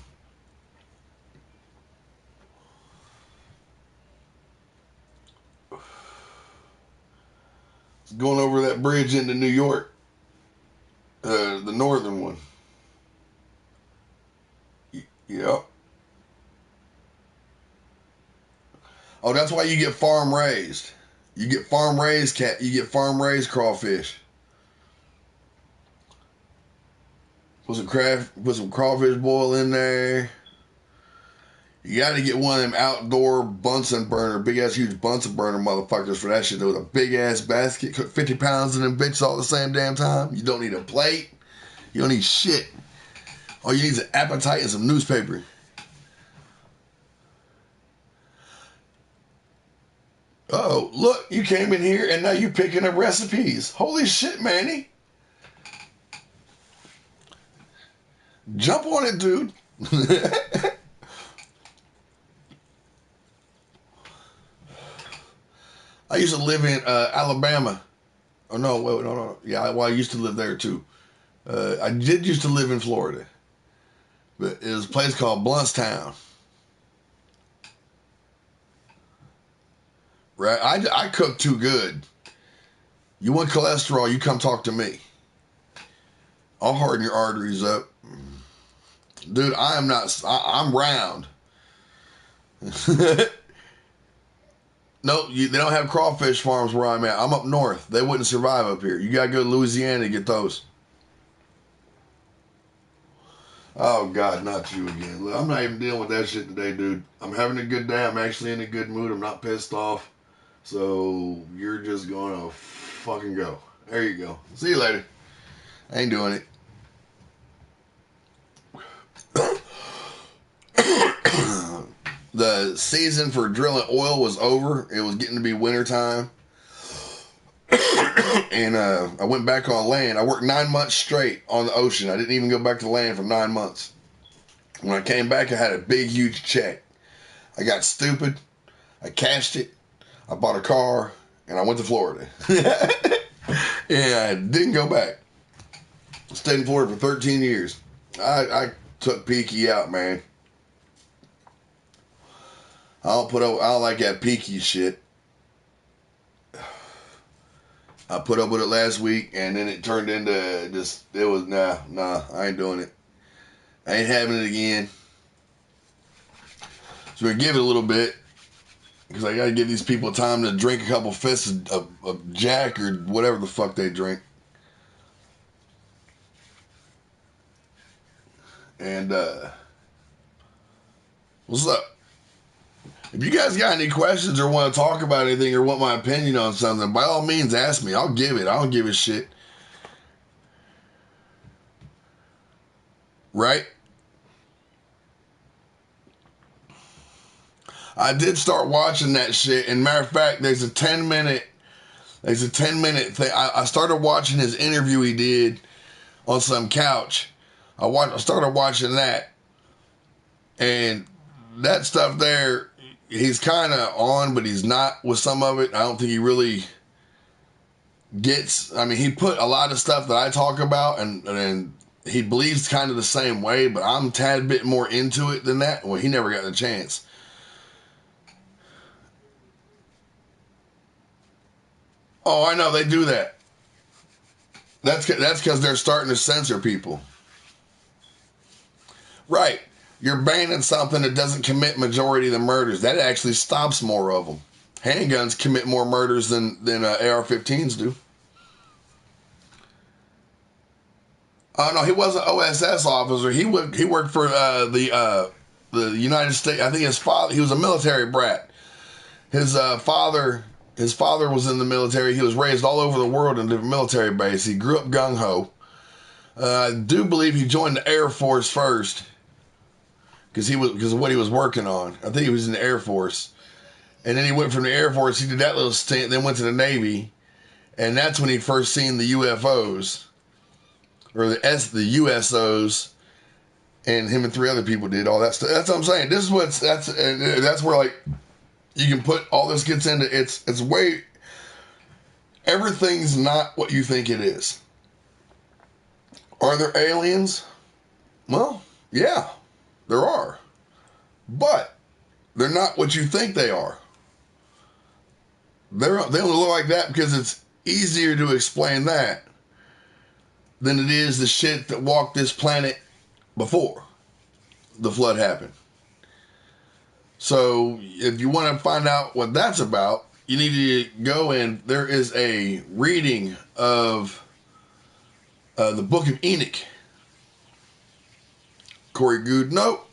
Speaker 1: Going over that bridge into New York. The northern one. Yep. Oh, that's why you get farm raised. You get farm raised cat. You get farm raised crawfish. Put some crawfish boil in there. You got to get one of them outdoor Bunsen burner, big ass huge Bunsen burner motherfuckers for that shit. With a big ass basket, cook 50 pounds of them bitches all at the same damn time. You don't need a plate. You don't need shit. All you need is an appetite and some newspaper. look, you came in here and now you picking up recipes. Holy shit, Manny. Jump on it, dude. I used to live in Alabama. Oh, no, wait, no. Yeah, well, I used to live there, too. I did used to live in Florida. But it was a place called Bluntstown. Right? I cook too good. You want cholesterol, you come talk to me. I'll harden your arteries up. Dude, I'm round. No, they don't have crawfish farms where I'm at. I'm up north. They wouldn't survive up here. You got to go to Louisiana to get those. Oh, God, not you again. Look, I'm not even dealing with that shit today, dude. I'm having a good day. I'm actually in a good mood. I'm not pissed off. So you're just going to fucking go. There you go. See you later. I ain't doing it. The season for drilling oil was over. It was getting to be winter time. And I went back on land. I worked 9 months straight on the ocean. I didn't even go back to land for 9 months. When I came back, I had a big, huge check. I got stupid. I cashed it. I bought a car. And I went to Florida. And I didn't go back. I stayed in Florida for 13 years. I took Peaky out, man. I don't like that Peaky shit. I put up with it last week, and then it turned into just, it was, nah, I ain't doing it. I ain't having it again. So we give it a little bit, because I got to give these people time to drink a couple fists of Jack or whatever the fuck they drink. And, what's up? If you guys got any questions or want to talk about anything or want my opinion on something, by all means ask me. I'll give it. I don't give a shit. Right? I did start watching that shit. And matter of fact, there's a 10-minute thing. I started watching his interview he did on some couch. I started watching that. And that stuff there, he's kind of on, but he's not with some of it. I don't think he really gets. I mean, he put a lot of stuff that I talk about, and he believes kind of the same way, but I'm a tad bit more into it than that. Well, he never got the chance. Oh, I know, they do that. That's because they're starting to censor people. Right. You're banning something that doesn't commit majority of the murders. That actually stops more of them. Handguns commit more murders than AR-15s do. Oh no, he was an OSS officer. He worked for the United States. I think his father. He was a military brat. His father was in the military. He was raised all over the world in different military bases. He grew up gung ho. I do believe he joined the Air Force first. Because of what he was working on. I think he was in the Air Force. And then he went from the Air Force, he did that little stint, then went to the Navy. And that's when he first seen the UFOs. Or the USOs. And him and 3 other people did all that stuff. That's what I'm saying. That's where, like, you can put all this gets into, it's way, everything's not what you think it is. Are there aliens? Well, yeah. There are. But they're not what you think they are. They only look like that because it's easier to explain that than it is the shit that walked this planet before the flood happened. So if you want to find out what that's about, you need to go in. There is a reading of the Book of Enoch. Corey Good, nope.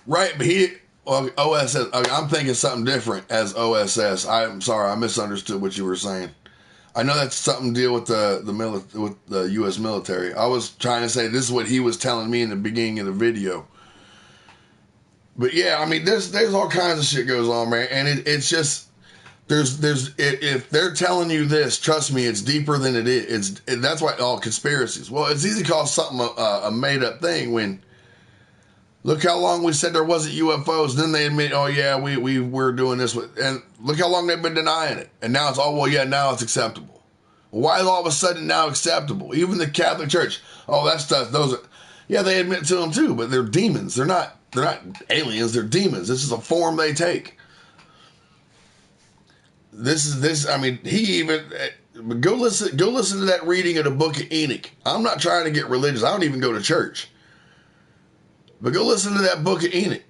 Speaker 1: Right, but OSS, I'm thinking something different as OSS. I'm sorry, I misunderstood what you were saying. I know that's something to deal with with the U.S. military. I was trying to say this is what he was telling me in the beginning of the video. But yeah, I mean, there's all kinds of shit goes on, man, and it's just if they're telling you this, trust me, it's deeper than it is. That's why all conspiracies. Well, it's easy to call something a made up thing when look how long we said there wasn't UFOs. Then they admit, oh yeah, we were doing this, and look how long they've been denying it, and now it's well, yeah, now it's acceptable. Why is all of a sudden now acceptable? Even the Catholic Church, oh that stuff, those are, yeah, they admit to them too, but they're demons. They're not aliens. They're demons. This is a form they take. This. I mean, he even go listen to that reading of the Book of Enoch. I'm not trying to get religious. I don't even go to church, but go listen to that Book of Enoch.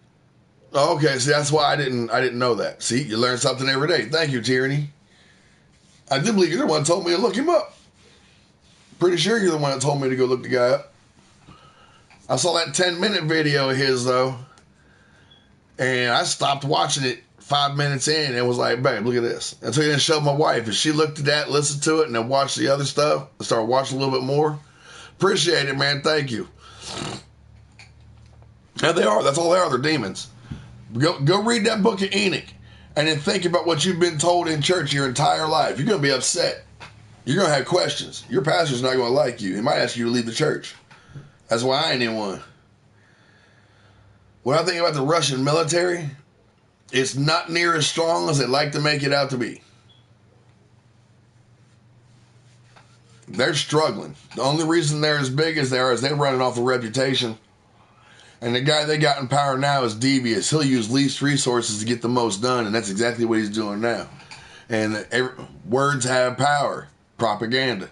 Speaker 1: Oh, okay, see, that's why I didn't know that. See, you learn something every day. Thank you, Tyranny. I do believe you're the one that told me to look him up. Pretty sure you're the one that told me to go look the guy up. I saw that 10-minute video of his though, and I stopped watching it 5 minutes in and was like, babe, look at this. And so I didn't show my wife. And she looked at that, listened to it, and then watched the other stuff. I started watching a little bit more. Appreciate it, man. Thank you. Yeah, they are. That's all they are. They're demons. Go read that Book of Enoch and then think about what you've been told in church your entire life. You're going to be upset. You're going to have questions. Your pastor's not going to like you. He might ask you to leave the church. That's why I ain't in one. What I think about the Russian military, it's not near as strong as they'd like to make it out to be. They're struggling. The only reason they're as big as they are is they're running off a reputation. And the guy they got in power now is devious. He'll use least resources to get the most done, and that's exactly what he's doing now. And words have power. Propaganda.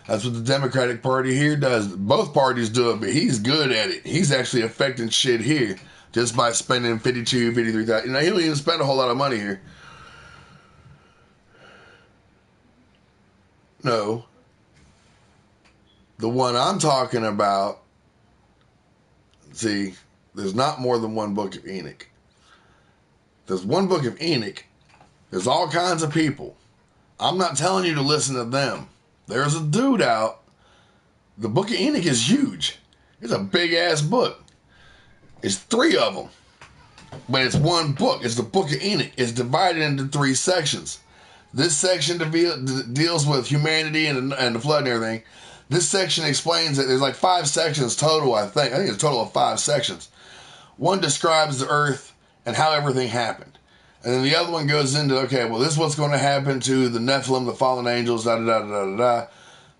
Speaker 1: That's what the Democratic Party here does. Both parties do it, but he's good at it. He's actually affecting shit here just by spending 52, 53,000. You know, he don't even spend a whole lot of money here. No. The one I'm talking about, see, there's not more than one Book of Enoch. There's one Book of Enoch. There's all kinds of people. I'm not telling you to listen to them. There's a dude out. The Book of Enoch is huge. It's a big-ass book. It's 3 of them. But it's one book. It's the Book of Enoch. It's divided into 3 sections. This section deals with humanity and the flood and everything. This section explains that there's like 5 sections total, I think. I think it's a total of 5 sections. One describes the earth and how everything happened. And then the other one goes into, okay, well, this is what's going to happen to the Nephilim, the fallen angels, da-da-da-da-da-da.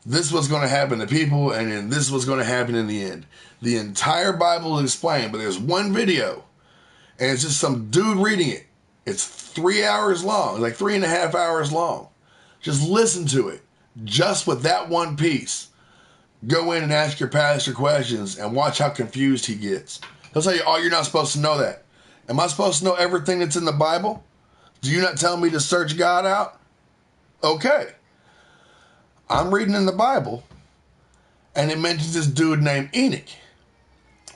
Speaker 1: This is what's going to happen to people, and then this is what's going to happen in the end. The entire Bible is explained, but there's one video, and it's just some dude reading it. It's 3 hours long, like 3.5 hours long. Just listen to it, just with that one piece. Go in and ask your pastor questions and watch how confused he gets. He'll tell you, oh, you're not supposed to know that. Am I supposed to know everything that's in the Bible? Do you not tell me to search God out? Okay. I'm reading in the Bible, and it mentions this dude named Enoch.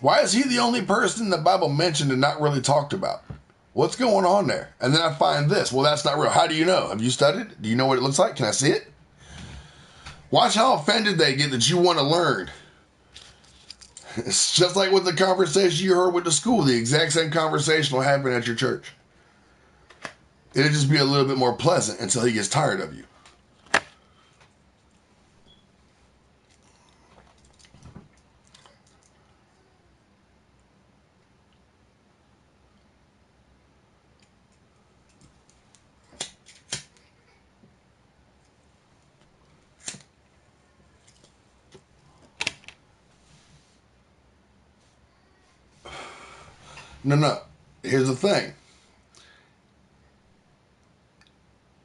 Speaker 1: Why is he the only person in the Bible mentioned and not really talked about? What's going on there? And then I find this. Well, that's not real. How do you know? Have you studied? Do you know what it looks like? Can I see it? Watch how offended they get that you want to learn. It's just like with the conversation you heard with the school. The exact same conversation will happen at your church. It'll just be a little bit more pleasant until he gets tired of you. No. Here's the thing.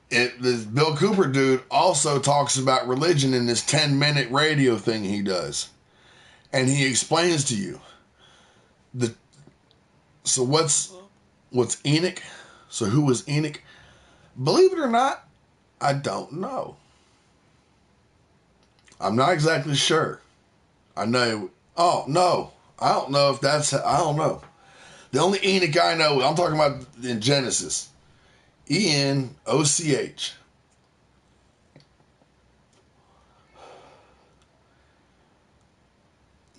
Speaker 1: This Bill Cooper dude also talks about religion in this 10-minute radio thing he does. And he explains to you. So what's Enoch? So who was Enoch? Believe it or not, I don't know. I'm not exactly sure. I know. Oh, no. I don't know if that's... I don't know. The only Enoch I know, I'm talking about in Genesis. Enoch.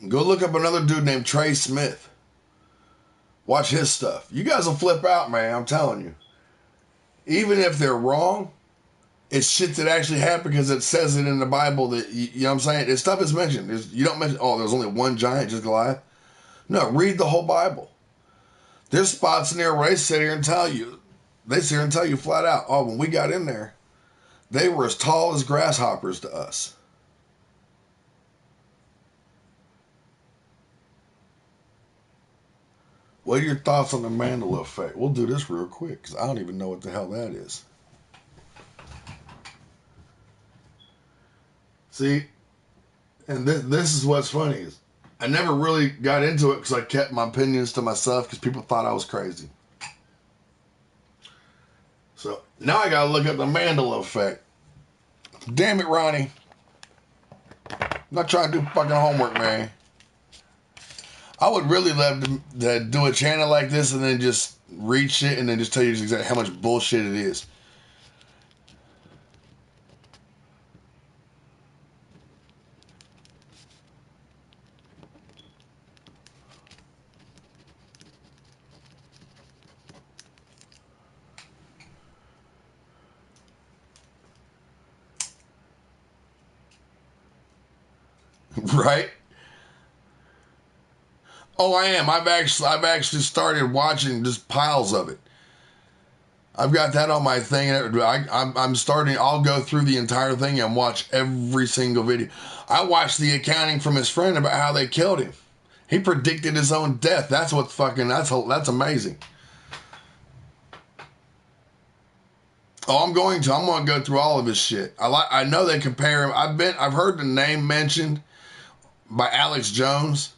Speaker 1: Go look up another dude named Trey Smith. Watch his stuff. You guys will flip out, man. I'm telling you. Even if they're wrong, it's shit that actually happened because it says it in the Bible that, you know what I'm saying? This stuff is mentioned. You don't mention, oh, there's only one giant, just Goliath. No, read the whole Bible. There's spots in there where they sit here and tell you, flat out, oh, when we got in there, they were as tall as grasshoppers to us. What are your thoughts on the Mandela effect? We'll do this real quick because I don't even know what the hell that is. See, and this is what's funny is I never really got into it because I kept my opinions to myself because people thought I was crazy. So now I gotta look up the Mandela effect. Damn it, Ronnie. I'm not trying to do fucking homework, man. I would really love to do a channel like this and then just read shit and then just tell you exactly how much bullshit it is. Right? Oh, I am. I've actually started watching just piles of it. I've got that on my thing. I'm starting. I'll go through the entire thing and watch every single video. I watched the accounting from his friend about how they killed him. He predicted his own death. That's what's fucking. That's amazing. Oh, I'm going to go through all of his shit. I know they compare him. I've heard the name mentioned by Alex Jones.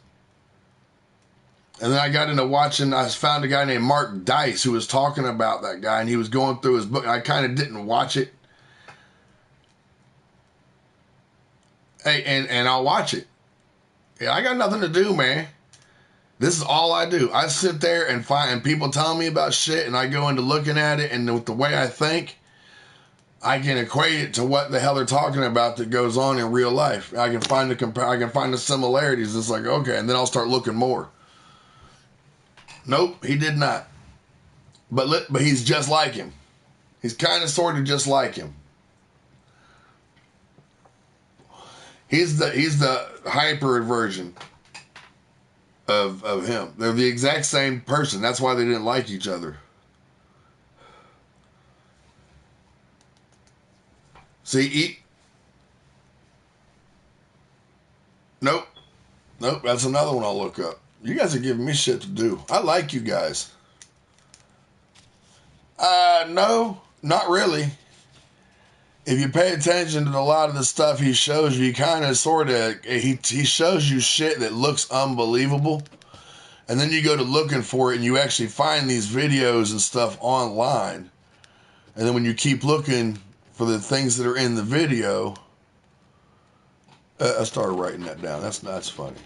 Speaker 1: And then I got into watching, I found a guy named Mark Dice who was talking about that guy, and he was going through his book. I kind of didn't watch it. Hey, and I'll watch it. Yeah, I got nothing to do, man. This is all I do. I sit there and find people telling me about shit, and I go into looking at it, and with the way I think, I can equate it to what the hell they're talking about that goes on in real life. I can find the similarities. It's like, okay, and then I'll start looking more. Nope, he did not. But he's just like him. He's kind of sort of just like him. He's the hyper version of him. They're the exact same person. That's why they didn't like each other. See, nope, that's another one I'll look up. You guys are giving me shit to do. I like you guys. No, not really. If you pay attention to a lot of the stuff he shows you, he kind of sort of, he shows you shit that looks unbelievable. And then you go to looking for it and you actually find these videos and stuff online. And then when you keep looking for the things that are in the video, I started writing that down. That's funny.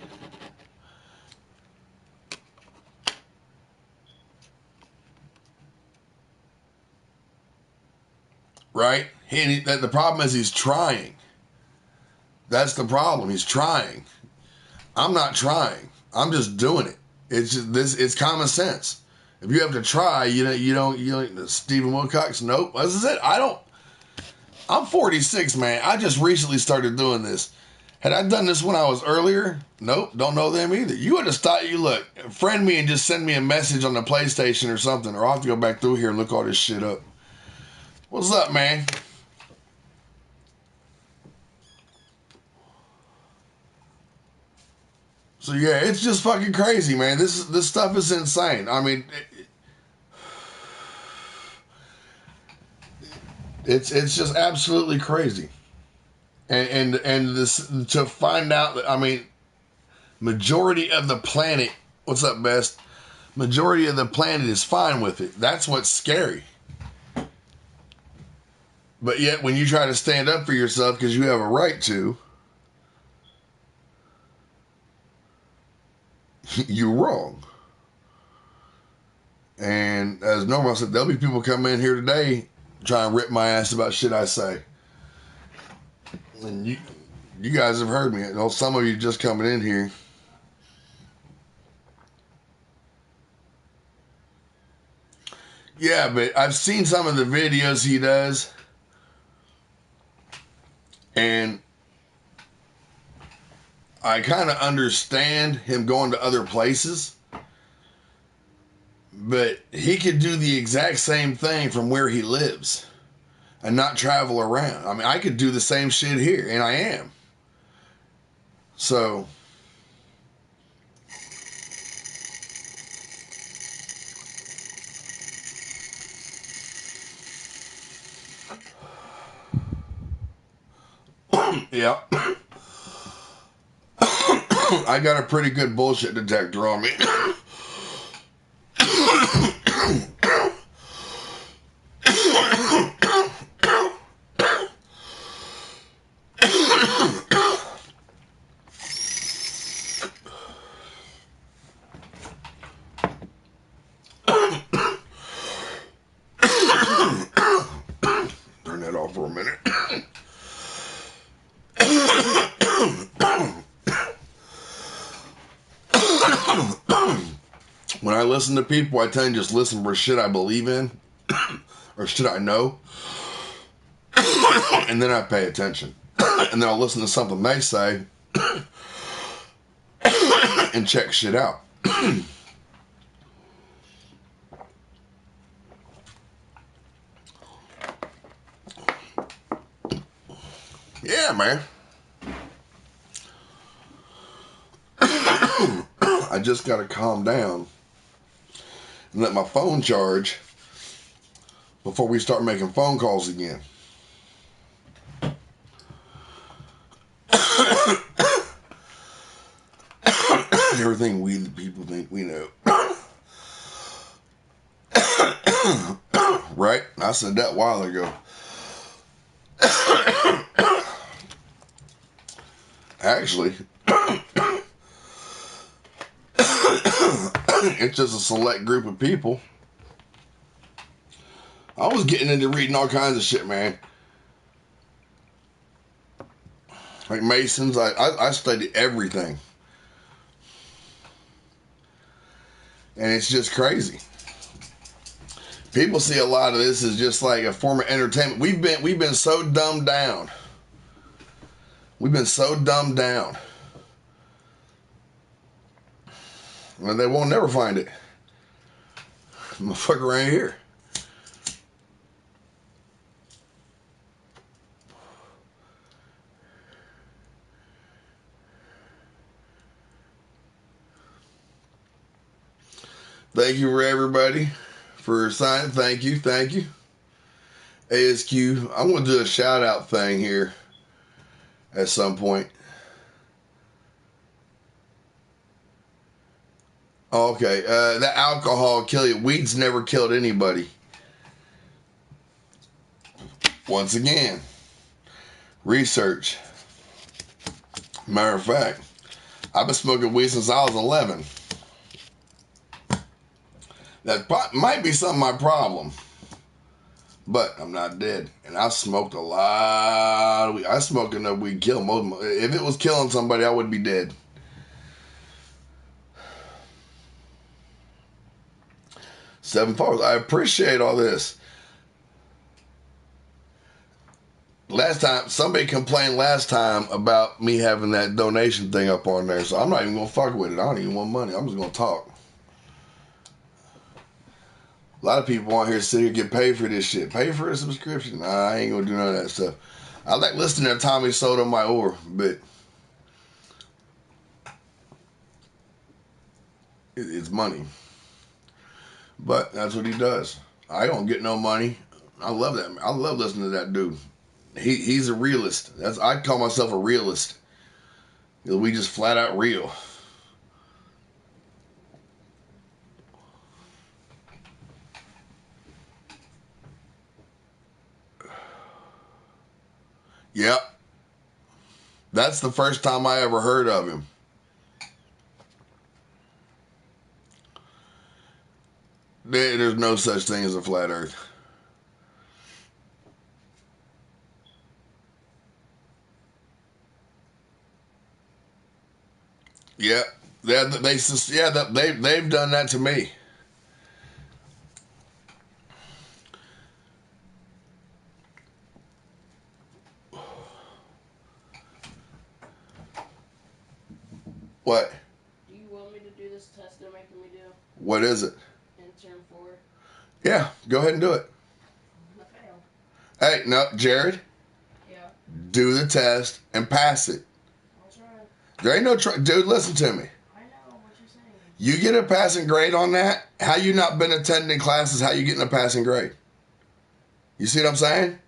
Speaker 1: Right? The problem is he's trying. That's the problem. He's trying. I'm not trying. I'm just doing it. It's just it's common sense. If you have to try, you don't Stephen Wilcox, nope. As I said, I'm 46, man. I just recently started doing this. Had I done this when I was earlier? Nope, don't know them either. You would have thought, friend me and just send me a message on the PlayStation or something, or I'll have to go back through here and look all this shit up. What's up, man? So yeah, it's just fucking crazy, man. This stuff is insane. I mean, it's just absolutely crazy. And this to find out that, I mean, majority of the planet, what's up, Best? Majority of the planet is fine with it. That's what's scary. But yet, when you try to stand up for yourself because you have a right to, you're wrong. And as normal, I said, there'll be people come in here today trying to rip my ass about shit I say. And you guys have heard me. Some of you just coming in here. Yeah, but I've seen some of the videos he does, and I kind of understand him going to other places, but he could do the exact same thing from where he lives and not travel around. I mean, I could do the same shit here, and I am. So, yeah. I got a pretty good bullshit detector on me. Turn that off for a minute. When I listen to people, I tend to just listen for shit I believe in or shit I know, and then I pay attention. And then I'll listen to something they say and check shit out. Yeah, man. I just gotta calm down and let my phone charge before we start making phone calls again. Everything we the people think we know. Right? I said that a while ago. Actually, it's just a select group of people. I was getting into reading all kinds of shit, man. Like Masons, I studied everything. And it's just crazy. People see a lot of this as just like a form of entertainment. We've been so dumbed down. We've been so dumbed down. Well, they won't never find it. Motherfucker right here. Thank you for everybody for signing. Thank you. ASQ. I'm going to do a shout out thing here at some point. Okay. That alcohol kill you. Weed's never killed anybody. Once again, research. Matter of fact, I've been smoking weed since I was 11. That might be some of my problem. But I'm not dead. And I smoked a lot of weed. I smoked enough weed to kill most. If it was killing somebody, I would be dead. Seven followers. I appreciate all this. Last time, somebody complained last time about me having that donation thing up on there. So I'm not even going to fuck with it. I don't even want money. I'm just going to talk. A lot of people want here to sit here and get paid for this shit. Pay for a subscription. Nah, I ain't gonna do none of that stuff. I like listening to Tommy Sotomayor, but it's money. But that's what he does. I don't get no money. I love that. I love listening to that dude. He's a realist. I call myself a realist. We just flat out real. Yep. That's the first time I ever heard of him. There's no such thing as a flat earth. Yep. They've done that to me.
Speaker 4: this test they're making me do.
Speaker 1: What is it?
Speaker 4: In term 4.
Speaker 1: Yeah, go ahead and do it.
Speaker 4: I'm gonna fail.
Speaker 1: Hey, no, Jared,
Speaker 4: Yeah.
Speaker 1: do the test and pass it.
Speaker 4: I'll try.
Speaker 1: There ain't no dude, listen to me.
Speaker 4: I know what you're saying.
Speaker 1: You get a passing grade on that, how you not been attending classes, how you getting a passing grade? You see what I'm saying?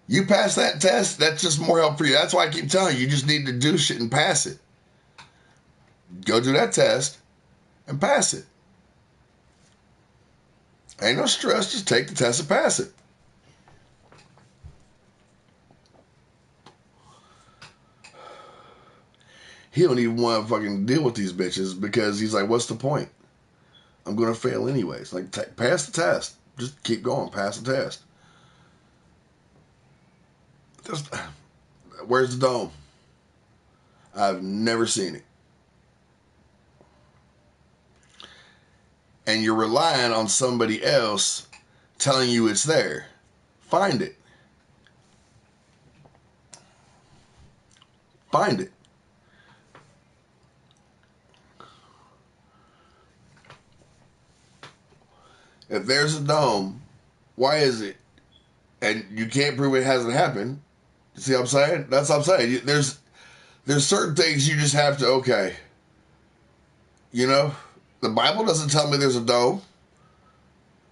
Speaker 1: You pass that test, that's just more help for you. That's why I keep telling you, you just need to do shit and pass it. Go do that test and pass it. Ain't no stress, just take the test and pass it. He don't even want to fucking deal with these bitches because he's like, what's the point? I'm going to fail anyways. Like, pass the test. Just keep going. Pass the test. Where's the dome? I've never seen it. And you're relying on somebody else telling you it's there. Find it. Find it. If there's a dome, why is it? And you can't prove it hasn't happened. You see what I'm saying? That's what I'm saying. There's certain things you just have to, okay. You know, the Bible doesn't tell me there's a dome.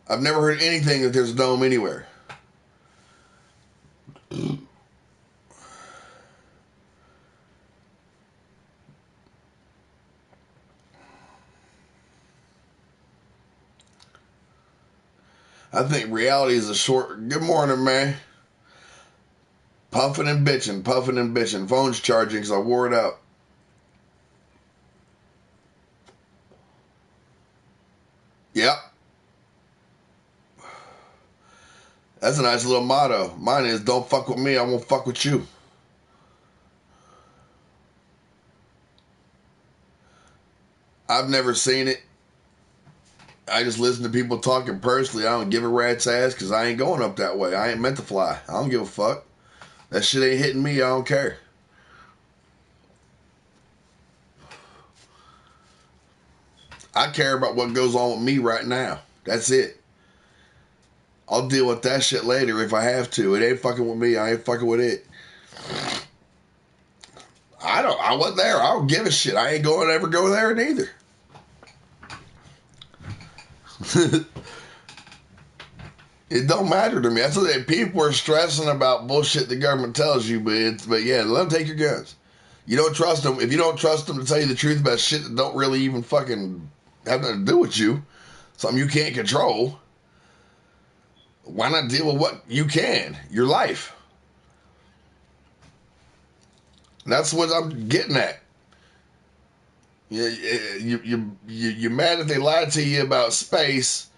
Speaker 1: I've never heard anything that there's a dome anywhere. I think reality is a short. Good morning, man. Puffing and bitching, puffing and bitching. Phone's charging because I wore it out. Yep. That's a nice little motto. Mine is, don't fuck with me, I won't fuck with you. I've never seen it. I just listen to people talking personally. I don't give a rat's ass because I ain't going up that way. I ain't meant to fly. I don't give a fuck. That shit ain't hitting me. I don't care. I care about what goes on with me right now. That's it. I'll deal with that shit later if I have to. It ain't fucking with me. I ain't fucking with it. I wasn't there. I don't give a shit. I ain't going to ever go there neither. It don't matter to me. That's what people are stressing about bullshit the government tells you, but yeah, let them take your guns. You don't trust them. If you don't trust them to tell you the truth about shit that don't really even fucking have nothing to do with you, something you can't control, why not deal with what you can? Your life. That's what I'm getting at. You're mad if they lied to you about space.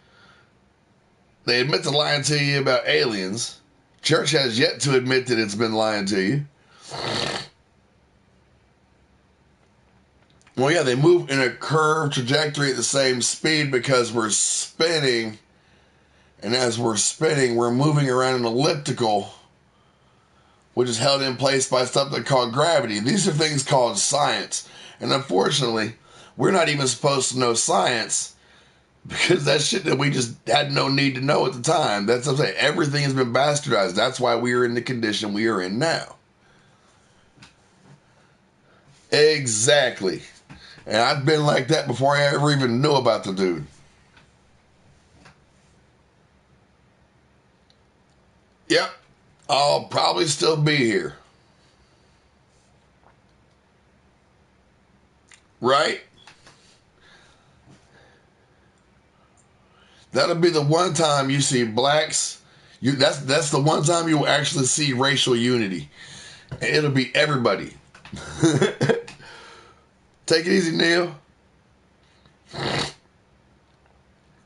Speaker 1: They admit to lying to you about aliens. Church has yet to admit that it's been lying to you. Well, yeah, they move in a curved trajectory at the same speed because we're spinning. And as we're spinning, we're moving around an elliptical, which is held in place by something called gravity. These are things called science. And unfortunately, we're not even supposed to know science because that's shit that we just had no need to know at the time. That's what I'm saying. Everything has been bastardized. That's why we are in the condition we are in now. Exactly. And I've been like that before I ever even knew about the dude. Yep. I'll probably still be here. Right? That'll be the one time you see blacks. That's the one time you will actually see racial unity. And it'll be everybody. Take it easy, Neil.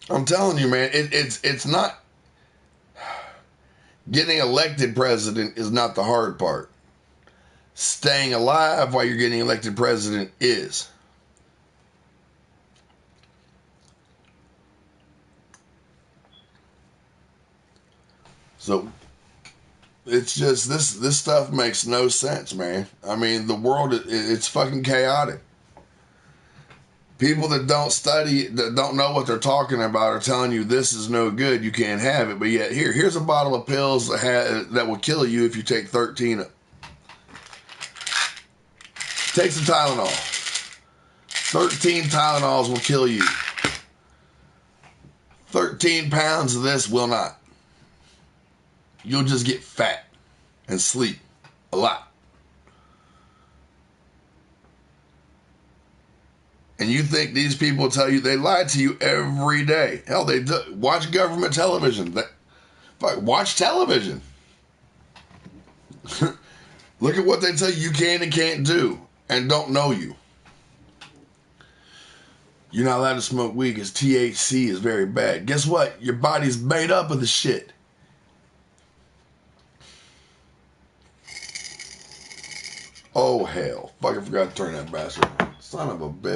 Speaker 1: I'm telling you, man, it's not. Getting elected president is not the hard part. Staying alive while you're getting elected president is. So it's just this stuff makes no sense, man. I mean, the world it's fucking chaotic. People that don't study, that don't know what they're talking about, are telling you this is no good, you can't have it. But yet, here's a bottle of pills that will kill you if you take 13 of them. Take some Tylenol. 13 Tylenols will kill you. 13 pounds of this will not. You'll just get fat and sleep a lot. And you think these people tell you, they lie to you every day. Hell, they do. Watch government television. Watch television. Look at what they tell you can and can't do and don't know you. You're not allowed to smoke weed because THC is very bad. Guess what? Your body's made up of the shit. Oh, hell. Fucking forgot to turn that bastard on. Son of a bitch.